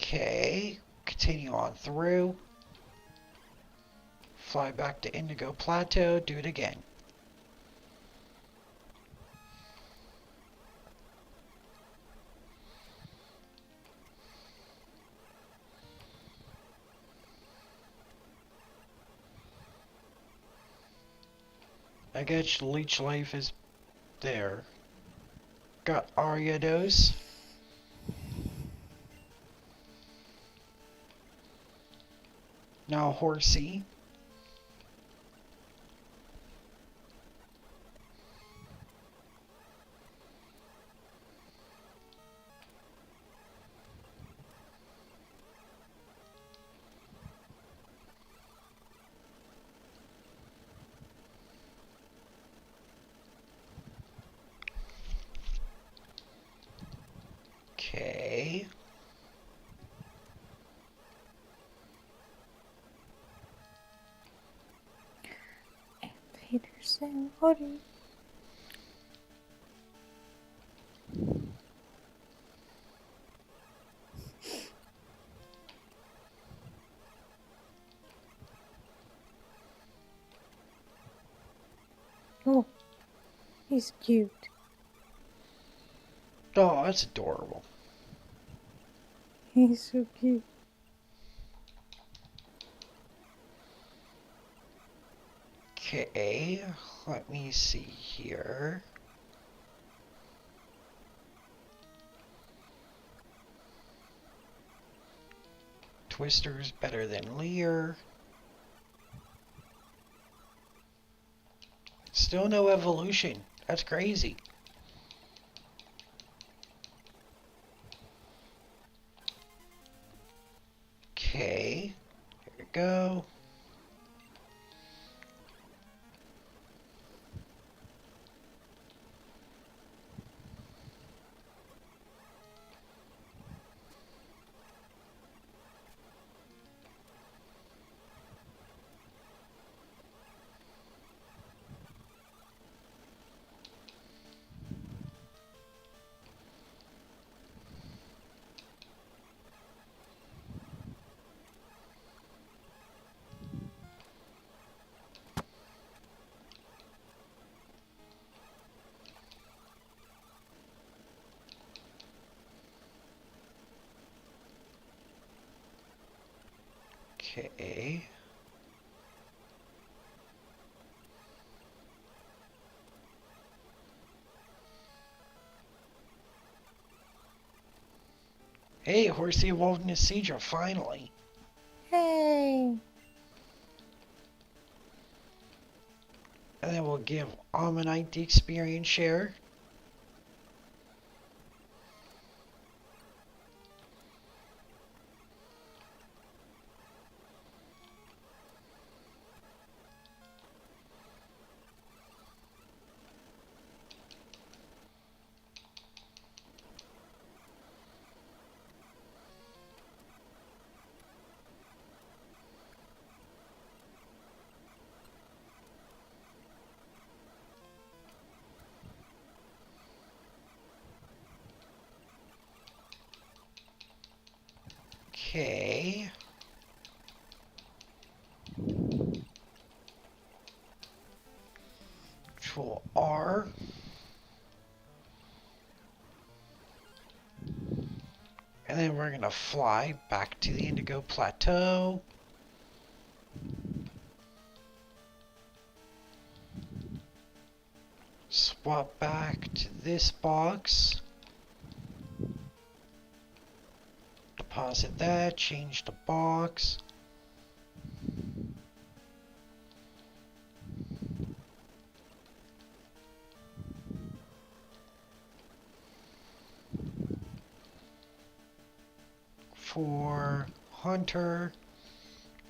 Okay, continue on through. Fly back to Indigo Plateau, do it again. I guess Leech Life is there. Got Ariados. Now Horsey. Okay. Peterson, what are you? Oh, he's cute. Oh, that's adorable. He's so cute. Okay, let me see here. Twister's better than Leer. Still no evolution. That's crazy. Okay, here we go. Okay. Hey, Horsey evolved into Seadra, finally. Hey! And then we'll give Ammonite the experience share. Okay. Control R. And then we're gonna fly back to the Indigo Plateau. Swap back to this box. Deposit that, change the box. For Hunter.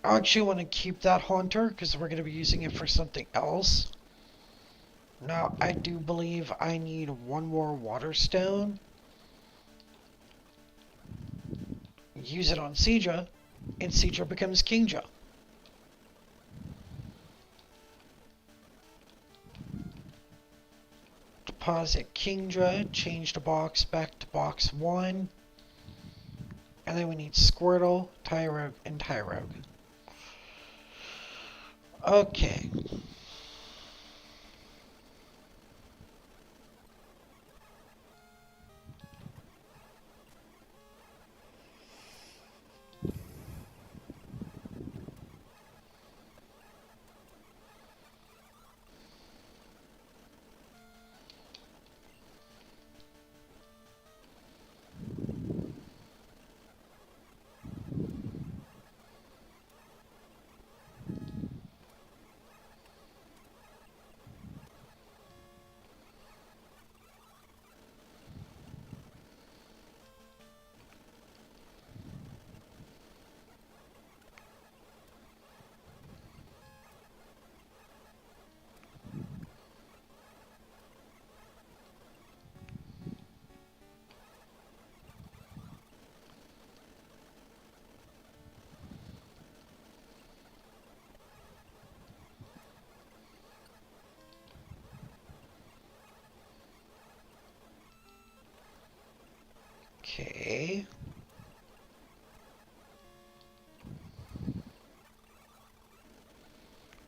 I actually want to keep that Hunter because we're going to be using it for something else. Now, I do believe I need one more Water Stone. Use it on Seadra, and Seadra becomes Kingdra. Deposit Kingdra, change the box back to box 1. And then we need Squirtle, Tyrogue, and Tyrogue. Okay. Okay.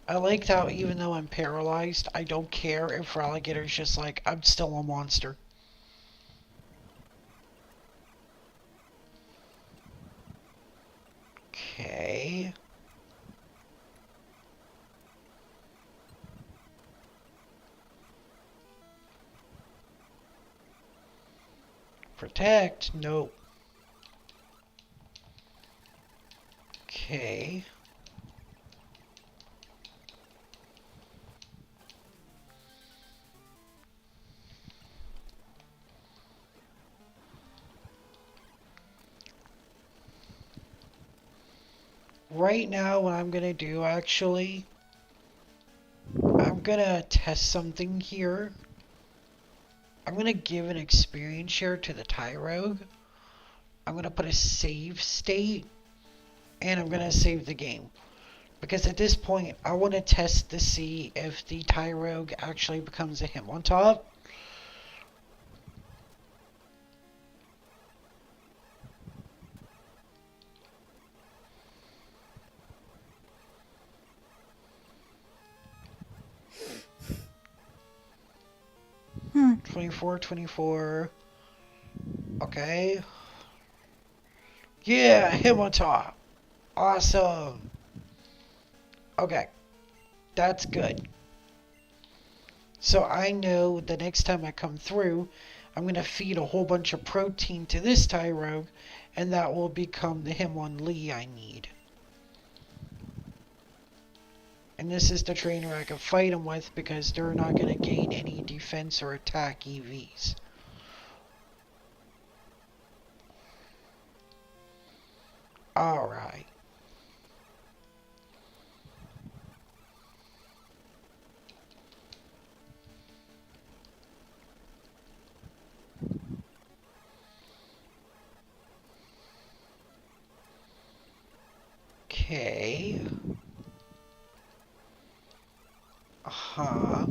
I liked how even though I'm paralyzed, I don't care if Alligator's just like, I'm still a monster. Okay. Protect? Nope. Okay. Right now, what I'm gonna do actually, I'm gonna test something here. I'm gonna give an experience share to the Tyrogue. I'm gonna put a save state, and I'm gonna save the game. Because at this point, I want to test to see if the Tyrogue actually becomes a Hitmontop. Hmm. 24, 24. Okay. Yeah, Hitmontop. Awesome. Okay. That's good. So I know the next time I come through, I'm going to feed a whole bunch of protein to this Tyrogue, and that will become the Hitmonlee I need. And this is the trainer I can fight them with because they're not going to gain any defense or attack EVs. Alright. Okay. Uh-huh.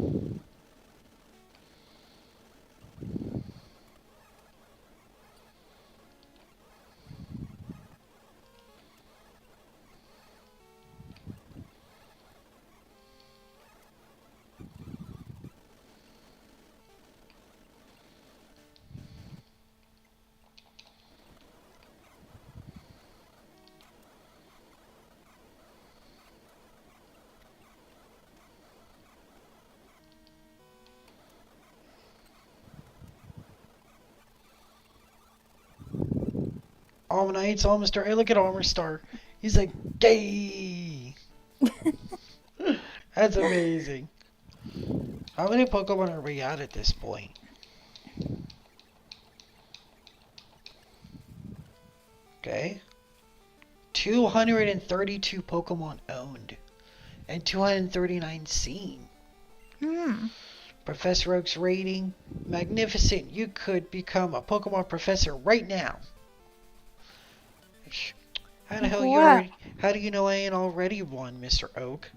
All Knight's Armor Star. Hey, look at Armor Star. He's like, gay. That's amazing. How many Pokemon are we at this point? Okay. 232 Pokemon owned. And 239 seen. Professor Oak's rating, magnificent. You could become a Pokemon professor right now. How the hell how do you know I ain't already one, Mr. Oak?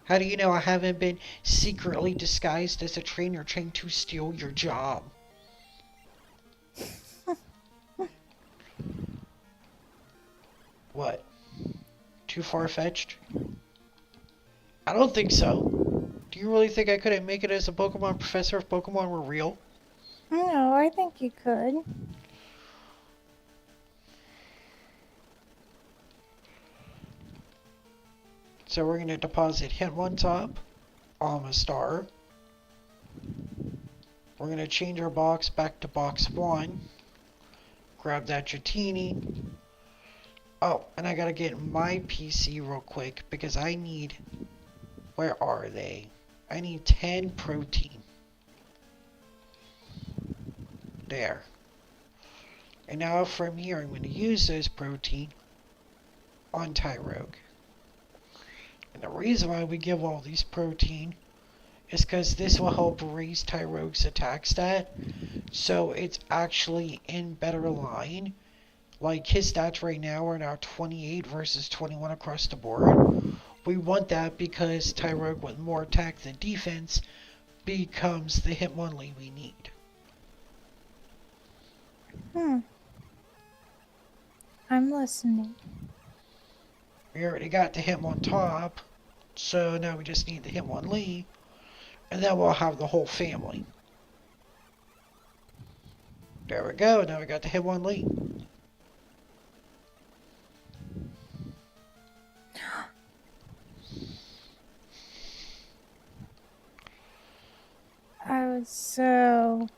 How do you know I haven't been secretly disguised as a trainer trying to steal your job? What? Too far-fetched? I don't think so. Do you really think I couldn't make it as a Pokemon professor if Pokemon were real? No, I think you could. So we're going to deposit Hitmontop, Amistar. We're going to change our box back to box 1. Grab that Dratini. Oh, and I got to get my PC real quick because I need... Where are they? I need 10 protein. There. And now from here, I'm going to use those protein on Tyrogue. And the reason why we give all these protein is because this will help raise Tyrogue's attack stat. So it's actually in better line. Like his stats right now are now 28 versus 21 across the board. We want that because Tyrogue with more attack than defense becomes the Hitmonlee we need. I'm listening. We already got the Hitmontop, so now we just need the Hitmonlee, and then we'll have the whole family. There we go, now we got the Hitmonlee.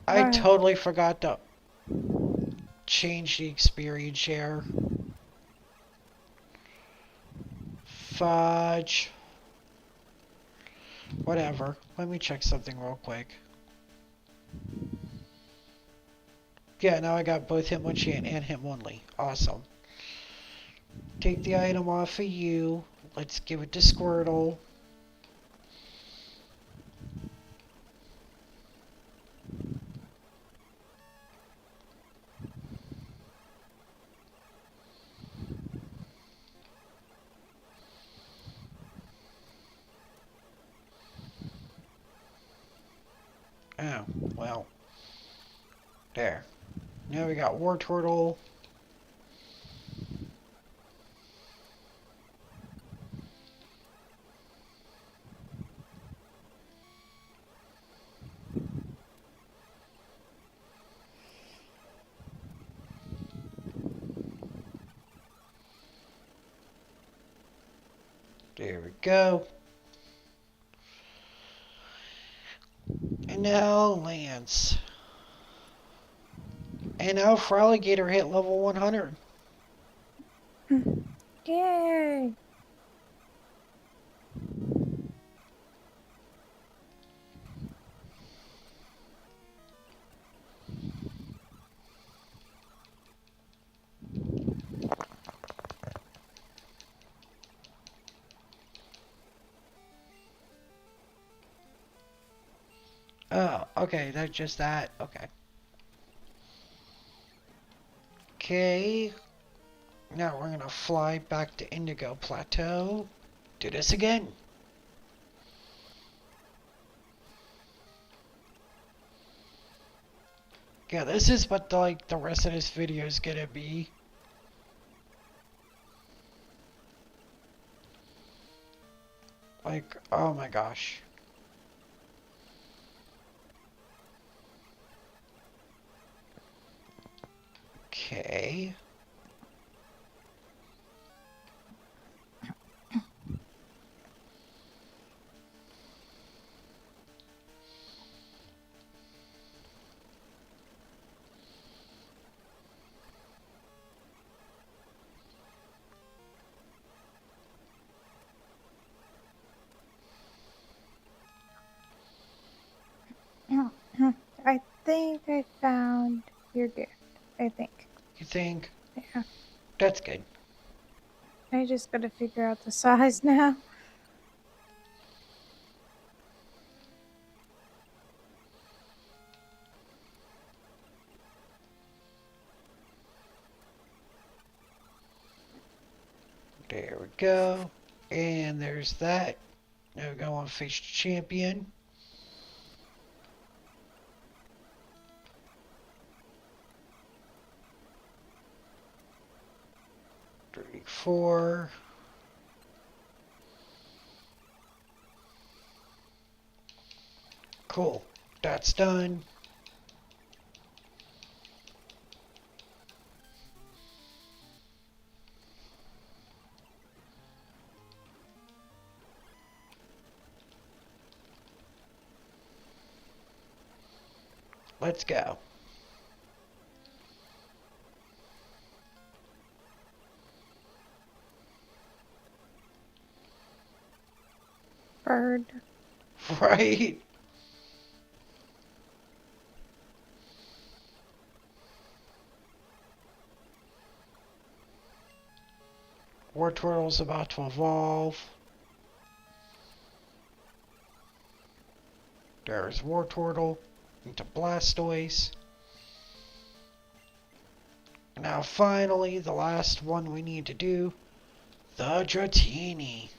I totally forgot to change the experience share. Fudge. Whatever. Let me check something real quick. Yeah, now I got both Hitmonchan and Hitmonlee. Awesome. Take the item off of you. Let's give it to Squirtle. Oh, well. There. Now we got Wartortle. There we go. And now Lance. And now Froligator hit level 100. Yay! Oh, okay, that's just that. Okay. Okay. Now we're gonna fly back to Indigo Plateau. Do this again. Yeah, this is what like the rest of this video is gonna be. Like, oh my gosh. Okay. I think I found your gift. I think. You think? Yeah. That's good. I just gotta figure out the size now. There we go. And there's that. Now we go on face champion. Three, four. Cool. That's done. Let's go. Bird. Right? Wartortle's about to evolve. There's Wartortle into Blastoise. Now finally, the last one we need to do, the Dratini.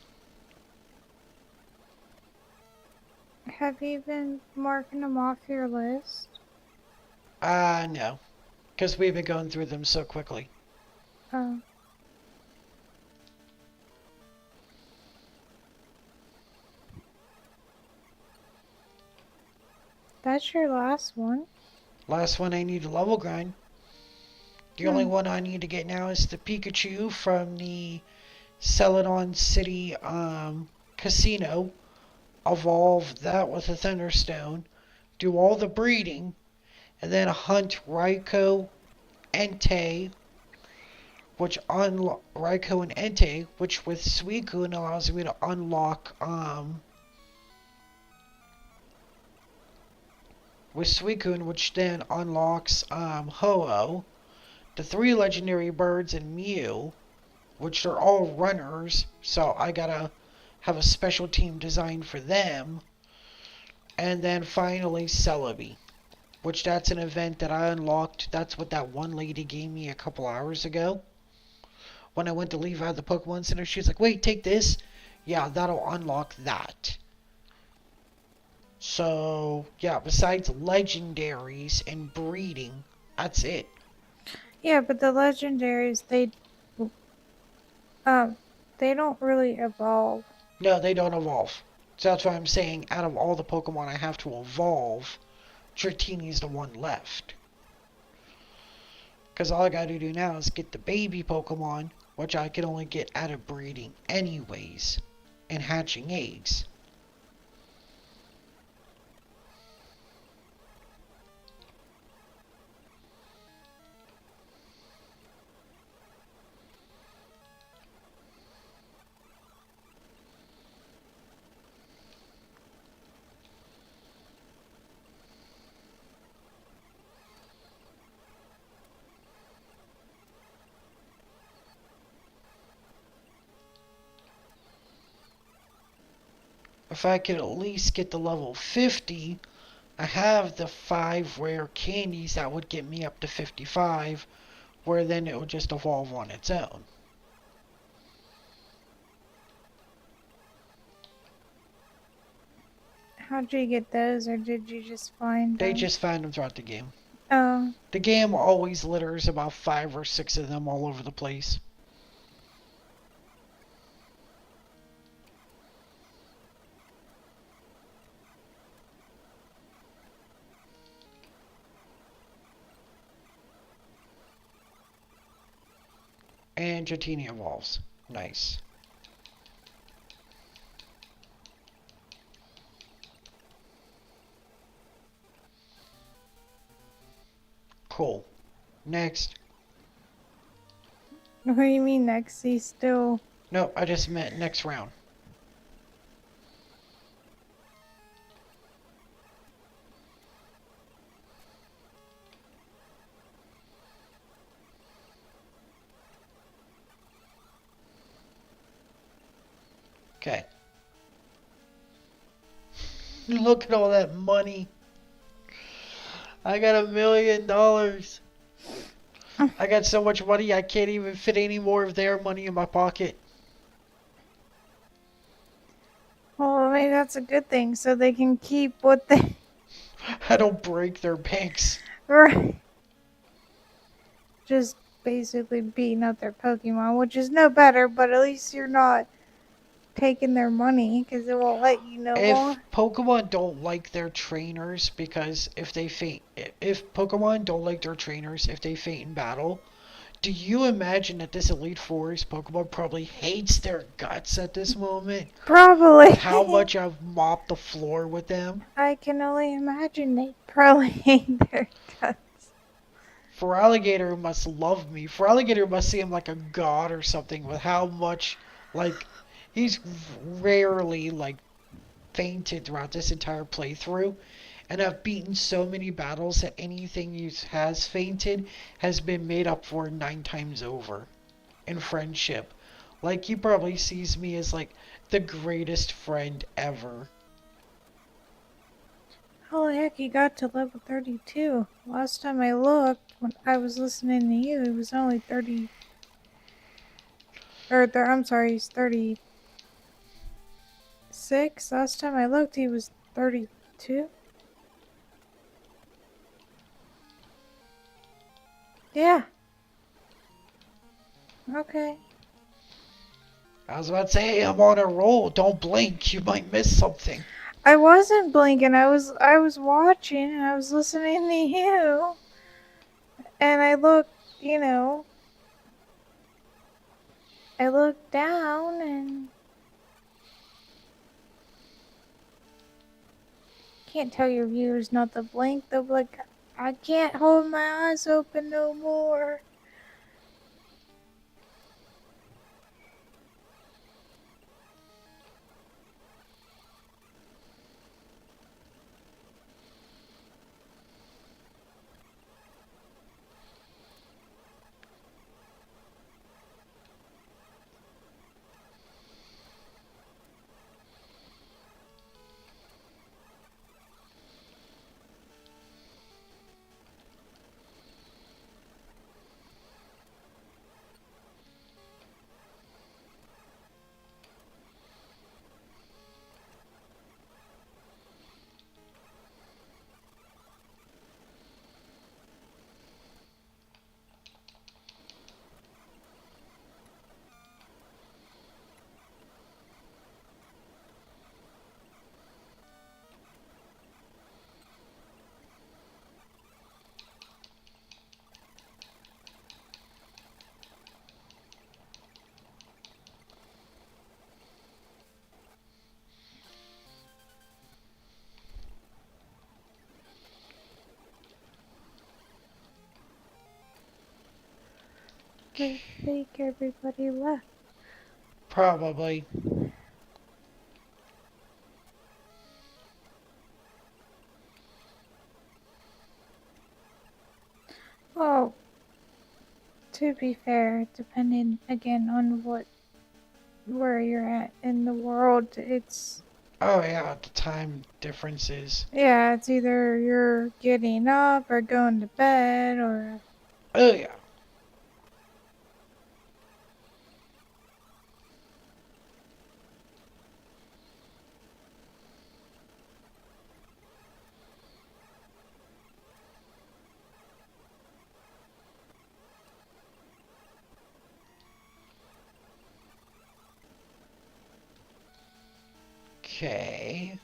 Have you been marking them off your list? No. Because we've been going through them so quickly. Oh. That's your last one. Last one I need to level grind. The only one I need to get now is the Pikachu from the Celadon City casino. Evolve that with a Thunderstone. Do all the breeding. And then hunt Raikou, Entei, which Raikou and Entei, which with Suicune allows me to unlock with Suicune, which then unlocks Ho-Oh, the 3 legendary birds, and Mew, which are all runners, so I gotta have a special team designed for them. And then finally Celebi, which that's an event that I unlocked. That's what that one lady gave me a couple hours ago. When I went to leave out the Pokemon Center, she's like, wait, take this. Yeah, that'll unlock that. So, yeah, besides legendaries and breeding, that's it. Yeah, but the legendaries, they don't really evolve. No, they don't evolve. So that's why I'm saying out of all the Pokemon I have to evolve, Dratini's the one left. Because all I gotta do now is get the baby Pokemon, which I can only get out of breeding anyways, and hatching eggs. If I could at least get to level 50 I have the 5 rare candies that would get me up to 55, where then it would just evolve on its own. How'd you get those, or did you just find They them? just find them throughout the game. Oh. The game always litters about 5 or 6 of them all over the place. And Jatini evolves. Nice. Cool. Next. What do you mean next? He's still... No, I just meant next round. Okay. Look at all that money. I got $1 million. I got so much money I can't even fit any more of their money in my pocket. Well, maybe that's a good thing, so they can keep what they... I don't break their banks. Right. Just basically beating up their Pokemon, which is no better, but at least you're not taking their money, because it won't let you know more. If Pokemon don't like their trainers because if Pokemon don't like their trainers if they faint in battle, do you imagine that this Elite Four's Pokemon probably hates their guts at this moment? Probably. With how much I've mopped the floor with them? I can only imagine they probably hate their guts. Feraligatr must love me. Feraligatr must see him like a god or something with how much, like, he's rarely, like, fainted throughout this entire playthrough. And I've beaten so many battles that anything he has fainted has been made up for 9 times over in friendship. Like, he probably sees me as, like, the greatest friend ever. Holy heck, he got to level 32. Last time I looked, when I was listening to you, he was only 30... I'm sorry, he's 36. Last time I looked, he was 32. Yeah. Okay. I was about to say, I'm on a roll. Don't blink. You might miss something. I wasn't blinking. I was watching and I was listening to you. And I looked, I looked down and can't tell your viewers not to blink. They'll be like, I can't hold my eyes open no more. I think everybody left. Probably. Well, to be fair, depending again on where you're at in the world, it's Oh yeah, the time differences. Yeah, it's either you're getting up or going to bed or. Oh yeah. Okay.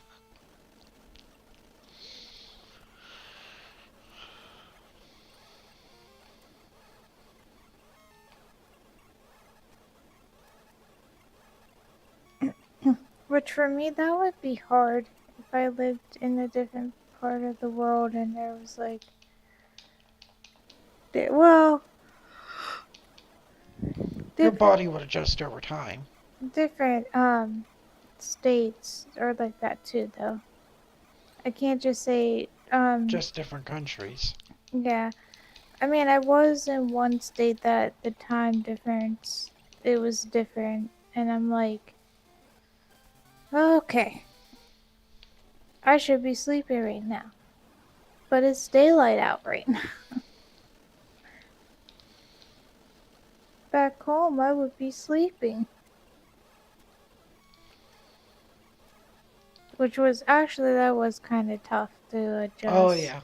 Which for me, that would be hard if I lived in a different part of the world and there was like. Well, Your different body would adjust over time. different states are like that too though. I can't just say Just different countries. yeah. I mean, I was in one state that the time difference it was different and I'm like, okay, I should be sleeping right now. But it's daylight out right now. Back home I would be sleeping. Which was actually that was kind of tough to Oh adjust. yeah.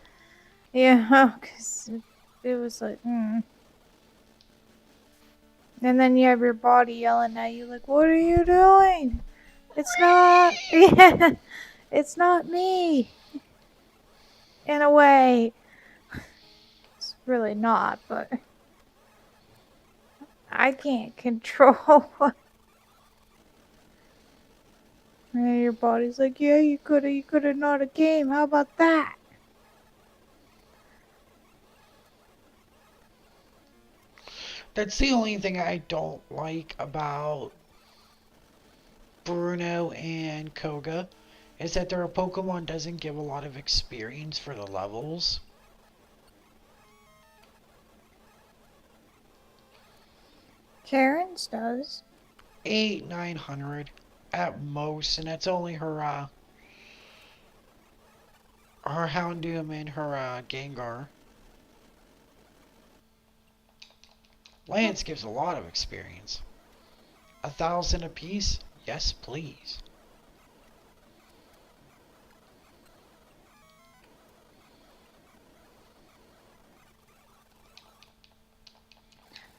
Yeah, because it was like, And then you have your body yelling at you like, "What are you doing? It's not, yeah, it's not me." In a way, it's really not, but I can't control. And your body's like, "Yeah, you coulda not a game. How about that?" That's the only thing I don't like about Bruno and Koga is that their Pokemon doesn't give a lot of experience for the levels. Karen's does. 8, 900 at most, and that's only her Houndoom and her Gengar. Lance gives a lot of experience. 1,000 apiece? Yes, please.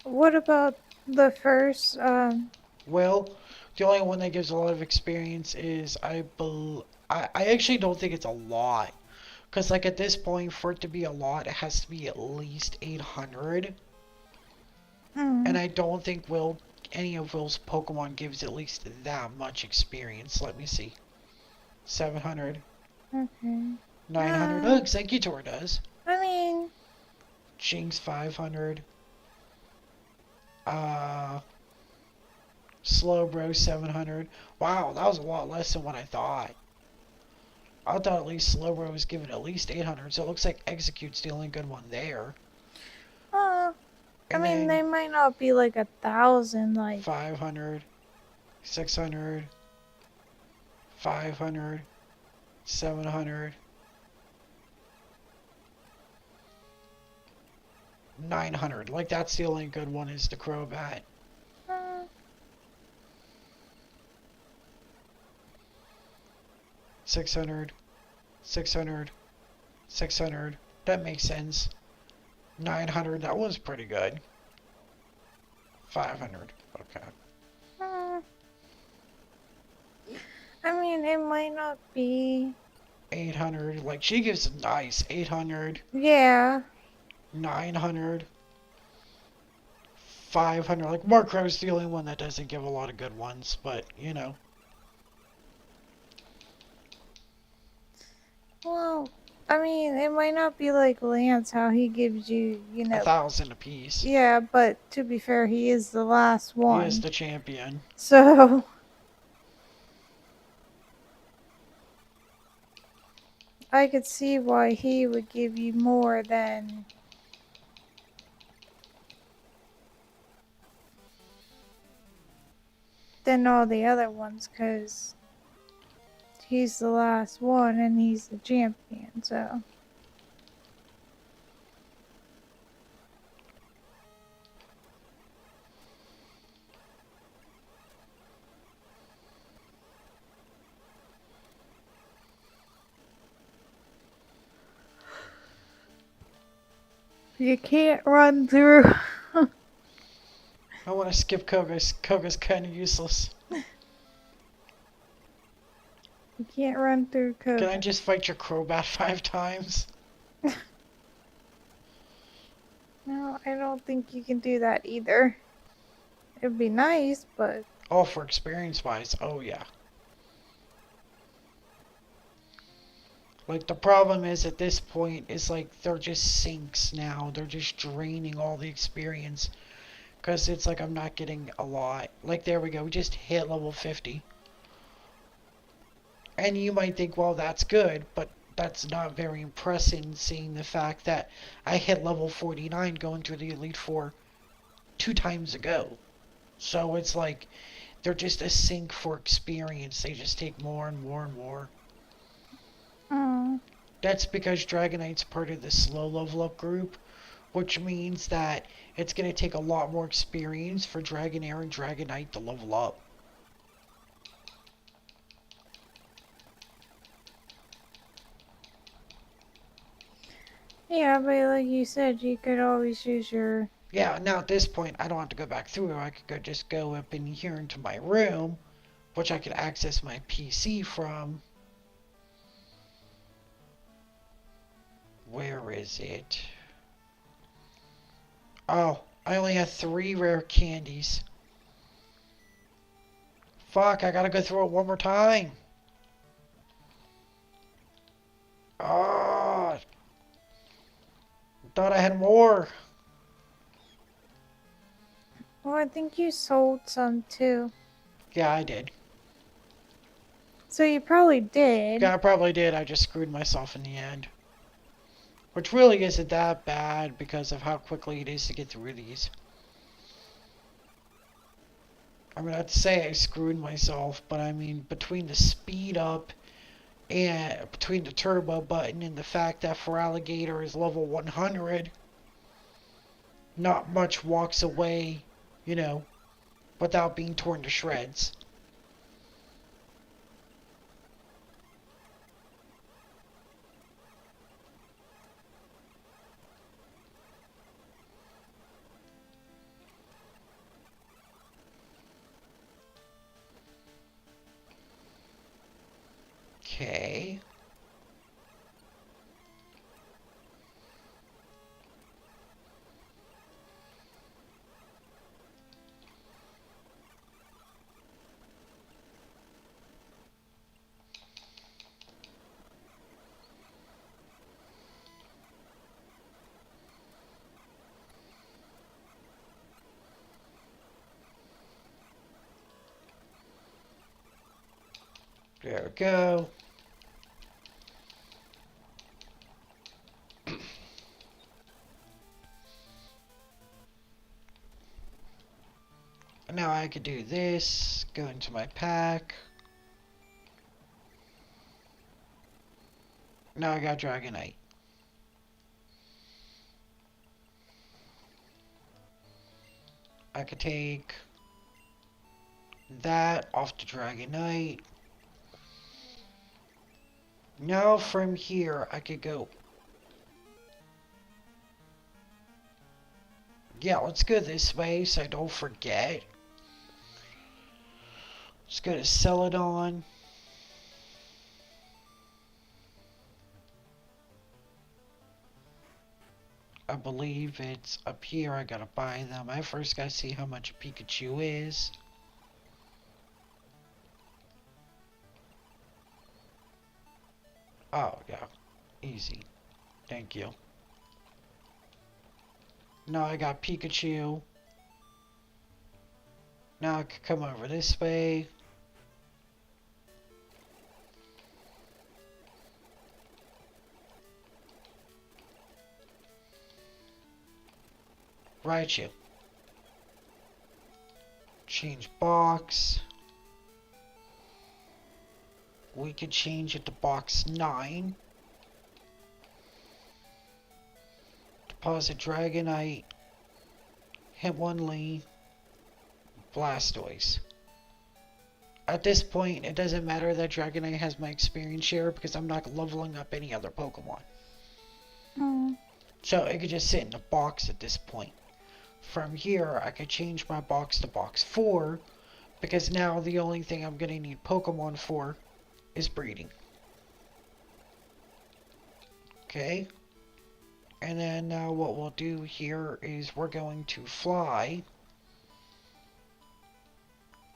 What about the first? Well, the only one that gives a lot of experience is I actually don't think it's a lot. Because, like, at this point, for it to be a lot, it has to be at least 800. And I don't think any of Will's Pokemon gives at least that much experience. Let me see. 700, Okay. 900. Oh, Exeggutor does. I mean, Jinx 500. Uh, Slowbro 700. Wow, that was a lot less than what I thought. I thought at least Slowbro was given at least 800, so it looks like Execute's the only good one there. I And mean, then they might not be like 1,000, like. 500, 600, 500, 700, 900. Like, that's the only good one is the Crobat. Uh, 600, 600, 600. That makes sense. 900, that was pretty good. 500, okay. uh, I mean, it might not be. 800, like, she gives a nice 800, Yeah. 900, 500. Like, Murkrow's the only one that doesn't give a lot of good ones, but, you know. Well, I mean, it might not be like Lance, how he gives you, 1,000 apiece. Yeah, but to be fair, he is the last He one. is the champion. So. I could see why he would give you more than. Than all the other ones, because he's the last one and he's the champion, so. You can't run through. I want to skip Koga's. Koga's kind of useless. You can't run through Can I Koga. just fight your Crobat 5 times? No, I don't think you can do that either. It'd be nice, but Oh, for experience wise, oh yeah. Like, the problem is at this point is like they're just sinks now. They're just draining all the experience. Because it's like I'm not getting a lot. Like, there we go. We just hit level 50. And you might think, well, that's good. But that's not very impressive, seeing the fact that I hit level 49 going through the Elite Four 2 times ago. So it's like they're just a sink for experience. They just take more and more and more. That's because Dragonite's part of the slow level up group, which means that it's going to take a lot more experience for Dragonair and Dragonite to level up. yeah, but like you said, you could always use your. Yeah, now at this point, I don't have to go back through. I could just go up in here into my room, which I could access my PC from. Where is it? Oh, I only have 3 rare candies. Fuck, I gotta go through it one more time. Oh, thought I had more. Well, I think you sold some too. Yeah, I did. So you probably did. Yeah, I probably did. I just screwed myself in the end. Which really isn't that bad because of how quickly it is to get through these. I mean, I'd say I screwed myself, but I mean, between the speed up and between the turbo button and the fact that Feraligatr is level 100, not much walks away, you know, without being torn to shreds. Okay. There we go. Now I could do this, go into my pack. Now I got Dragonite. I could take that off to Dragonite. Now from here I could go. Yeah, let's go this way so I don't forget. Let's go to Celadon. I believe it's up here. I gotta buy them. I first gotta see how much a Pikachu is. Oh, yeah. Easy. Thank you. Now I got Pikachu. Now I can come over this way. Raichu. Change box. we could change it to box 9. Deposit Dragonite, Hitmonlee, Blastoise. At this point, it doesn't matter that Dragonite has my experience share because I'm not leveling up any other Pokemon. So it could just sit in a box at this point. From here, I could change my box to box 4 because now the only thing I'm going to need Pokemon for is breeding. Okay. And then now what we'll do here is we're going to fly.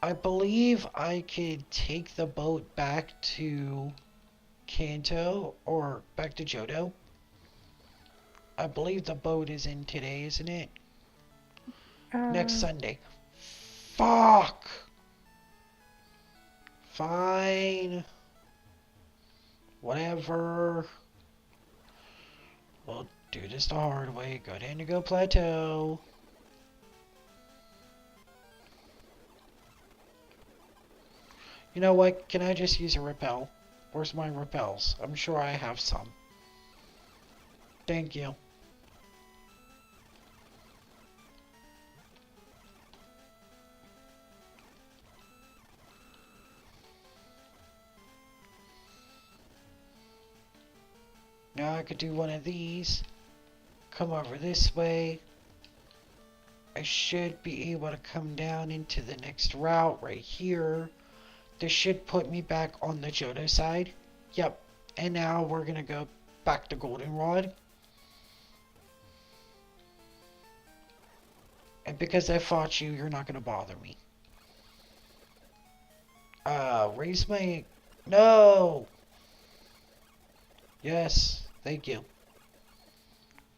I believe I could take the boat back to Kanto or back to Johto. I believe the boat is in today, isn't it? Next Sunday. Fuck! Fine. Whatever. We'll do this the hard way. Go to Indigo Plateau. You know what? Can I just use a repel? Where's my repels? I'm sure I have some. Thank you. Now I could do one of these. Come over this way. I should be able to come down into the next route right here. This should put me back on the Johto side. Yep. And now we're going to go back to Goldenrod. And because I fought you, you're not going to bother me. Raise my... No! Yes, thank you.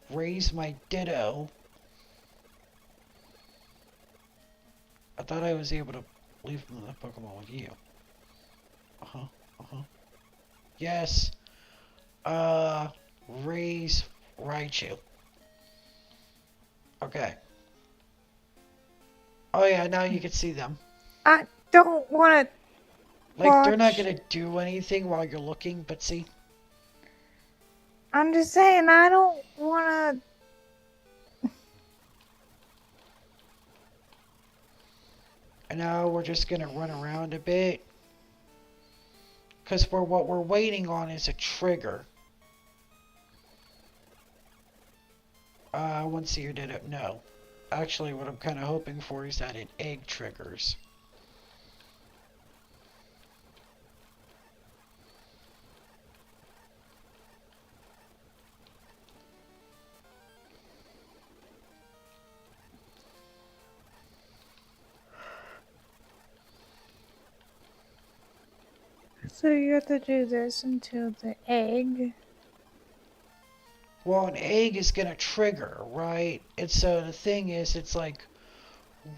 Raise my Ditto. I thought I was able to leave the Pokemon with you. Yes. Raise Raichu. Okay. Oh yeah, now you can see them. I don't want to. Like, they're not gonna do anything while you're looking, but see. I'm just saying, I don't want to. And now we're just gonna run around a bit. Because what we're waiting on is a trigger. Once you did it, no. Actually, what I'm kind of hoping for is that it egg triggers. So you have to do this until the egg. Well, an egg is gonna trigger, right? And so the thing is, it's like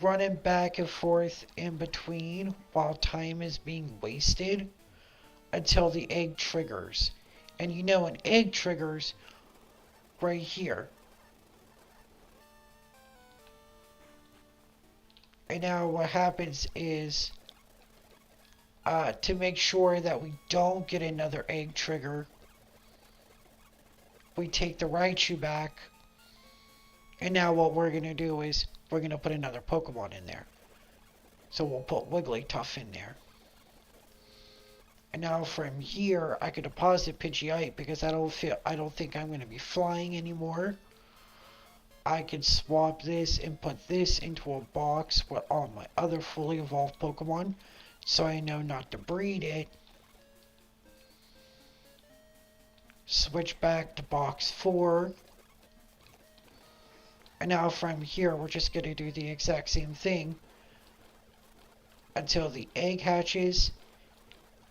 running back and forth in between while time is being wasted until the egg triggers. And you know, an egg triggers right here. And now what happens is, to make sure that we don't get another egg trigger, we take the Raichu back. And now what we're going to do is we're going to put another Pokemon in there. So we'll put Wigglytuff in there. And now from here, I could deposit Pidgeot because I don't think I'm going to be flying anymore. I could swap this and put this into a box with all my other fully evolved Pokemon, so I know not to breed it. Switch back to box 4. And now from here, we're just going to do the exact same thing until the egg hatches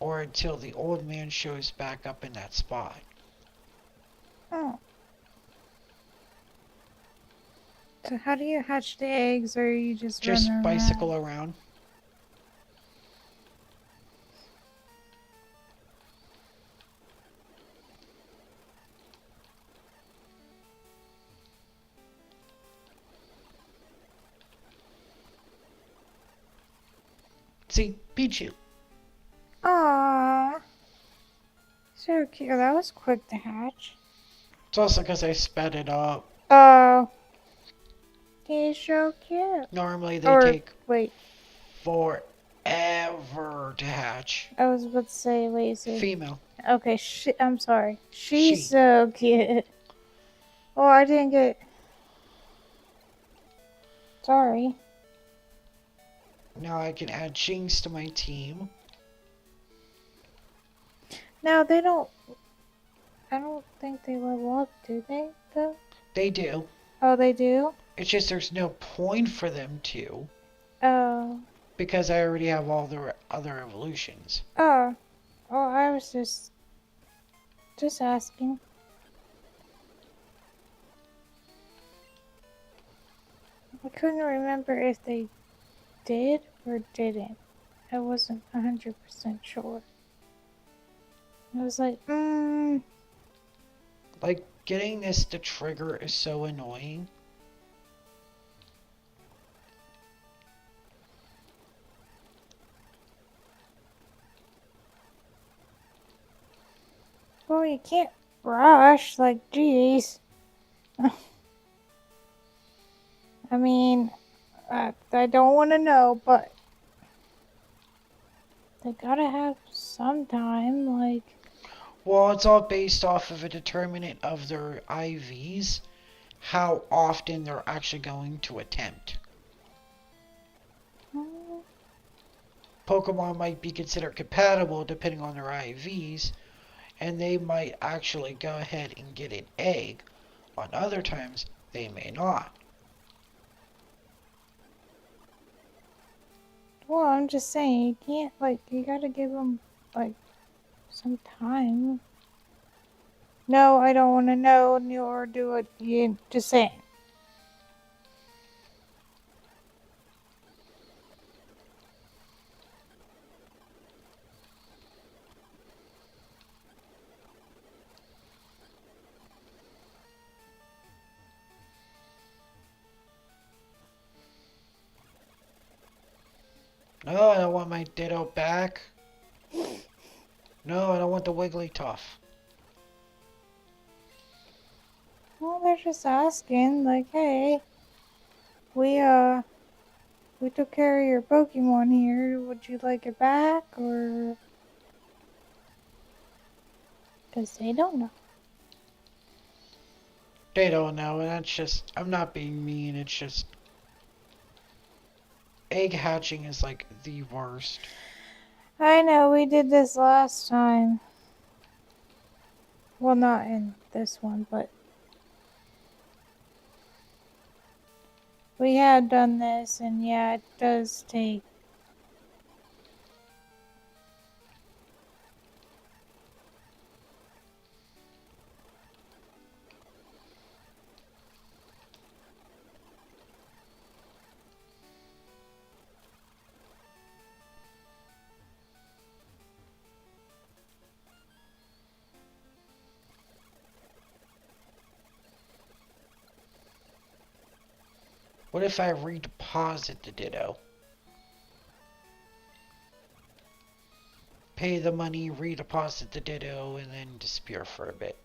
or until the old man shows back up in that spot. Oh. So how do you hatch the eggs, or you just run bicycle around? See, Pichu. Aww. so cute. That was quick to hatch. It's also because I sped it up. Oh, he's so cute. Normally they Or, take wait, forever to hatch. I was about to say, wait, is it? Female. Okay, I'm sorry. She's She. so cute. Oh, I didn't get. Sorry. Now I can add Jinx to my team. Now they don't. I don't think they level up, do they? Though. They do. Oh, they do. It's just there's no point for them to. Oh. Because I already have all the other evolutions. Oh. Oh, I was just asking. I couldn't remember if they did or didn't. I wasn't 100% sure. I was like, Like, getting this to trigger is so annoying. Well, you can't rush. Like, geez. I mean, I don't want to know, but they gotta have some time, like. Well, it's all based off of a determinant of their IVs, how often they're actually going to attempt. Pokemon might be considered compatible depending on their IVs, and they might actually go ahead and get an egg. On other times, they may not. Well, I'm just saying, you can't, like, you gotta give them, like, some time. No, I don't want to know, nor do it. You just saying. No, I don't want my Ditto back. No, I don't want the Wigglytuff. Well, they're just asking, like, hey, we took care of your Pokemon here. Would you like it back, or? Because they don't know. They don't know, and that's just, I'm not being mean, it's just, egg hatching is like the worst. I know, we did this last time. Well, not in this one, but we had done this, and yeah, it does take. What if I redeposit the Ditto? Pay the money, redeposit the Ditto, and then disappear for a bit.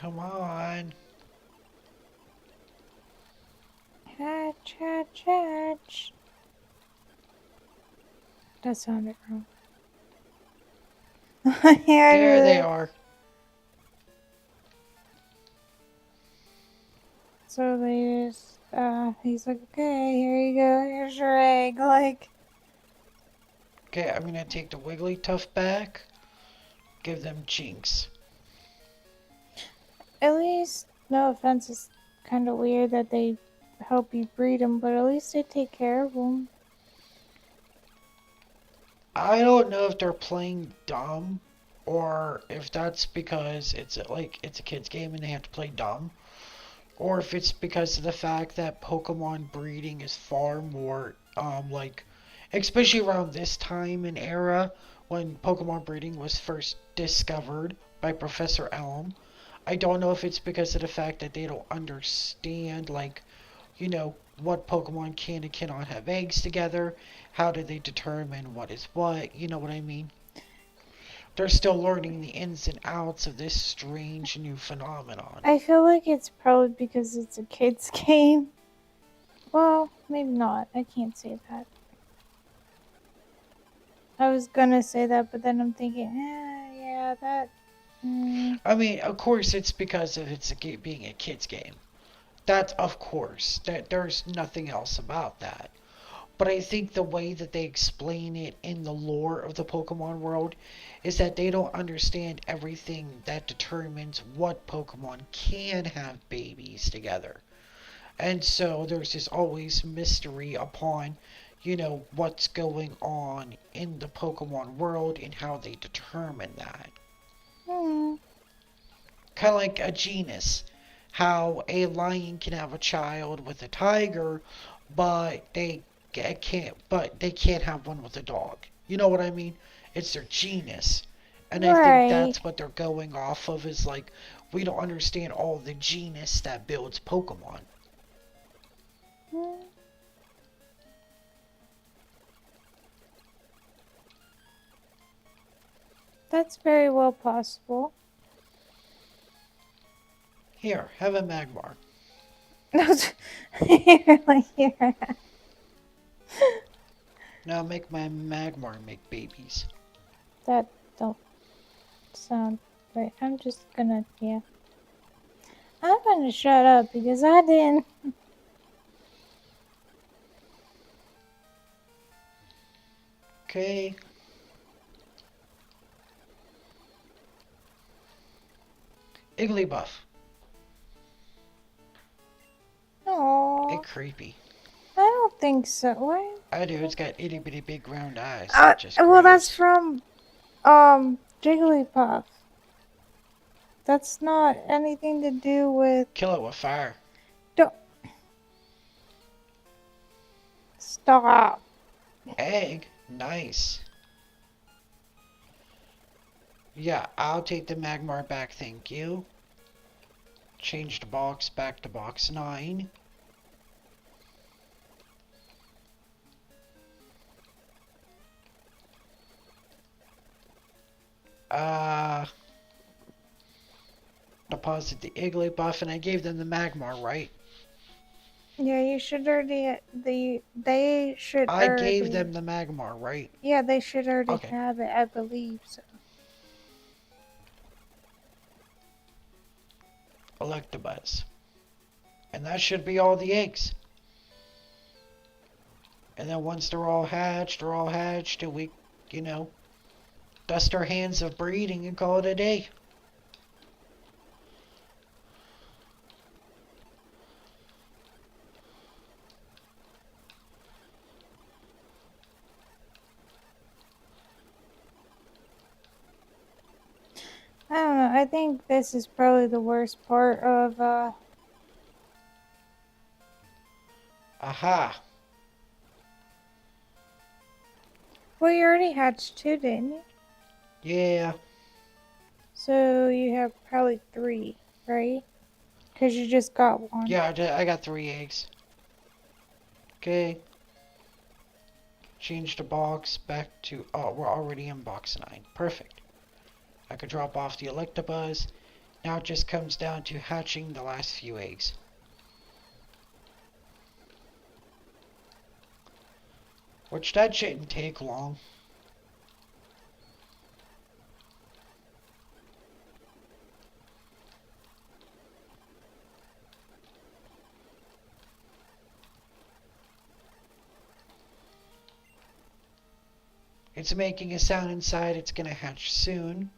Come on. Hatch, hatch, hatch. That sounded wrong. Yeah, There they are. So they just, he's like, okay, here you go, here's your egg, like. Okay, I'm gonna take the Wigglytuff back. Give them Jinx. At least, no offense, it's kind of weird that they help you breed them, but at least they take care of them. I don't know if they're playing dumb or if that's because it's a kid's game and they have to play dumb, or if it's because of the fact that Pokemon breeding is far more especially around this time and era when Pokemon breeding was first discovered by Professor Elm. I don't know if it's because of the fact that they don't understand what Pokemon can and cannot have eggs together. How do they determine what is what? You know what I mean? They're still learning the ins and outs of this strange new phenomenon. I feel like it's probably because it's a kid's game. Well, maybe not. I can't say that. I was gonna say that, but then I'm thinking, yeah, that. I mean, of course, it's because of being a kid's game. That's of course. There's nothing else about that. But I think the way that they explain it in the lore of the Pokemon world is that they don't understand everything that determines what Pokemon can have babies together. And so there's this always mystery upon, what's going on in the Pokemon world and how they determine that. Hmm. Kind of like a genus. How a lion can have a child with a tiger, but they can't have one with a dog. You know what I mean? It's their genus. And I think Right. that's what they're going off of is like we don't understand all the genus that builds Pokemon. Hmm. That's very well possible. Here, have a Magmar. You're like, yeah. Now make my Magmar make babies. That don't sound right. I'm just gonna, yeah. I'm gonna shut up because I didn't. Okay. Igglybuff. No, It's creepy. I don't think so. What? I do. It's got itty bitty big round eyes. Just Well, that's gross. from Jigglypuff. That's not anything to do with. Kill it with fire. Don't stop. Egg. Nice. Yeah, I'll take the Magmar back, thank you. Change the box back to box 9. Uh, deposit the Igglybuff, and I gave them the Magmar, right? Yeah, you should already. They should I already. gave them the Magmar, right? Yeah, they should already Okay. have it. I believe so. Electabuzz. And that should be all the eggs. And then once they're all hatched, and we, dust our hands of breeding and call it a day. I don't know. I think this is probably the worst part of. Aha. Well, you already hatched 2, didn't you? Yeah. So you have probably 3, right? Because you just got 1. Yeah, I got 3 eggs. Okay. Change the box back to... Oh, we're already in box 9. Perfect. I could drop off the Electabuzz. Now it just comes down to hatching the last few eggs. Which that shouldn't take long. It's making a sound inside. It's going to hatch soon.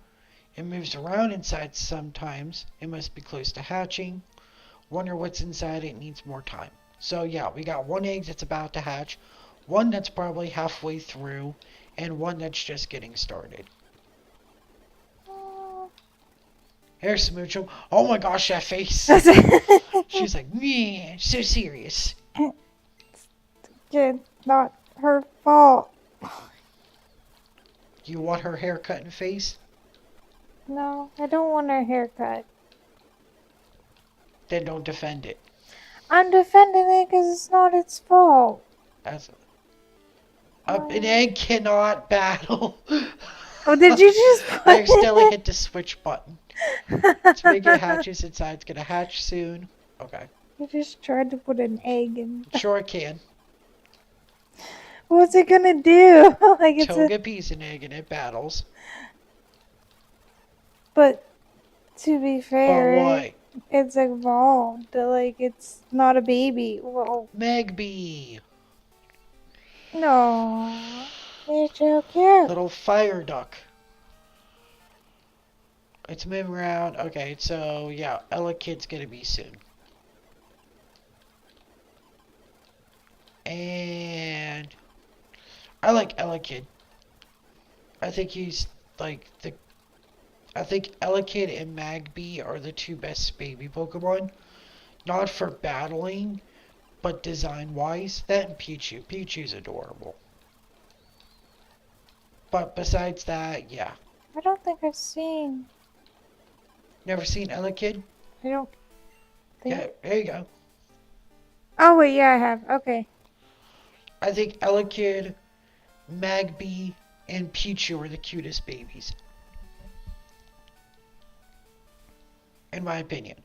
It moves around inside sometimes. It must be close to hatching. Wonder what's inside. It needs more time. So yeah, we got one egg that's about to hatch, one that's probably halfway through, and one that's just getting started. Mm. Here's Smoocho. Oh my gosh, that face. She's like, man, so serious. Kid, not her fault. You want her haircut and face? No, I don't want her haircut. Then don't defend it. I'm defending it because it's not its fault. That's an egg cannot battle. Oh, did you just put I accidentally hit the switch button. Let's make it hatches inside. It's gonna hatch soon. Okay. You just tried to put an egg in. Sure it can. What's it gonna do? Like it's Toga B's an egg and it battles. But to be But fair, what? it's evolved. Like it's not a baby. Well, Megby. no, you're so cute. Little fire duck. It's moving around. Okay, so yeah, Ella Kid's gonna be soon. And I like Ella Kid. I think he's like the. I think Ella Kid and Magby are the two best baby Pokemon. Not for battling, but design wise. That and Pichu. Pichu's adorable. But besides that, yeah. I don't think I've seen. Never seen Ella Kid? I don't think. Yeah, there you go. Oh wait, yeah, I have. Okay. I think Ella Kid, Magby, and Pichu are the cutest babies. In my opinion.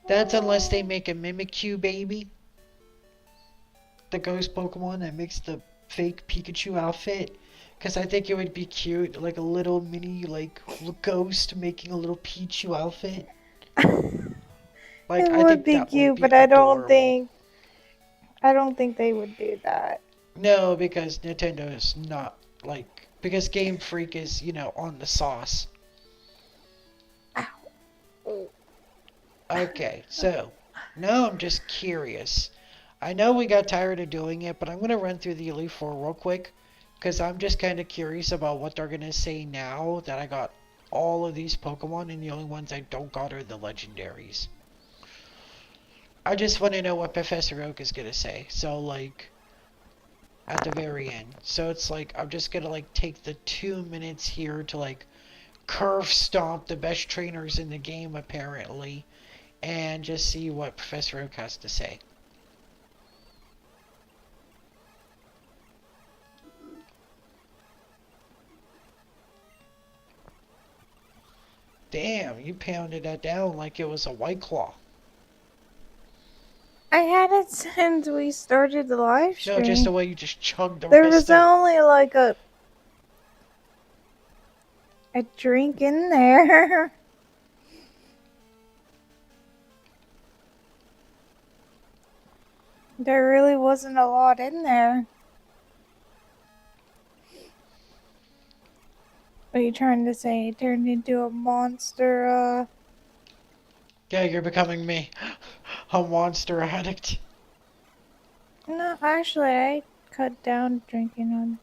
That's unless they make a Mimikyu baby. The ghost Pokemon that makes the fake Pikachu outfit. Because I think it would be cute, like a little mini, like, ghost making a little Pichu outfit. Like, It I would think be that cute, would be but I don't adorable. think. I don't think they would do that. No, because Nintendo is not, like, because Game Freak is, on the sauce. Ow. Okay, so, now I'm just curious. I know we got tired of doing it, but I'm going to run through the Elite Four real quick. Because I'm just kind of curious about what they're going to say now that I got all of these Pokemon, and the only ones I don't got are the legendaries. I just want to know what Professor Oak is going to say. So, like, at the very end. So it's like, I'm just going to, like, take the 2 minutes here to, like, curve stomp the best trainers in the game, apparently, and just see what Professor Oak has to say. Damn, you pounded that down like it was a White Claw. I had it since we started the live stream. No, just the way you just chugged the There rest was of it. only like a drink in there. There really wasn't a lot in there. What are you trying to say? It turned into a monster, Yeah, you're becoming me. A monster addict. No, actually, I cut down drinking on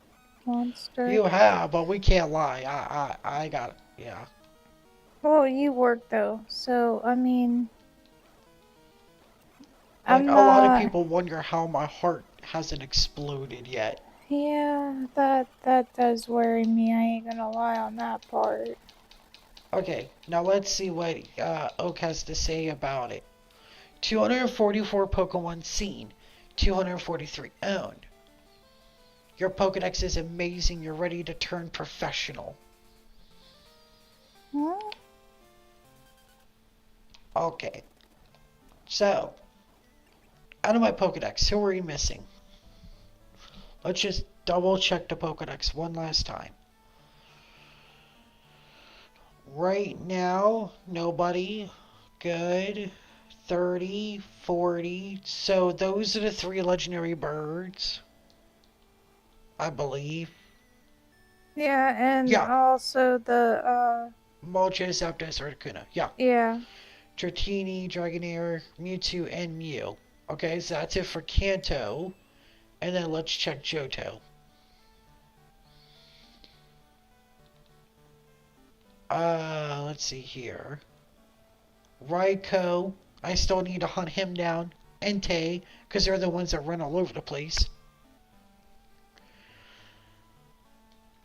Monster. You have, but we can't lie. I got it. Yeah. Well, you work though, so I mean, Like, I'm a lot of not. people wonder how my heart hasn't exploded yet. Yeah, that does worry me. I ain't gonna lie on that part. Okay, now let's see what Oak has to say about it. 244 Pokemon seen, 243 owned. Your Pokedex is amazing. You're ready to turn professional. Hmm? Okay. So, out of my Pokedex, who are we missing? Let's just double check the Pokedex one last time. Right now, nobody. Good. 30, 40. So those are the 3 legendary birds. I believe. Yeah, and Yeah. also the Moltres, Zapdos, Articuno. Yeah. yeah. Dratini, Dragonair, Mewtwo, and Mew. Okay, so that's it for Kanto. And then let's check Johto. Let's see here. Raikou, I still need to hunt him down. Entei, because they're the ones that run all over the place.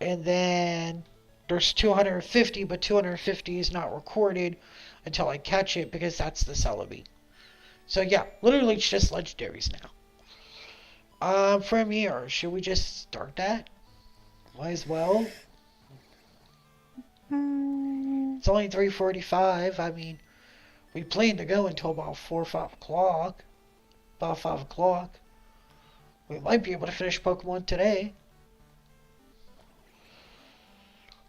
And then there's 250, but 250 is not recorded until I catch it because that's the Celebi. So yeah, literally it's just legendaries now. From here, should we just start that? Might as well. It's only 3:45. I mean, we plan to go until about 4 or 5 o'clock. About 5 o'clock. We might be able to finish Pokemon today.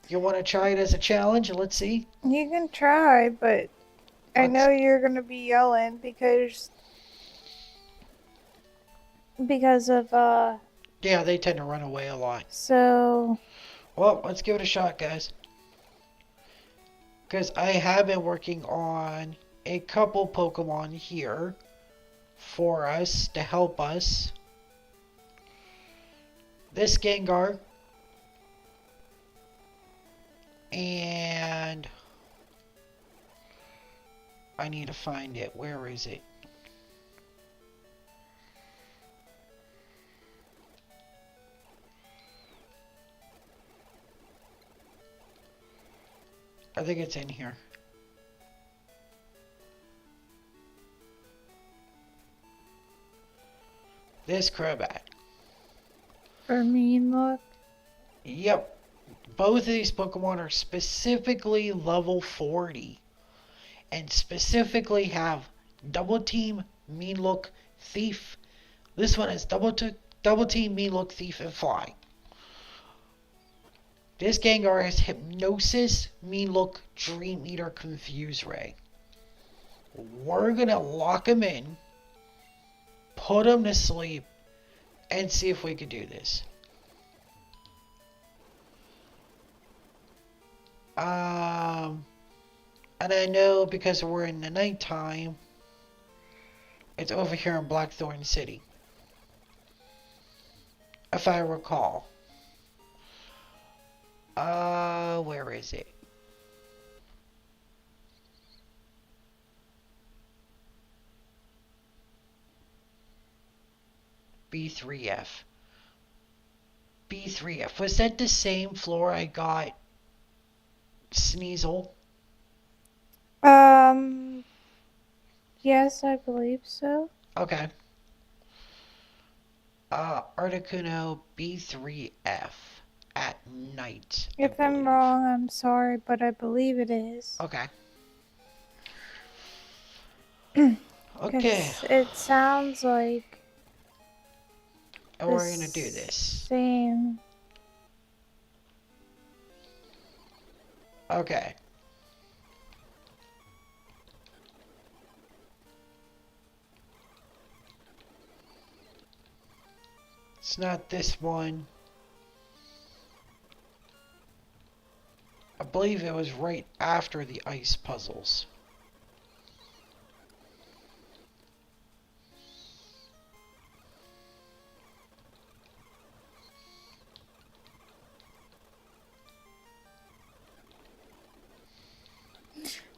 You want to try it as a challenge? Let's see. You can try, but I know you're gonna be yelling because of Yeah, they tend to run away a lot. So Well, let's give it a shot, guys. Because I have been working on a couple Pokemon here for us to help us. This Gengar. And I need to find it. Where is it? I think it's in here. This Crobat. for mean look. Yep. Both of these Pokemon are specifically level 40. And specifically have Double Team, Mean Look, Thief. This one has Double Team, Mean Look, Thief, and Fly. This Gengar has Hypnosis, Mean Look, Dream Eater, Confuse Ray. We're gonna lock him in, put him to sleep, and see if we can do this. And I know because we're in the nighttime, it's over here in Blackthorn City. If I recall. Where is it? B3F. B3F. Was that the same floor I got Sneasel? Yes, I believe so. Okay. Articuno B3F at night. If I'm wrong, I'm sorry, but I believe it is. Okay. Okay. It sounds like. And we're gonna do this. Same. Okay. It's not this one. I believe it was right after the ice puzzles.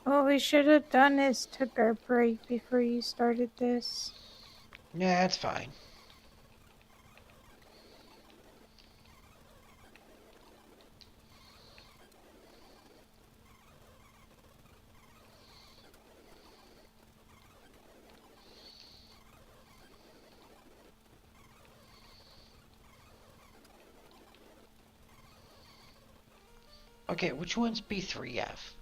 What we should have done is took our break before you started this. Yeah, that's fine. Okay, which one's B3F?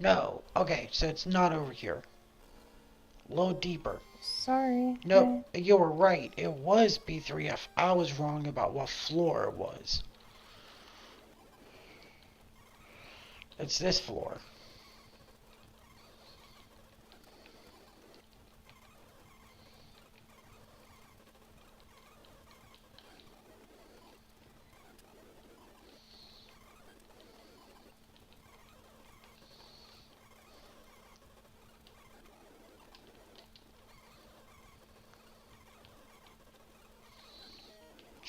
No. Okay, so it's not over here. A little deeper. Sorry. No, you were right. It was B3F. I was wrong about what floor it was. It's this floor.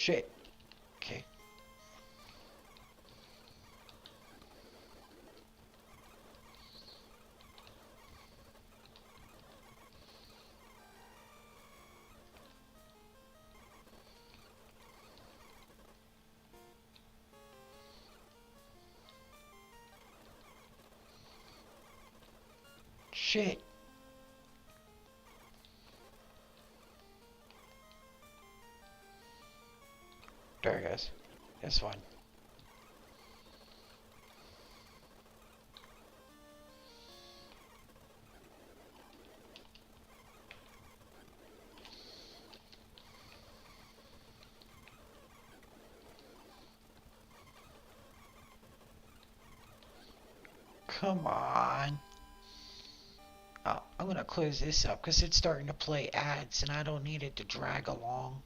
Shit. Okay. Shit. There it goes. That's fine. Come on. Oh, I'm gonna close this up because it's starting to play ads and I don't need it to drag along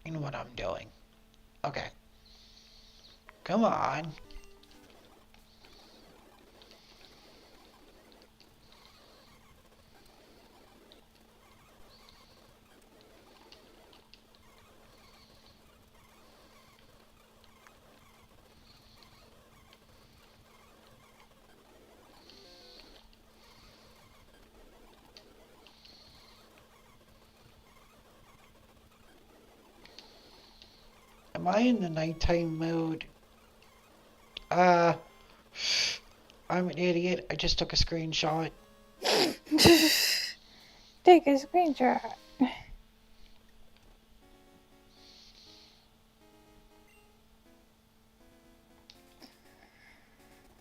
in what I'm doing. Okay. Come on. Am I in the nighttime mode? Uh, I'm an idiot. I just took a screenshot. Take a screenshot.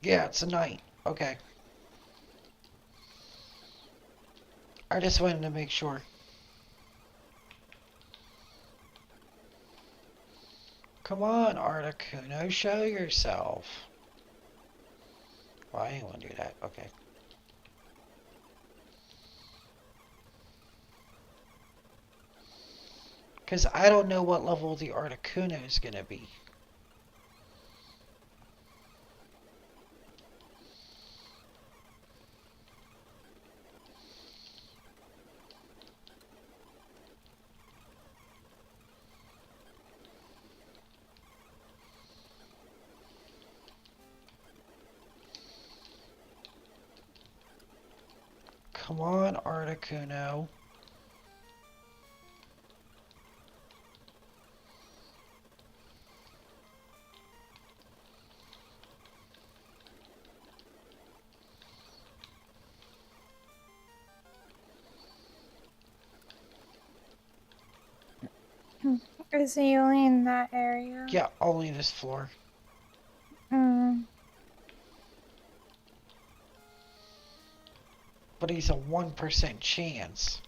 Yeah, it's a night. Okay. I just wanted to make sure. Come on, Articuno, show yourself. Well, I didn't want to do that. Okay. Because I don't know what level the Articuno is going to be. Come on, Articuno. Is he only in that area? Yeah, only this floor. Mm. But he's a 1% chance.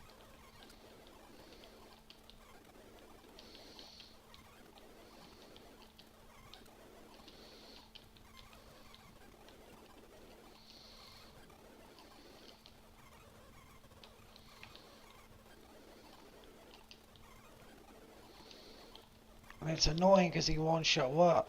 And it's annoying because he won't show up.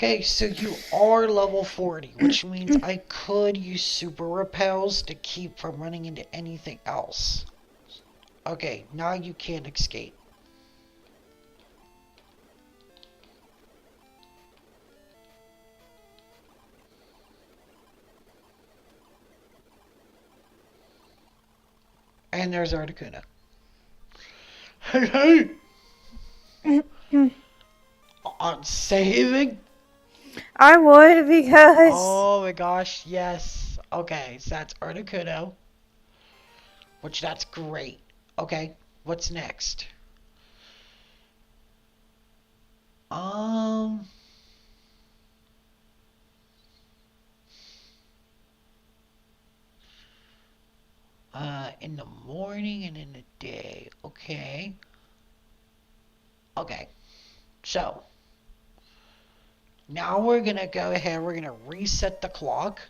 Okay, so you are level 40, which means I could use super repels to keep from running into anything else. Okay, now you can't escape. And there's Articuno. Hey, hey! On saving? I would because Oh my gosh, yes. Okay, so that's Articuno. Which that's great. Okay, what's next? Um in the morning and in the day. Okay. Okay. So, now we're gonna go ahead, we're gonna reset the clock.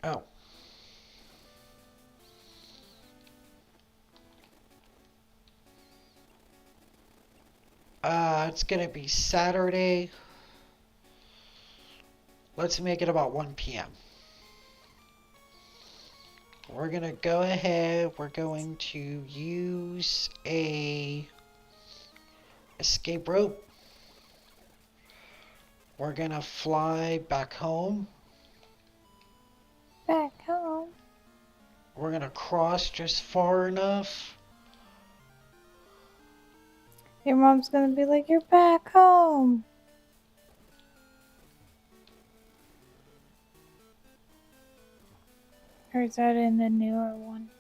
Oh. It's gonna be Saturday. Let's make it about 1 p.m. We're gonna go ahead, we're going to use a escape rope. We're gonna fly back home. Back home. We're gonna cross just far enough. Your mom's gonna be like, "You're back home." Or is that in the newer one?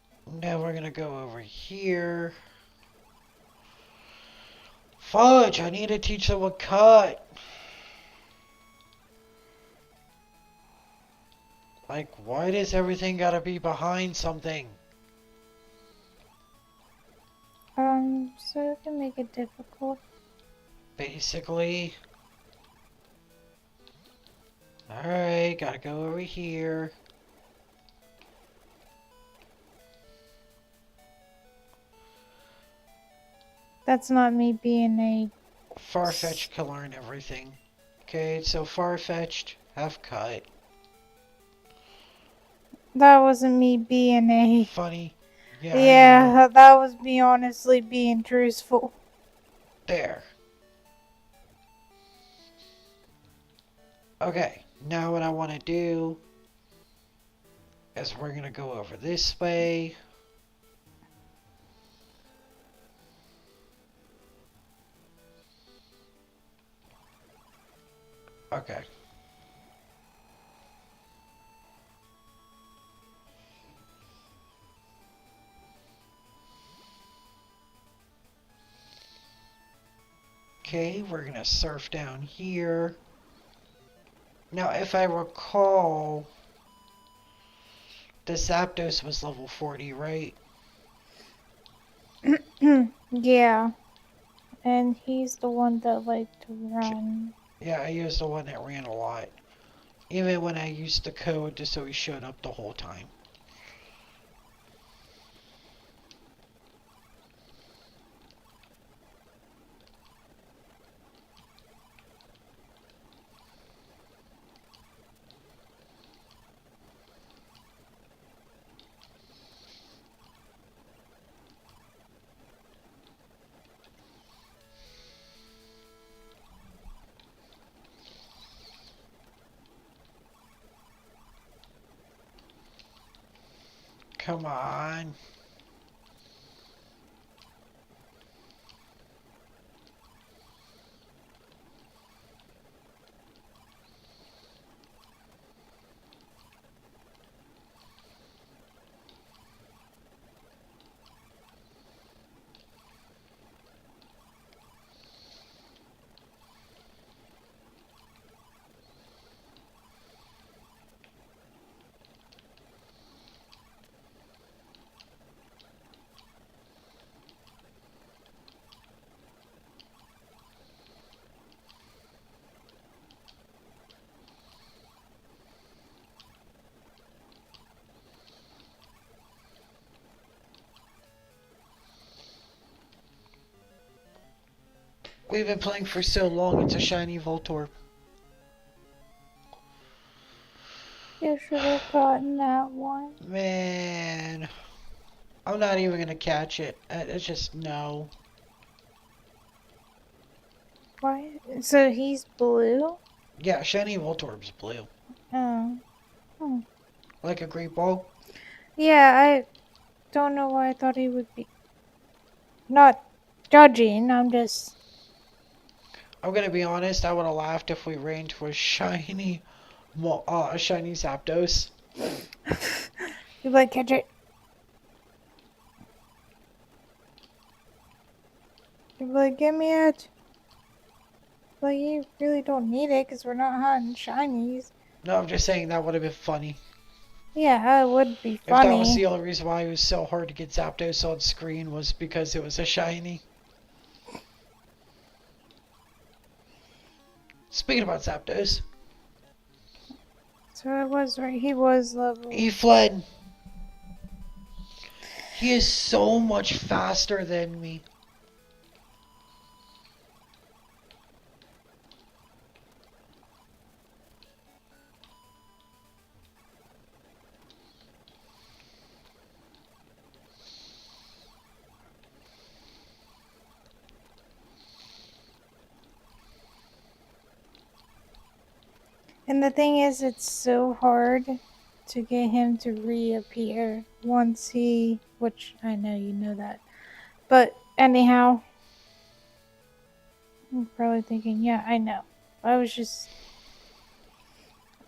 Now we're gonna go over here. Fudge, I need to teach them a cut. Like, why does everything gotta be behind something? So you can make it difficult. Basically. Alright, gotta go over here. That's not me being a... Farfetch'd can learn everything. Okay, so Farfetch'd, have cut. That wasn't me being a... Funny. Yeah, I know. Yeah, that was me honestly being truthful. There. Okay, now what I want to do is we're going to go over this way. Okay. Okay, we're going to surf down here. Now, if I recall, the Zapdos was level 40, right? Yeah. And he's the one that liked to run. Yeah, I used the one that ran a lot. Even when I used the code just so he showed up the whole time. Come on. We've been playing for so long, it's a shiny Voltorb. You should have gotten that one. Man. I'm not even gonna catch it. It's just no. Why? So he's blue? Yeah, shiny Voltorb's blue. Oh. Like a great ball. Yeah, I don't know why I thought he would be. Not judging, I'm just... I'm gonna be honest, I would have laughed if we ran to a shiny Zapdos. You like catch it? You'd be like, give me it. Like, you really don't need it because we're not hunting shinies. No, I'm just saying that would have been funny. Yeah, it would be If that was funny. the only reason why it was so hard to get Zapdos on screen was because it was a shiny. Speaking about Zapdos, So it was right. He was he level. fled. He is so much faster than me. And the thing is, it's so hard to get him to reappear once he. Which I know you know that. But anyhow, I'm probably thinking, yeah, I know. I was just.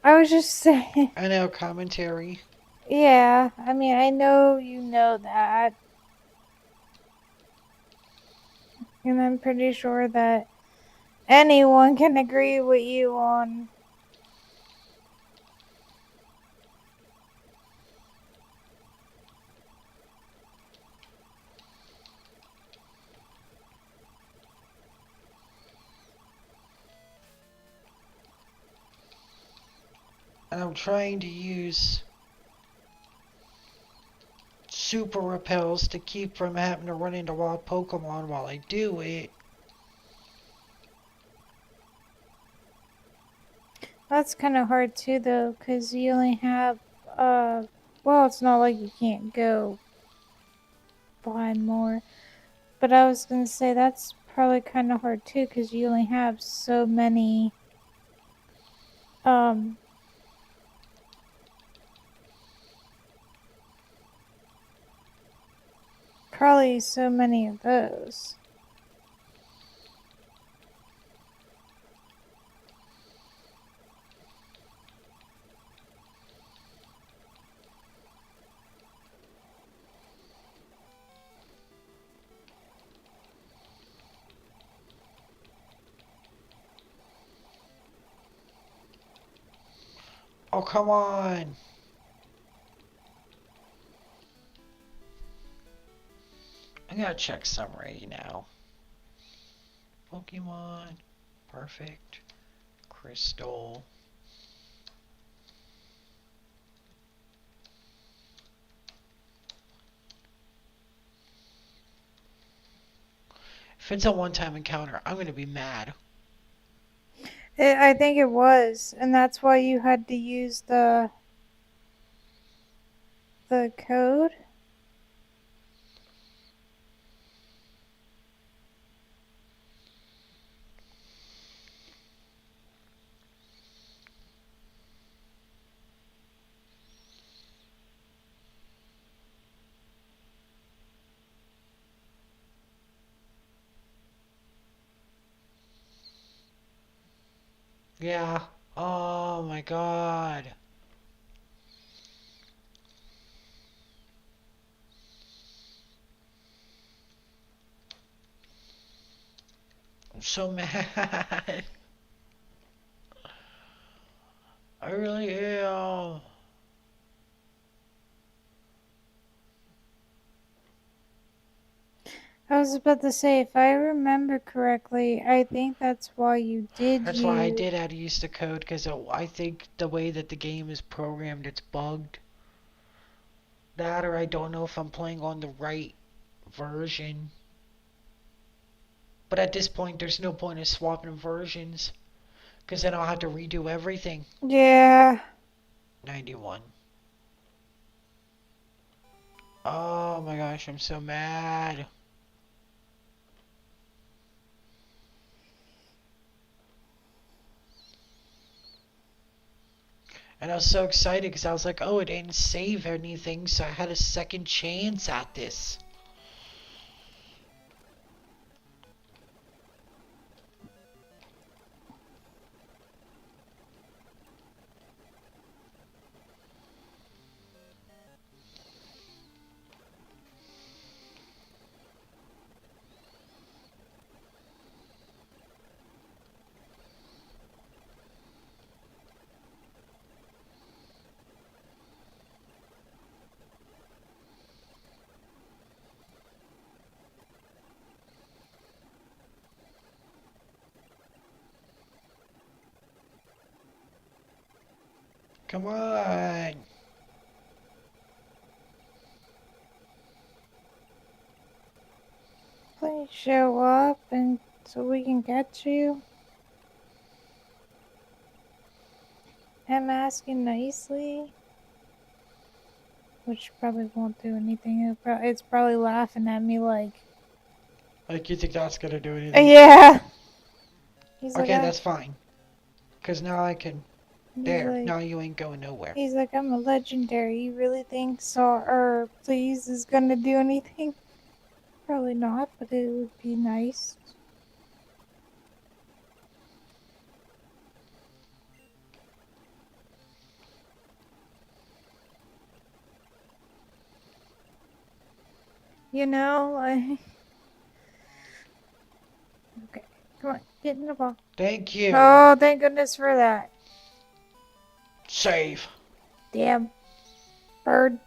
I was just saying. I know commentary. Yeah, I mean, I know you know that. And I'm pretty sure that anyone can agree with you on. And I'm trying to use super repels to keep from having to run into wild Pokemon while I do it. That's kind of hard too, though, because you only have. Well, it's not like you can't go buy more. But I was gonna say that's probably kind of hard too, because you only have so many. Um. Probably so many of those. Oh, come on. I gotta check summary now. Pokemon. Perfect. Crystal. If it's a one-time encounter, I'm gonna be mad. I think it was, and that's why you had to use the code. Yeah. Oh my god. I'm so mad. I really am. I was about to say, if I remember correctly, I think that's why you did That's why I use. did have to use the code, because I think the way that the game is programmed, it's bugged. That, or I don't know if I'm playing on the right version. But at this point, there's no point in swapping versions, because then I'll have to redo everything. Yeah. 91. Oh my gosh, I'm so mad. And I was so excited because I was like, oh, it didn't save anything, so I had a second chance at this. Come on. Please show up and so we can get you. I'm asking nicely, which probably won't do anything. It's probably laughing at me like, Like, you think that's gonna do anything? yeah. He's Okay, like, that's fine. Because now I can. There. Now you ain't going nowhere. he's like, I'm a legendary. You really think so? Or please is gonna do anything? Probably not, but it would be nice. You know, like. Okay, come on, get in the ball. Thank you. Oh, thank goodness for that. Save. Damn. Bird.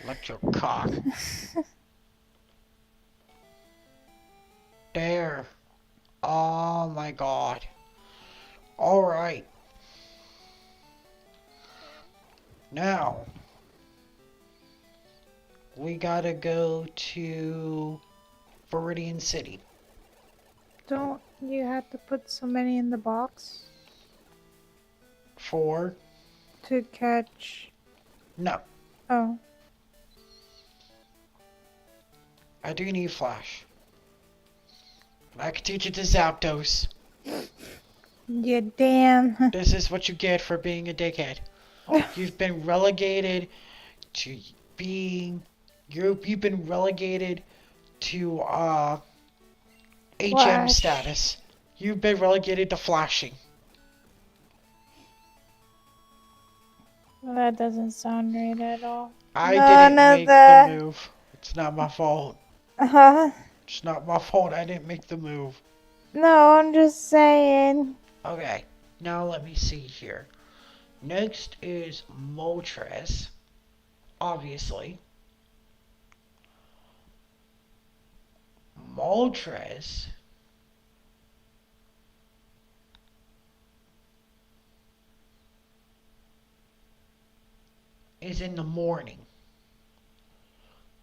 Let your cock. There. Oh my god. Alright. Now. We gotta go to Viridian City. Don't you have to put so many in the box For? to catch? No. Oh. I do need Flash. I can teach it to Zapdos. Yeah, damn. This is what you get for being a dickhead. You've been relegated to being... You've been relegated to, HM Flash. status. You've been relegated to flashing. Well, that doesn't sound right at all. I didn't make the move. It's not my fault. Huh? It's not my fault. I didn't make the move. No, I'm just saying. Okay, now let me see here. Next is Moltres, obviously. Moltres is in the morning.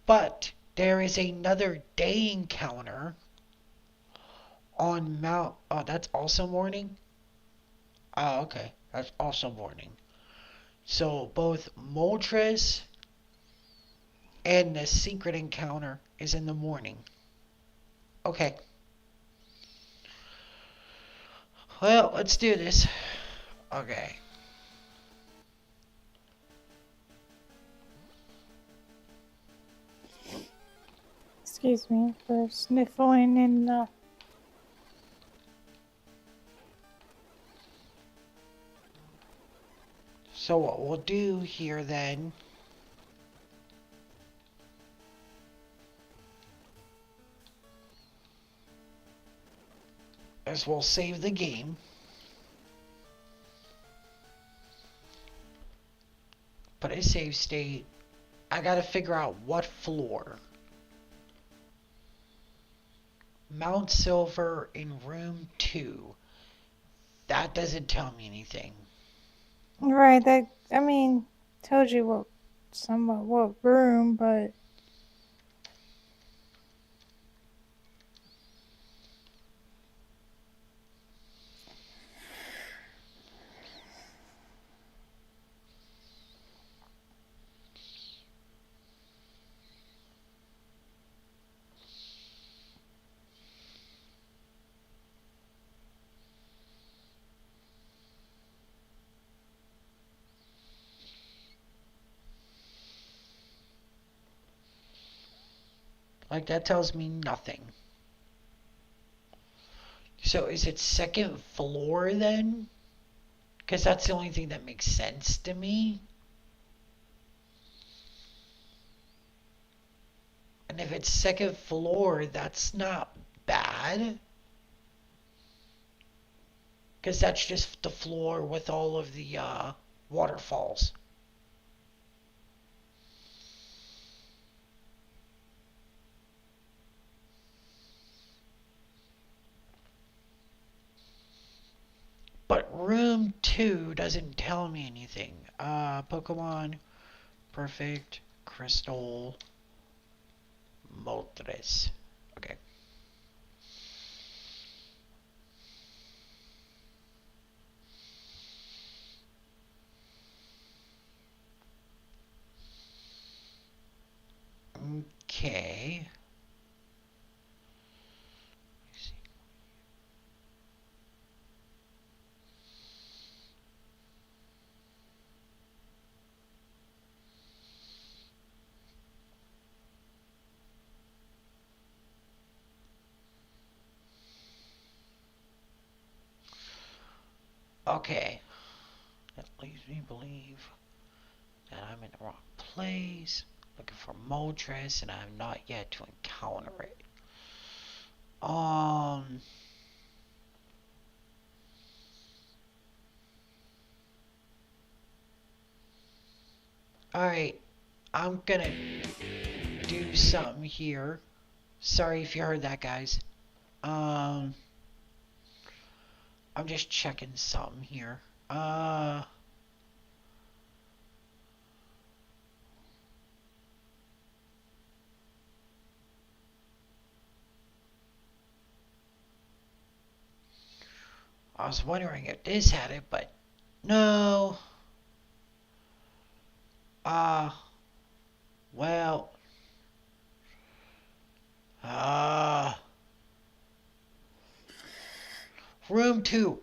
But there is another day encounter on Mount... Oh, that's also morning? Oh, okay. That's also morning. So both Moltres and the secret encounter is in the morning. Okay. Well, let's do this. Okay. Excuse me for sniffling in the... So what we'll do here then is we'll save the game. Put a save state. I gotta figure out what floor. Mount Silver in room 2. That doesn't tell me anything. Right, that... I mean, told you what... somewhat what room, but... Like, that tells me nothing. So is it second floor then? Because that's the only thing that makes sense to me. And if it's second floor, that's not bad. Because that's just the floor with all of the waterfalls. But room 2 doesn't tell me anything. Pokemon Perfect Crystal Moltres. Okay. Okay. Okay. That leads me to believe that I'm in the wrong place. Looking for Moltres and I have not yet to encounter it. Alright. I'm gonna do something here. Sorry if you heard that, guys. I'm just checking something here. I was wondering if this had it, but no. Well. Room 2.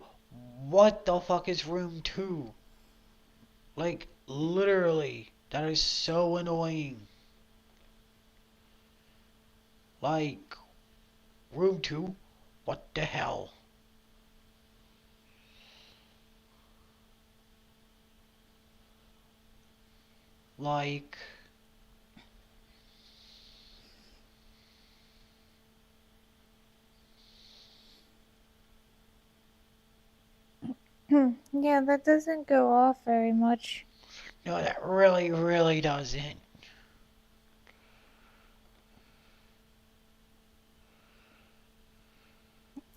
What the fuck is room 2? Like, literally. That is so annoying. Like, room 2? What the hell? Like... Yeah, that doesn't go off very much. No, that really, really doesn't.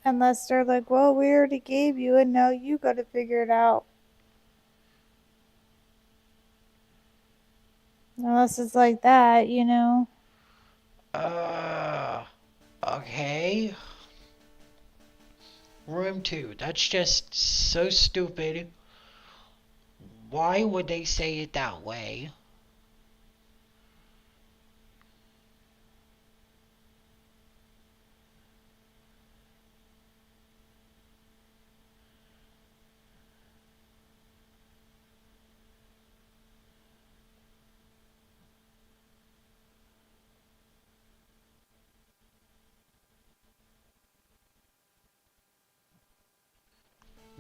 Unless they're like, well, we already gave you and now you gotta figure it out. Unless it's like that, you know. Okay. Room 2. That's just so stupid. Why would they say it that way?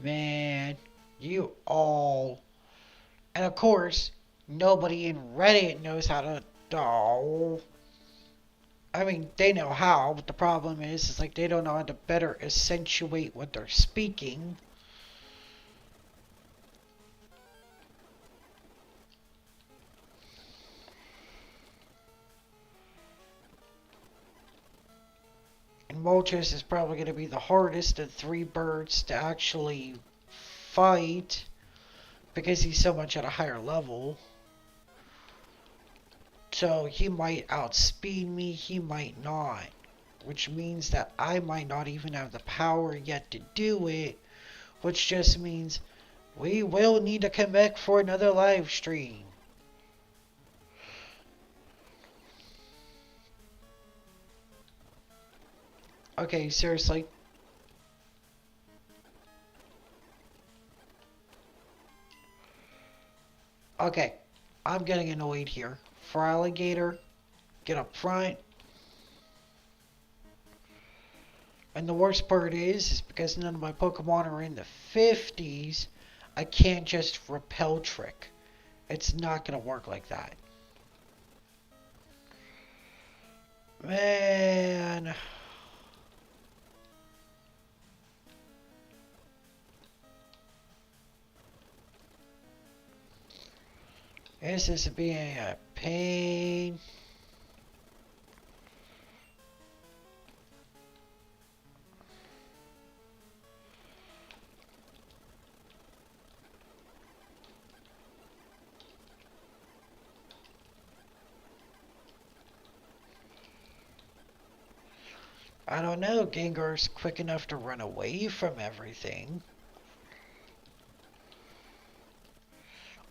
Man, you all... And of course, nobody in Reddit knows how to... Oh. I mean, they know how, but the problem is like they don't know how to better accentuate what they're speaking. And Moltres is probably going to be the hardest of 3 birds to actually fight because he's so much at a higher level. So he might outspeed me, he might not. Which means that I might not even have the power yet to do it. Which just means we will need to come back for another live stream. Okay, seriously. Okay, I'm getting annoyed here. Feraligatr, get up front. And the worst part is because none of my Pokemon are in the 50s, I can't just repel trick. It's not gonna work like that. Man. This is being a pain. I don't know. Gengar's quick enough to run away from everything.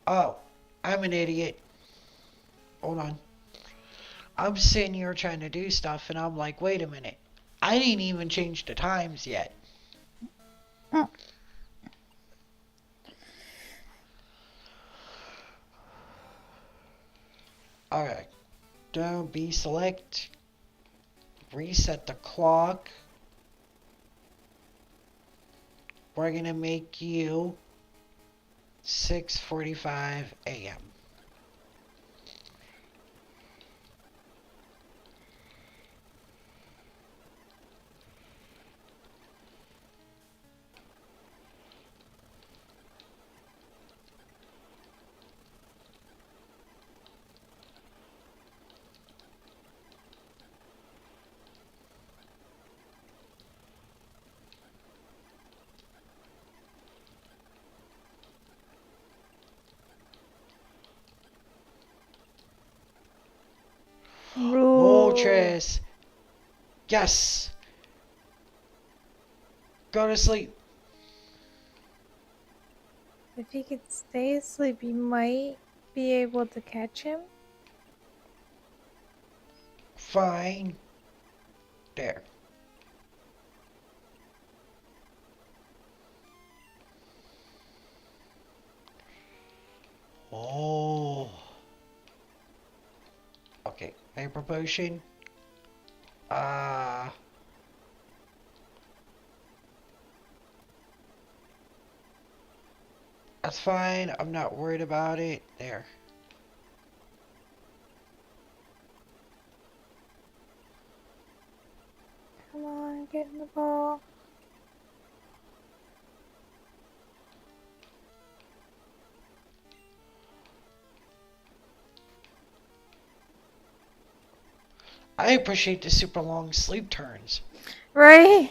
Oh, I'm an idiot. Hold on. I'm sitting here trying to do stuff, and I'm like, wait a minute. I didn't even change the times yet. Mm. Alright. Don't be select. Reset the clock. We're gonna make you 6:45 a.m. Rule. Moltres! Yes! Go to sleep. If he could stay asleep, you might be able to catch him. Fine. There. Oh. Okay. Hyper potion. Uh. That's fine. I'm not worried about it. There. Come on, get in the ball. I appreciate the super long sleep turns. Right?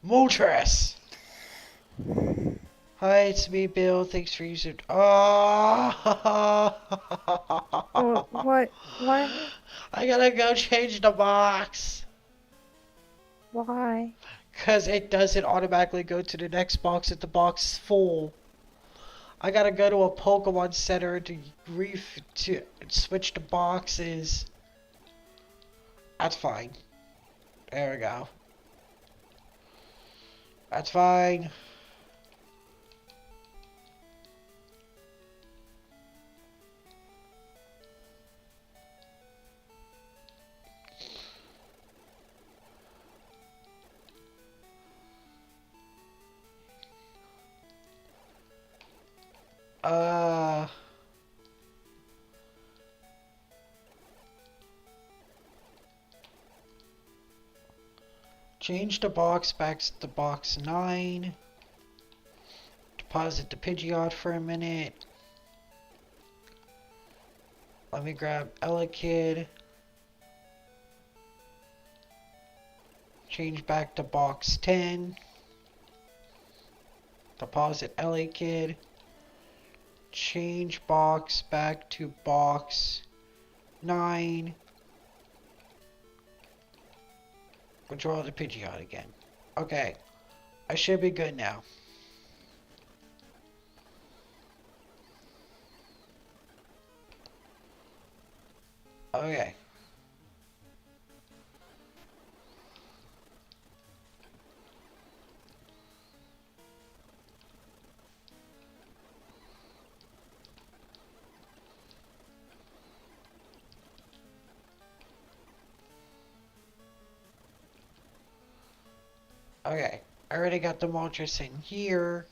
Moltres! Hi, it's me, Bill. Thanks for using. Oh! What? What? I gotta go change the box. Why? Because it doesn't automatically go to the next box if the box is full. I gotta go to a Pokemon Center to switch the boxes. That's fine. There we go. That's fine. Uh, change the box back to box 9. Deposit the Pidgeot for a minute. Let me grab Elekid. Change back to box 10. Deposit Elekid. Change box back to box 9. Withdraw the Pidgeot again. Okay. I should be good now. Okay. Okay. I already got the Moltres in here.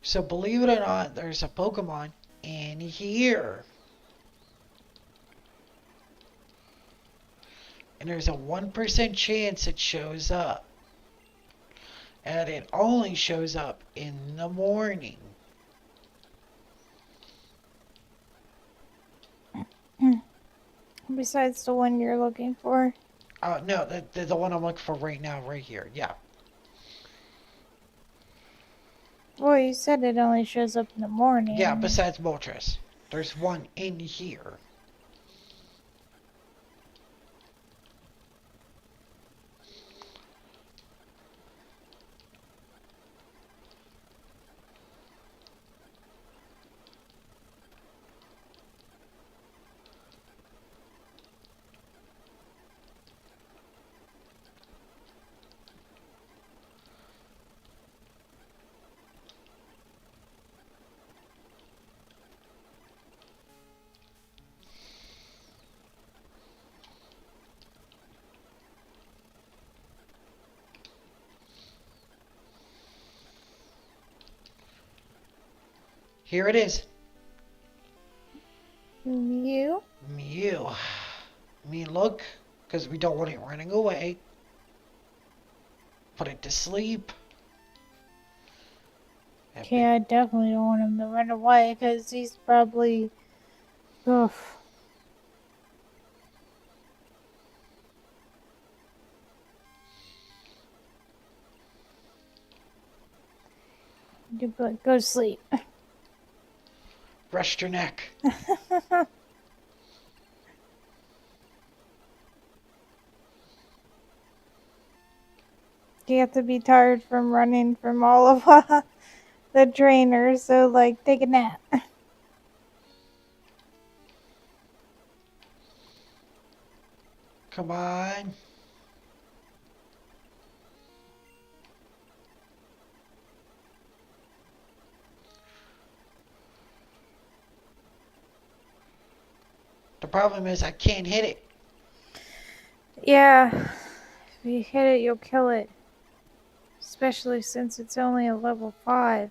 So believe it or not, there's a Pokemon in here. And there's a 1% chance it shows up. And it only shows up in the morning. Besides the one you're looking for. No, the one I'm looking for right now, right here. Yeah. Well, you said it only shows up in the Yeah, morning. besides Moltres. There's one in here. Here it is. You? Mew. I mean, look, because we don't want it running away. Put it to sleep. Okay, I definitely don't want him to run away because he's probably. Oof. Go to sleep. Rest your neck. You have to be tired from running from all of the trainers, so like take a nap. Come on. The problem is I can't hit it. Yeah, if you hit it, you'll kill it. Especially since it's only a level 5.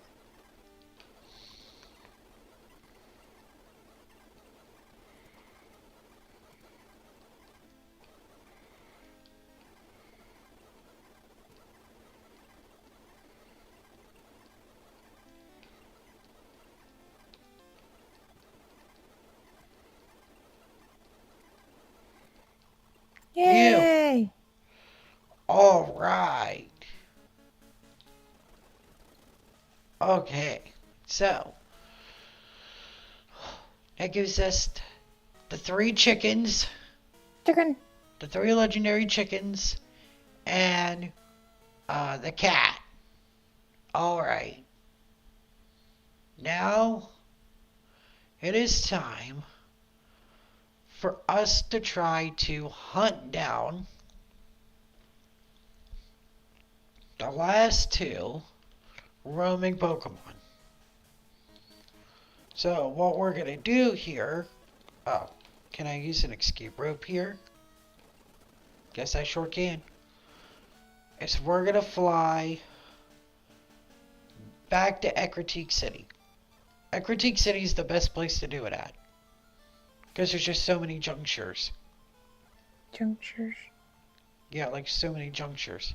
Yay! All right. Okay. So that gives us the 3 chickens, Chicken. the 3 legendary chickens, and the cat. All right. Now it is time for us to try to hunt down the last 2 roaming Pokemon. So what we're gonna do here, oh, can I use an escape rope here? Guess I sure can. Is we're gonna fly back to Ecruteak City. Ecruteak City is the best place to do it at. Because there's just so many junctures. Junctures. Yeah, like so many junctures.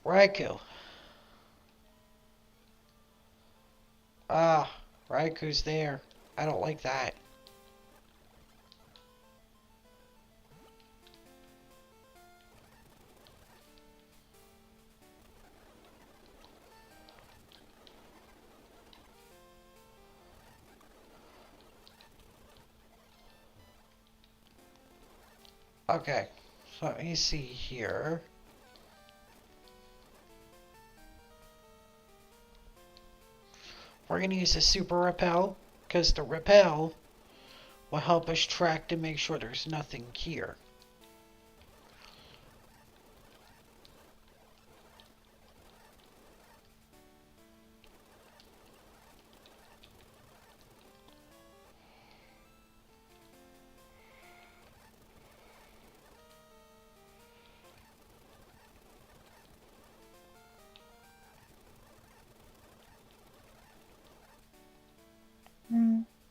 Raikou. Ah, Raikou's there. I don't like that. Okay, so let me see here. We're going to use a super repel, because the repel will help us track to make sure there's nothing here.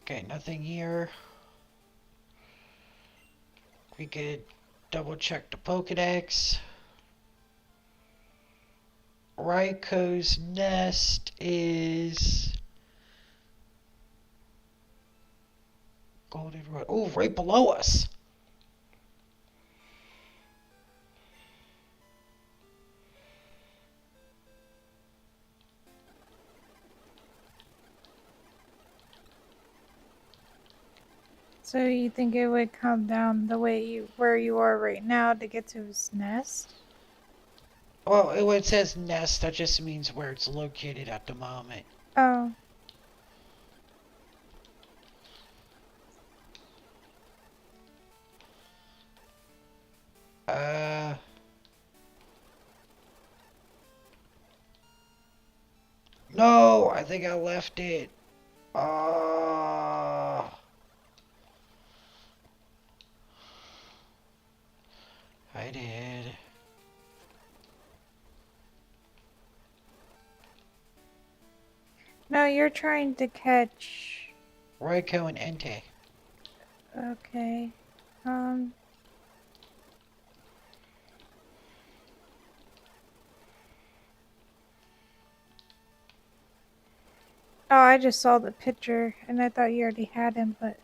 Okay, nothing here. We could double check the Pokedex. Raikou's nest is Goldenrod. Oh, right below us. So you think it would come down the way where you are right now to get to his nest? Well, when it says nest, that just means where it's located at the moment. Oh, Uh, no, I think I left it. Uh, I did. no, you're trying to catch. Royco and Entei. Okay. Um. Oh, I just saw the picture and I thought you already had him, but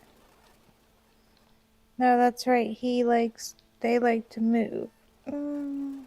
no, that's right. They like to move. Mm.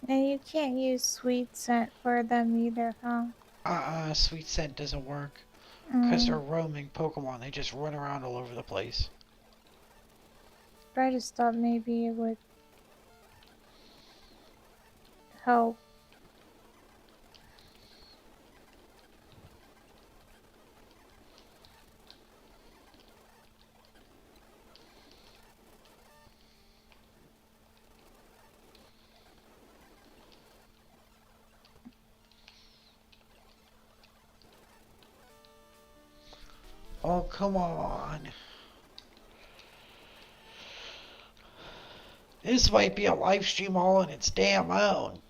And you can't use sweet scent for them either, huh? Sweet Scent doesn't work. Because they're Mm. roaming Pokemon. They just run around all over the place. But I just thought maybe it would help. Oh, come on. This might be a live stream all on its damn own.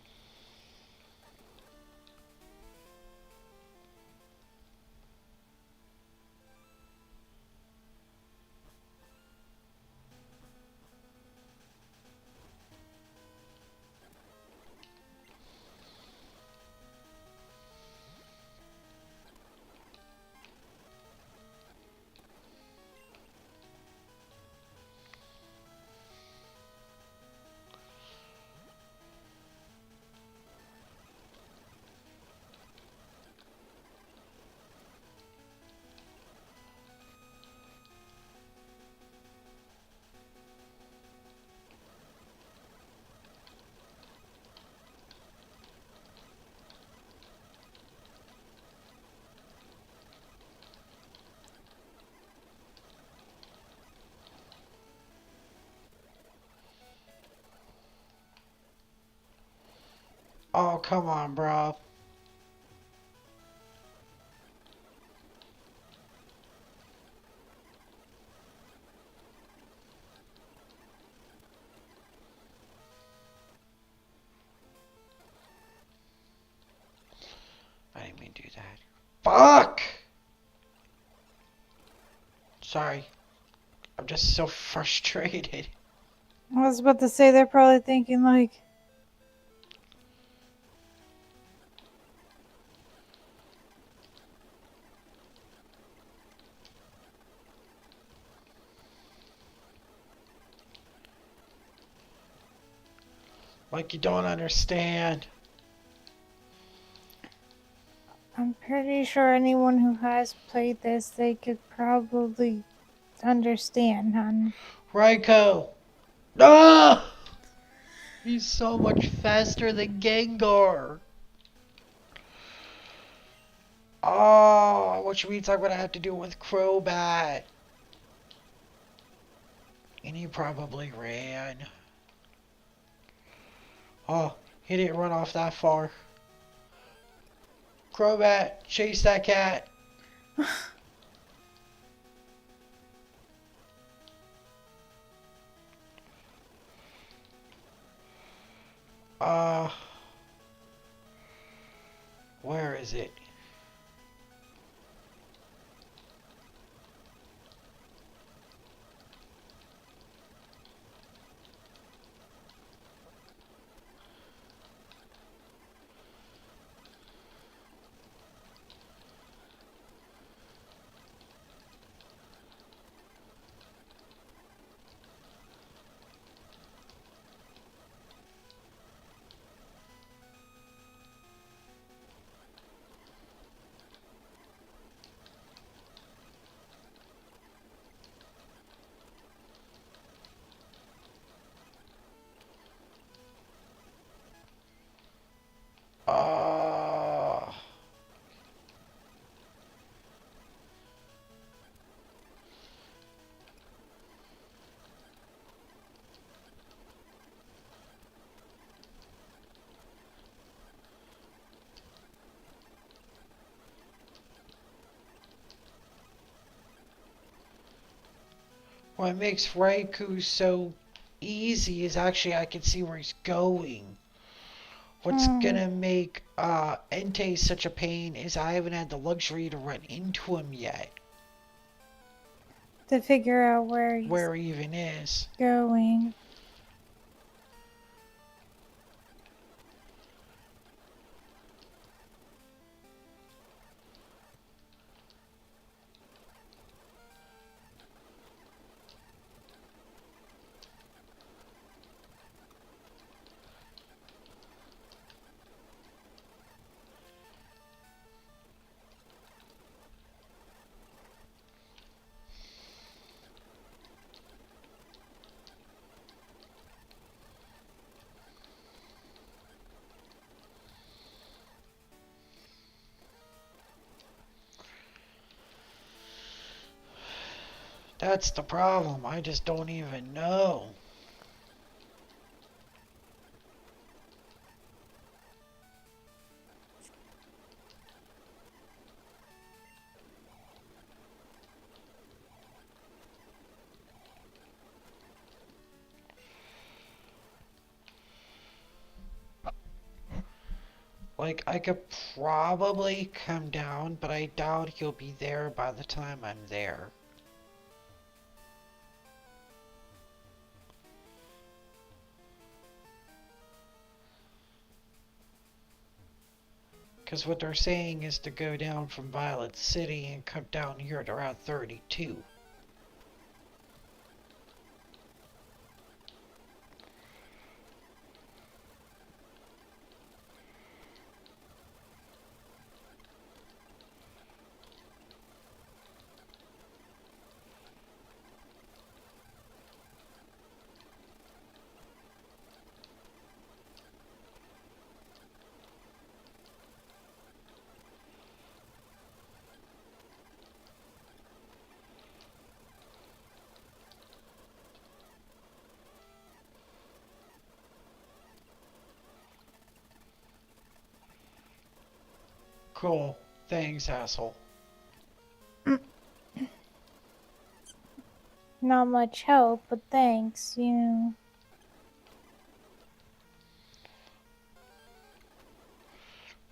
Oh, come on, bro. I didn't mean to do that. Fuck! Sorry. I'm just so frustrated. I was about to say they're probably thinking like, Like you don't understand. I'm pretty sure anyone who has played this, they could probably understand, hon. Raikou! No! He's so much faster than Gengar. Oh, which means I'm gonna have to do it with Crobat. And he probably ran. Oh, he didn't run off that far. Crobat, chase that cat. Uh, where is it? Uh, what makes Raikou so easy is actually I can see where he's going. What's Hmm. gonna make Entei such a pain is I haven't had the luxury to run into him yet, To figure out where he's where he even is. going. That's the problem. I just don't even know. Like, I could probably come down, but I doubt he'll be there by the time I'm there. Because what they're saying is to go down from Violet City and come down here at around 32. Cool. Thanks, asshole. Not much help, but thanks, you know.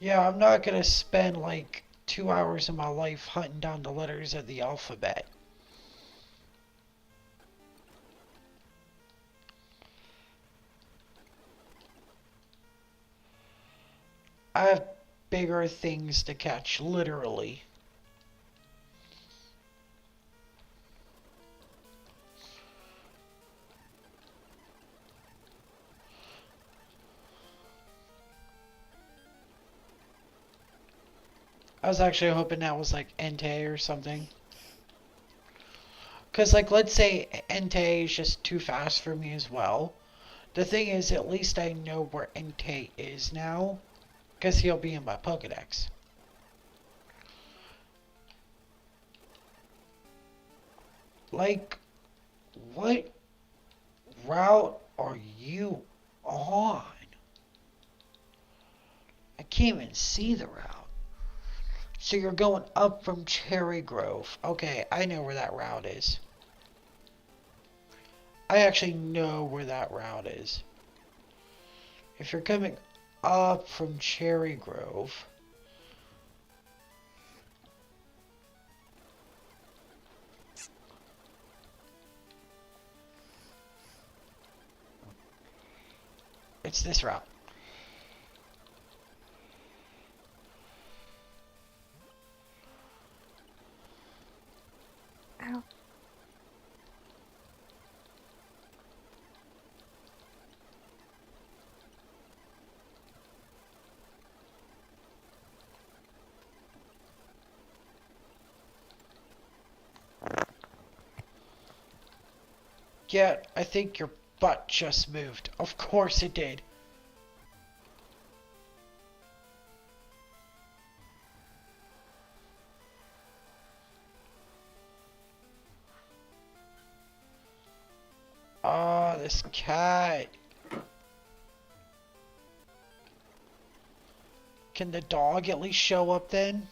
Yeah, I'm not gonna spend like 2 hours of my life hunting down the letters of the alphabet. I have bigger things to catch, literally. I was actually hoping that was like Entei or something. Because, like, let's say Entei is just too fast for me as well. The thing is, at least I know where Entei is now. Because he'll be in my Pokedex. Like, what route are you on? I can't even see the route. So you're going up from Cherry Grove. Okay, I know where that route is. I actually know where that route is. If you're coming up from Cherry Grove, it's this route. Ow. Yeah, I think your butt just moved. Of course it did. Oh, this cat. Can the dog at least show up then?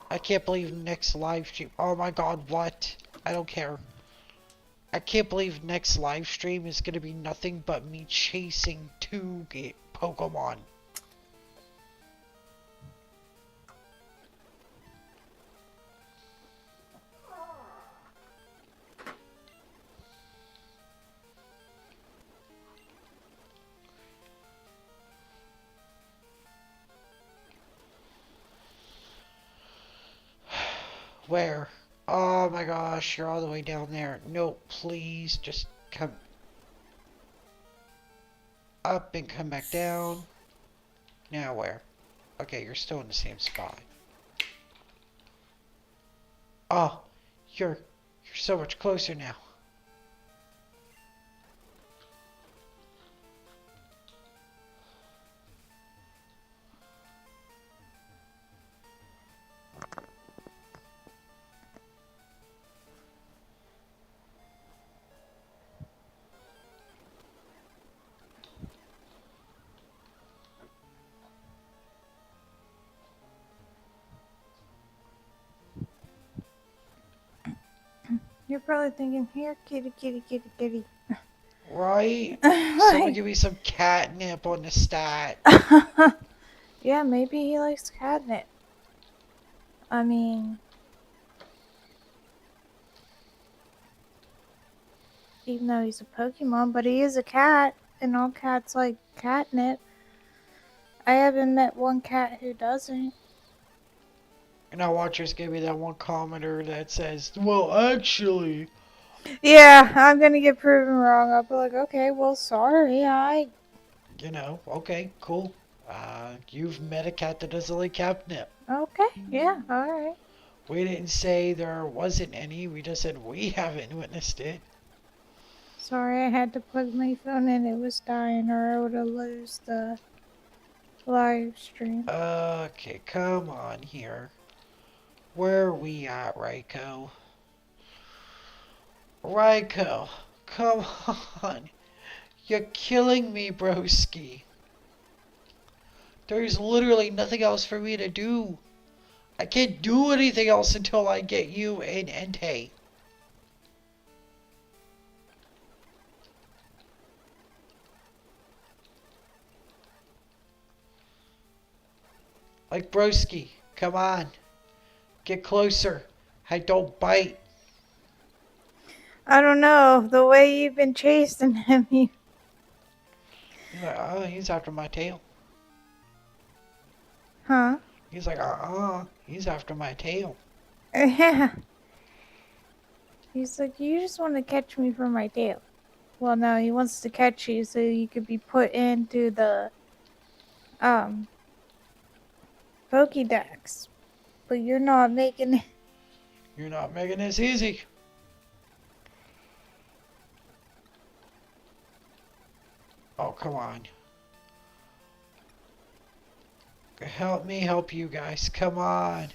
I can't believe next live stream. Oh my god, what? I don't care. I can't believe next live stream is gonna be nothing but me chasing two Pokemon. Where? Oh my gosh, you're all the way down there. No, please, just come up and come back down. Now where? Okay, you're still in the same spot. Oh, you're so much closer now. You're probably thinking, here, kitty, kitty, kitty, kitty. Right? Someone Like, give me some catnip on the stat. yeah, maybe he likes catnip. I mean, even though he's a Pokemon, but he is a cat, and all cats like catnip. I haven't met one cat who doesn't. And now watchers give me that one commenter that says, well, actually, Yeah, I'm gonna get proven wrong. I'll be like, okay, well, sorry, you know, okay, cool. You've met a cat that doesn't like catnip. okay, yeah, alright. We didn't say there wasn't any, we just said we haven't witnessed it. Sorry, I had to plug my phone in. It was dying, or I would have lost the live stream. Okay, come on here. Where are we at, Raiko? Raiko, come on. You're killing me, broski. There's literally nothing else for me to do. I can't do anything else until I get you in Entei. Like, broski, come on. Get closer. I don't bite. I don't know. The way you've been chasing him, you... Oh, he's after my tail. Huh? He's like, he's after my tail. Yeah. He's like, you just want to catch me for my tail. Well, no, he wants to catch you so you could be put into the, Pokédex. But you're not making it. You're not making this easy. Oh, come on. Help me help you guys. Come on.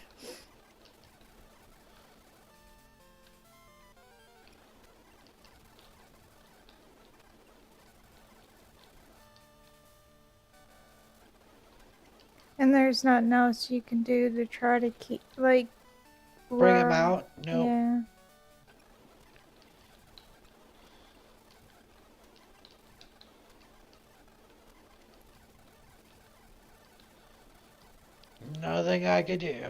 And there's nothing else you can do to try to keep, like, Bring him lure. out? Nope. Yeah. Nothing I could do.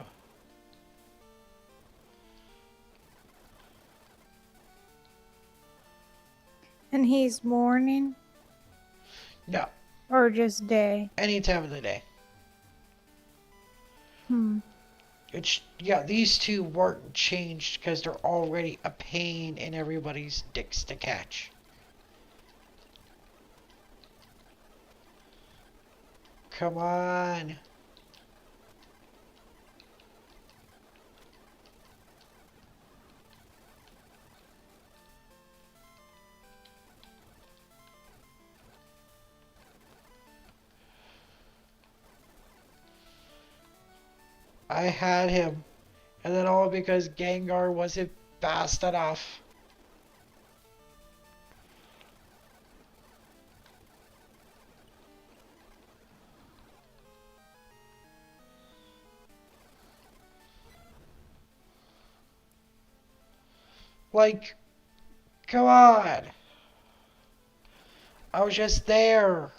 And he's morning No. or just day? Any time of the day. Hmm. It's, yeah, these two weren't changed because they're already a pain in everybody's dicks to catch. Come on. I had him. And then all because Gengar wasn't fast enough. Like, come on. I was just there.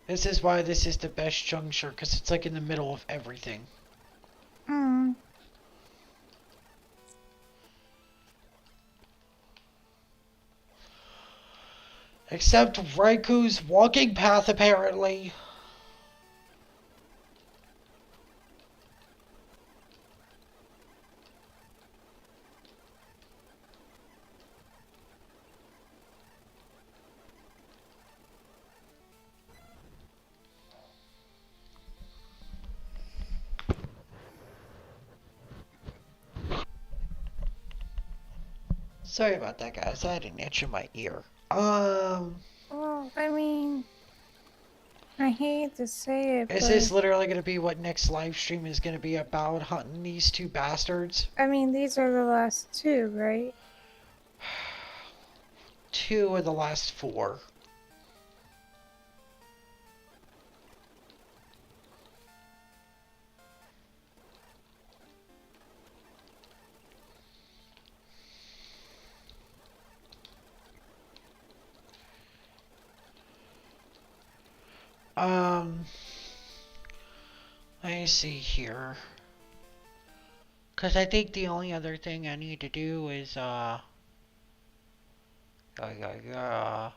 This is why this is the best juncture, because it's like in the middle of everything. Hmm. Except Raiku's walking path, apparently. Sorry about that, guys. I had an itch in my ear. Well, I mean, I hate to say it, Is but this literally going to be what next live stream is going to be about, hunting these two bastards? I mean, these are the last two, right? 2 of the last 4. Um, let me see here. Because I think the only other thing I need to do is, uh-huh, yada yada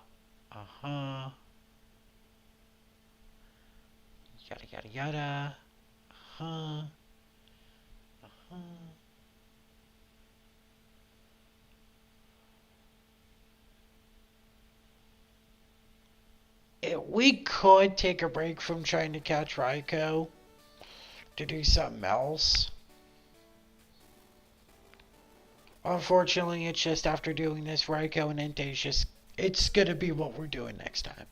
yada, uh-huh, uh-huh. We could take a break from trying to catch Raikou to do something else. Unfortunately, it's just after doing this, Raikou and Entei is just, it's gonna be what we're doing next time.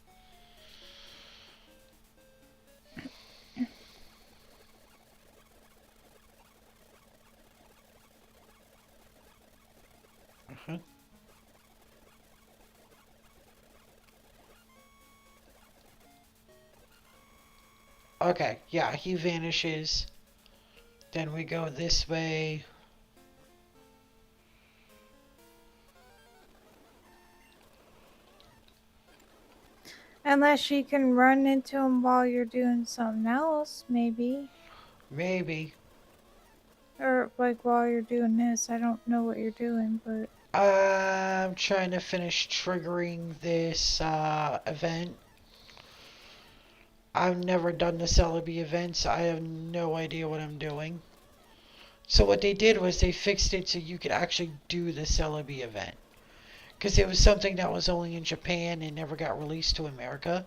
Uh-huh. Okay, yeah, he vanishes. Then we go this way. Unless you can run into him while you're doing something else, maybe. Maybe. Or, like, while you're doing this. I don't know what you're doing, but. I'm trying to finish triggering this event. I've never done the Celebi events. I have no idea what I'm doing. So what they did was they fixed it so you could actually do the Celebi event. Because it was something that was only in Japan and never got released to America.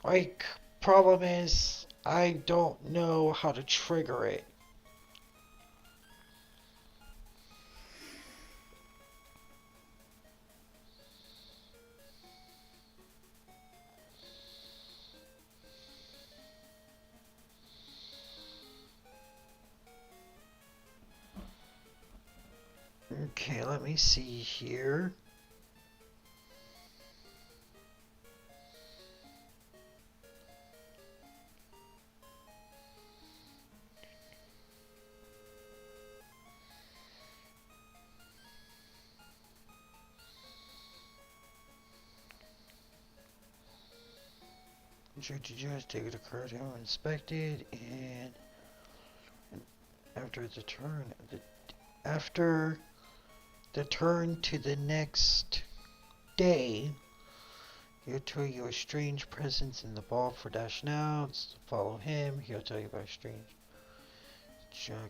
Like, problem is, I don't know how to trigger it. Okay, let me see here. Just take the card home inspected, and after the turn, after the turn to the next day, he'll tell you a strange presence in the ball for Dash now. Follow him. He'll tell you about strange.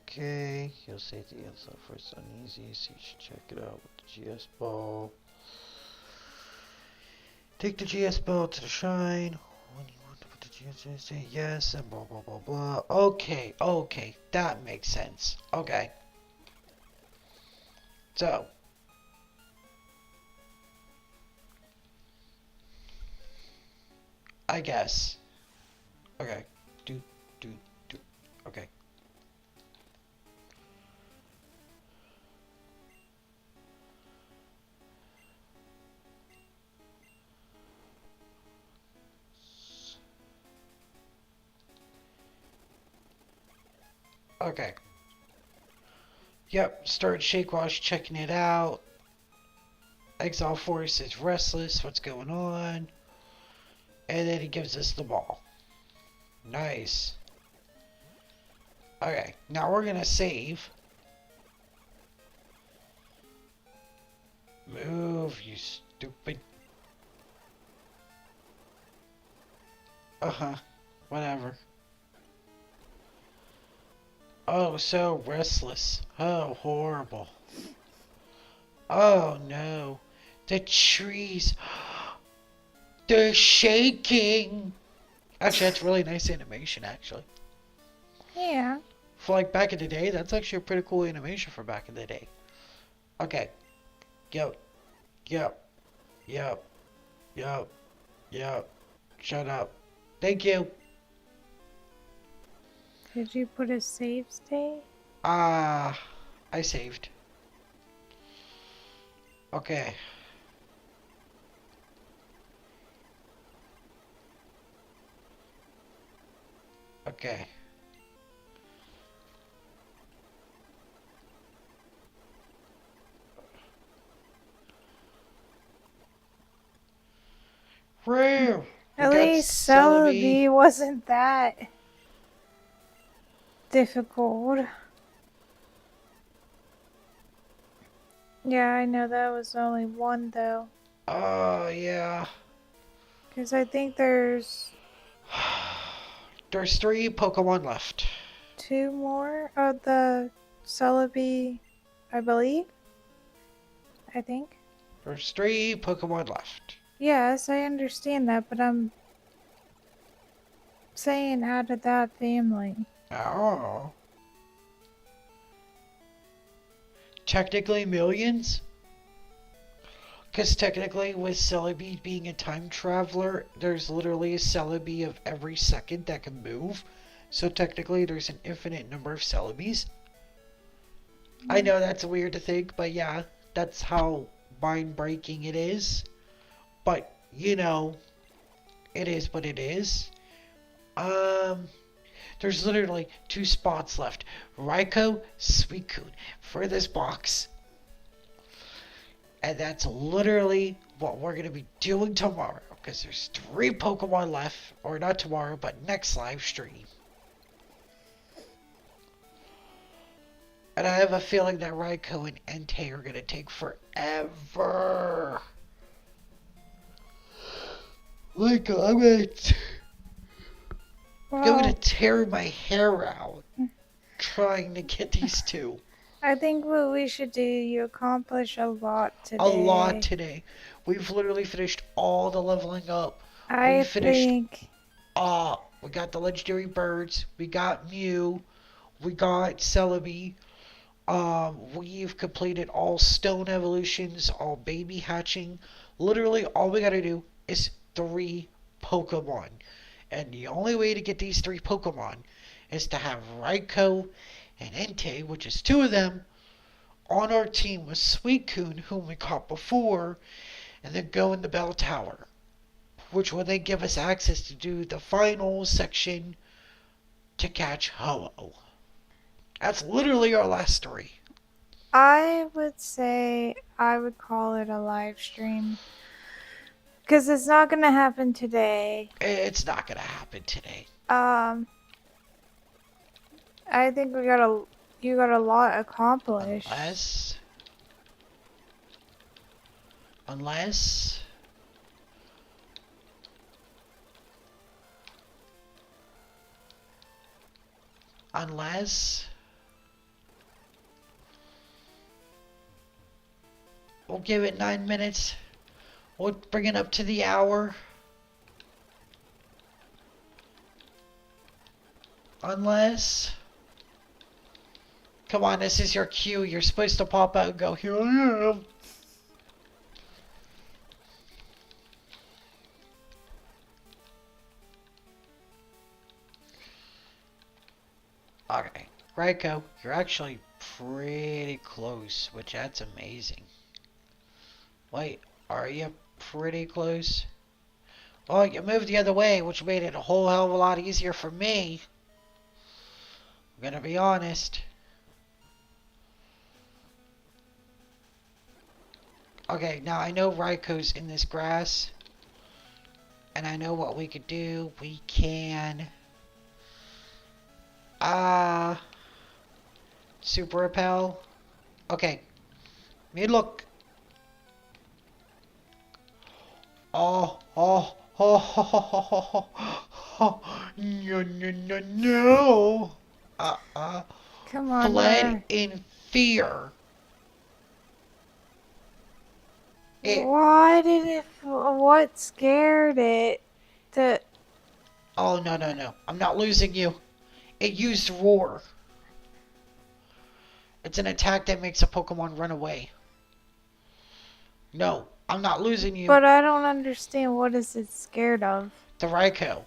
Okay, he'll say the answer first uneasy, so you should check it out with the GS ball. Take the GS ball to the shrine. When you want to put the GS in, say yes, and blah blah blah blah. Okay, okay, that makes sense. Okay. So, I guess. Okay. Do. Okay. Okay. Yep, start Shake Wash checking it out. Exile Force is restless. What's going on? And then he gives us the ball. Nice. Okay, now we're gonna save. Move, you stupid. Uh-huh. Whatever. Oh, so restless. Oh, horrible. Oh, no. The trees. They're shaking. Actually, that's really nice animation, actually. Yeah. For like back in the day, that's actually a pretty cool animation for back in the day. Okay. Yep. Yep. Yep. Yep. Yep. Shut up. Thank you. Did you put a save state? I saved. Okay. Okay. Woo! At least Celebi wasn't that difficult. Yeah, I know that was only one though. Oh, yeah. Because I think there's There's 3 Pokemon left. 2 more of the Celebi, I believe. I think. There's 3 Pokemon left. Yes, I understand that, but I'm saying out of that family. Oh. Technically millions? Because technically with Celebi being a time traveler, there's literally a Celebi of every second that can move. So technically there's an infinite number of Celebis. I know that's weird to think, but yeah, that's how mind-breaking it is. But, you know, it is what it is. There's literally 2 spots left. Raikou, Suicune for this box. And that's literally what we're going to be doing tomorrow. Because there's 3 Pokemon left. Or not tomorrow, but next live stream. And I have a feeling that Raikou and Entei are going to take forever. Like, I'm going to tear my hair out trying to get these 2. I think what we should do, you accomplish a lot today. A lot today. We've literally finished all the leveling up. I think... we got the legendary birds. We got Mew. We got Celebi. We've completed all stone evolutions, all baby hatching. Literally, all we gotta do is 3 Pokemon. And the only way to get these 3 Pokemon is to have Raikou and Entei, which is 2 of them, on our team was Suicune, whom we caught before, and then go in the bell tower, which will then give us access to do the final section to catch Ho-Oh. That's literally our last story. I would say I would call it a live stream. Because it's not going to happen today. It's not gonna happen today. I think you got a lot accomplished. Unless we'll give it 9 minutes. We'll bring it up to the hour. Unless, come on, this is your cue. You're supposed to pop out and go, here I am. Okay, Raiko, you're actually pretty close, which that's amazing. Wait, are you pretty close? Oh, you moved the other way, which made it a whole hell of a lot easier for me. I'm gonna be honest. Okay, now I know Raiko's in this grass. And I know what we could do. We can... Super repel. Okay. Me look. Oh, oh, oh, oh, oh, oh, oh, no, no, no, no. Come on, Fled in fear. What scared it? Oh, no, no, no. I'm not losing you. It used roar. It's an attack that makes a Pokemon run away. No, I'm not losing you. But I don't understand. What is it scared of? The Raikou.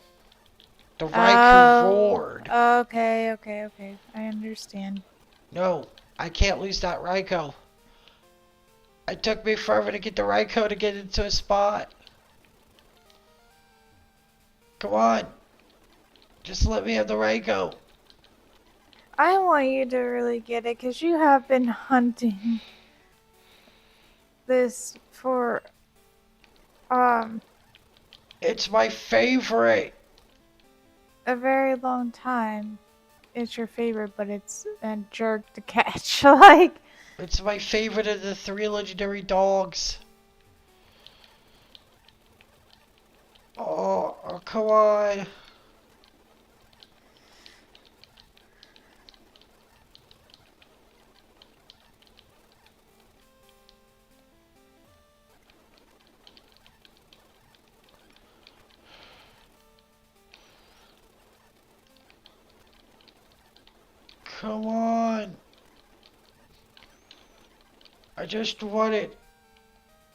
The Raikou roared. Okay. I understand. No, I can't lose that Raikou. It took me forever to get the Raikou to get into a spot. Come on. Just let me have the Raikou. I want you to really get it because you have been hunting this for, It's my favorite. a very long time. It's your favorite, but it's a jerk to catch. Like, It's my favorite of the 3 legendary dogs. Oh, come on. Come on. I just want it.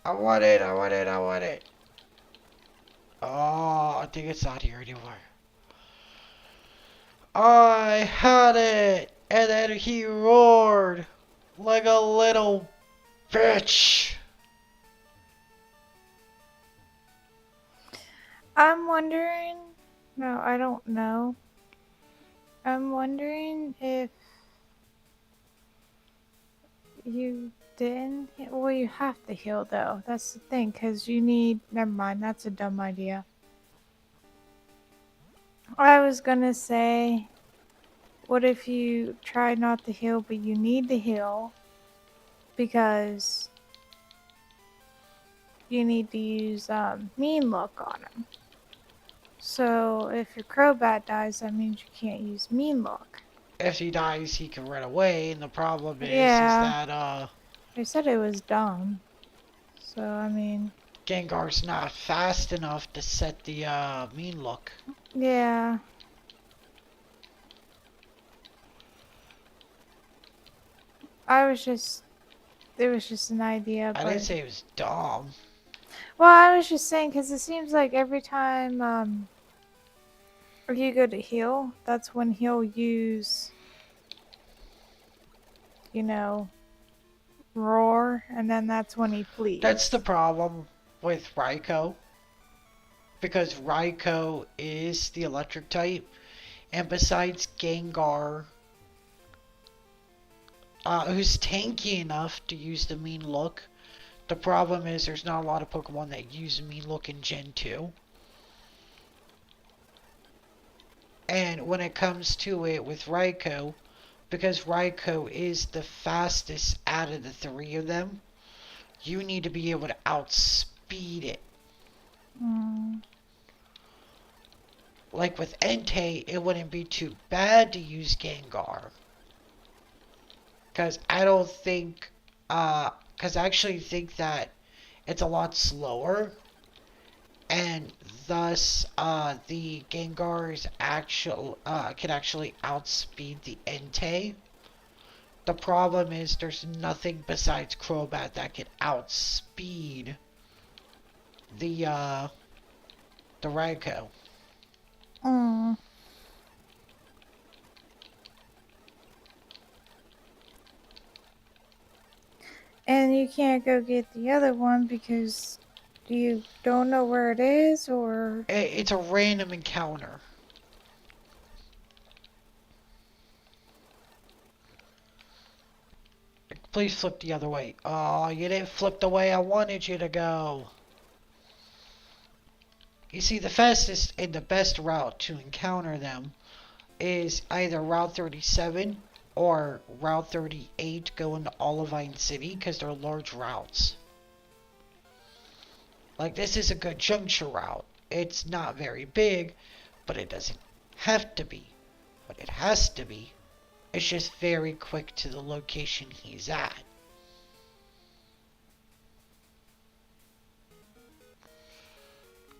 I want it. Oh, I think it's not here anymore. I had it! And then he roared like a little bitch. I'm wondering. No, I don't know. I'm wondering if you didn't. Well, you have to heal though. That's the thing, because you need. Never mind, that's a dumb idea. I was gonna say, what if you try not to heal, but you need to heal because you need to use mean look on him. So if your Crobat dies, that means you can't use mean look. If he dies, he can run away, and the problem is Yeah. that, They said it was dumb. So, I mean... Gengar's not fast enough to set the, mean look. Yeah. It was just an idea, I but... didn't say it was dumb. Well, I was just saying, because it seems like every time, you go to heal, that's when he'll use, you know, roar, and then that's when he That's the flees. problem with Raikou, because Raikou is the electric type, and besides Gengar, who's tanky enough to use the mean look, the problem is there's not a lot of Pokemon that use mean look in Gen 2. And when it comes to it with Raikou, because Raikou is the fastest out of the three of them, you need to be able to outspeed it. Mm. Like with Entei, it wouldn't be too bad to use Gengar. Because I don't think, because I actually think that it's a lot slower, and thus, the Gengar's can actually outspeed the Entei. The problem is there's nothing besides Crobat that can outspeed the Raikou. Mm. And you can't go get the other one because you don't know where it is, or It's a random encounter. Please flip the other way. Oh, you didn't flip the way I wanted you to go. You see, the fastest and the best route to encounter them is either Route 37 or Route 38 going to Olivine City, because they're large routes. Like, this is a good juncture route. It's not very big, but it doesn't have to be. But it has to be. It's just very quick to the location he's at.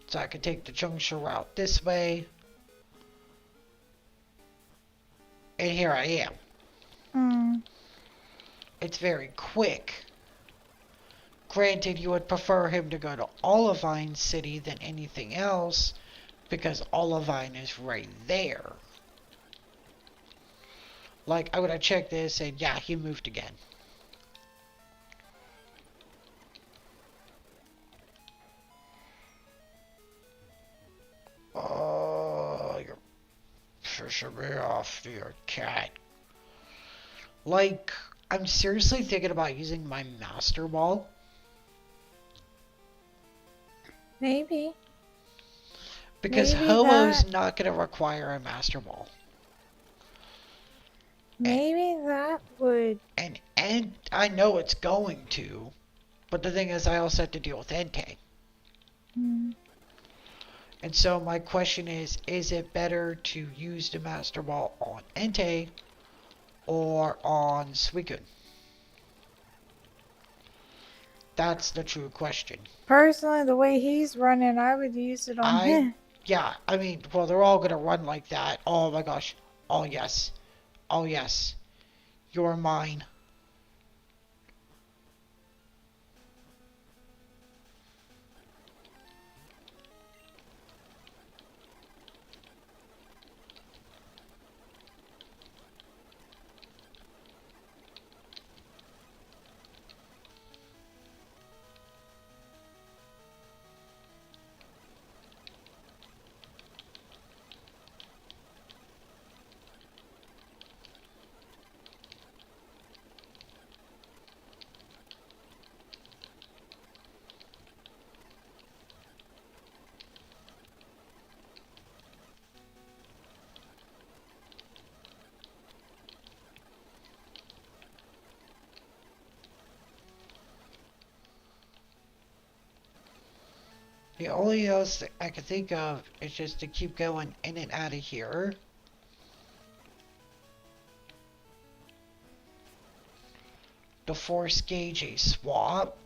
So I can take the juncture route this way. And here I am. mm. It's very quick. Granted, you would prefer him to go to Olivine City than anything else, because Olivine is right there. Like, I would have checked this and yeah, he moved again. Oh, you're pissing me off, dear cat. Like, I'm seriously thinking about using my Master Ball. Maybe. Because Maybe Ho-Oh's that. not going to require a Master Ball. And, Maybe that would. and I know it's going to. But the thing is, I also have to deal with Entei. Mm. And so my question is it better to use the Master Ball on Entei or on Suicune? That's the true question. Personally, the way he's running, I would use it on I, him. yeah, I mean, well, they're all gonna run like that. Oh my gosh. Oh yes. Oh yes. You're mine. The only else that I can think of is just to keep going in and out of here. To force gauge a swap.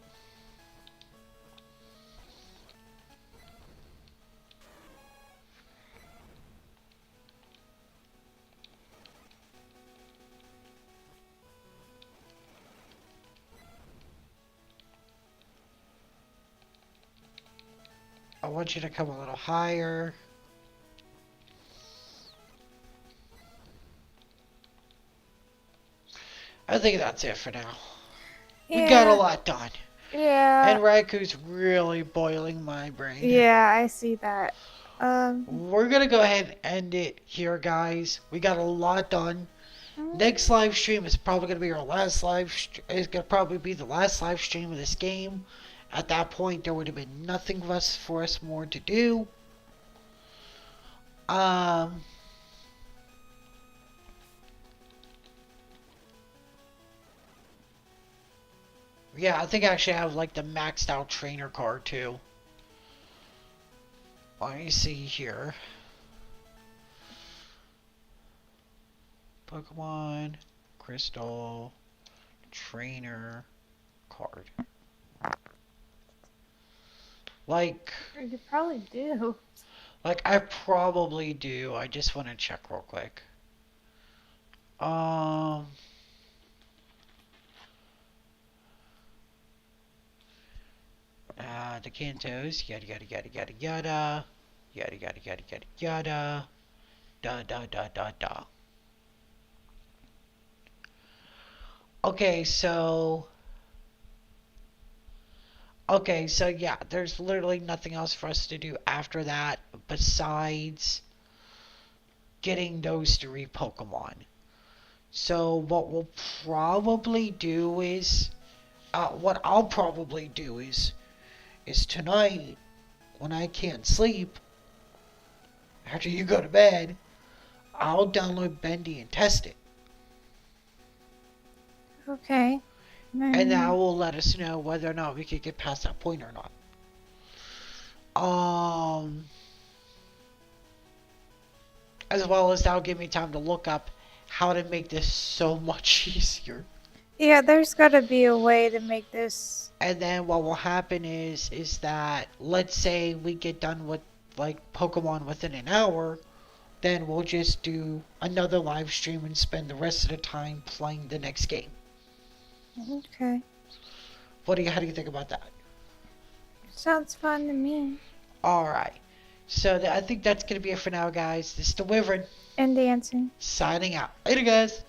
I want you to come a little higher. I think that's it for now. We got a Yeah. lot done. Yeah. And Raiku's really boiling my brain. Yeah, I see that. We're gonna go ahead and end it here, guys. We got a lot done. Next live stream is probably gonna be our last It's gonna probably be the last live stream of this game. At that point, there would have been nothing less for us more to do. Um. Yeah, I think I actually have like the maxed out trainer card too. Let me see here. Pokemon, Crystal, Trainer, card. Like, You probably do. I probably do. I just want to check real quick. Um, the Kantos, yada yada yada yada yada, yada yada yada yada yada, da da da da da. Okay, so yeah, there's literally nothing else for us to do after that besides getting those 3 Pokemon. So what we'll probably do is, what I'll probably do is tonight when I can't sleep, after you go to bed, I'll download Bendy and test it, Okay. and that will let us know whether or not we could get past that point or not. As well as that'll give me time to look up how to make this so much easier. Yeah, there's gotta be a way to make this. And then what will happen is that let's say we get done with like Pokemon within an hour, then we'll just do another live stream and spend the rest of the time playing the next game. Okay. How do you think about that? Sounds fun to me. Alright. So I think that's gonna be it for now, guys. This is the Wyvern And dancing. signing out. Later, guys.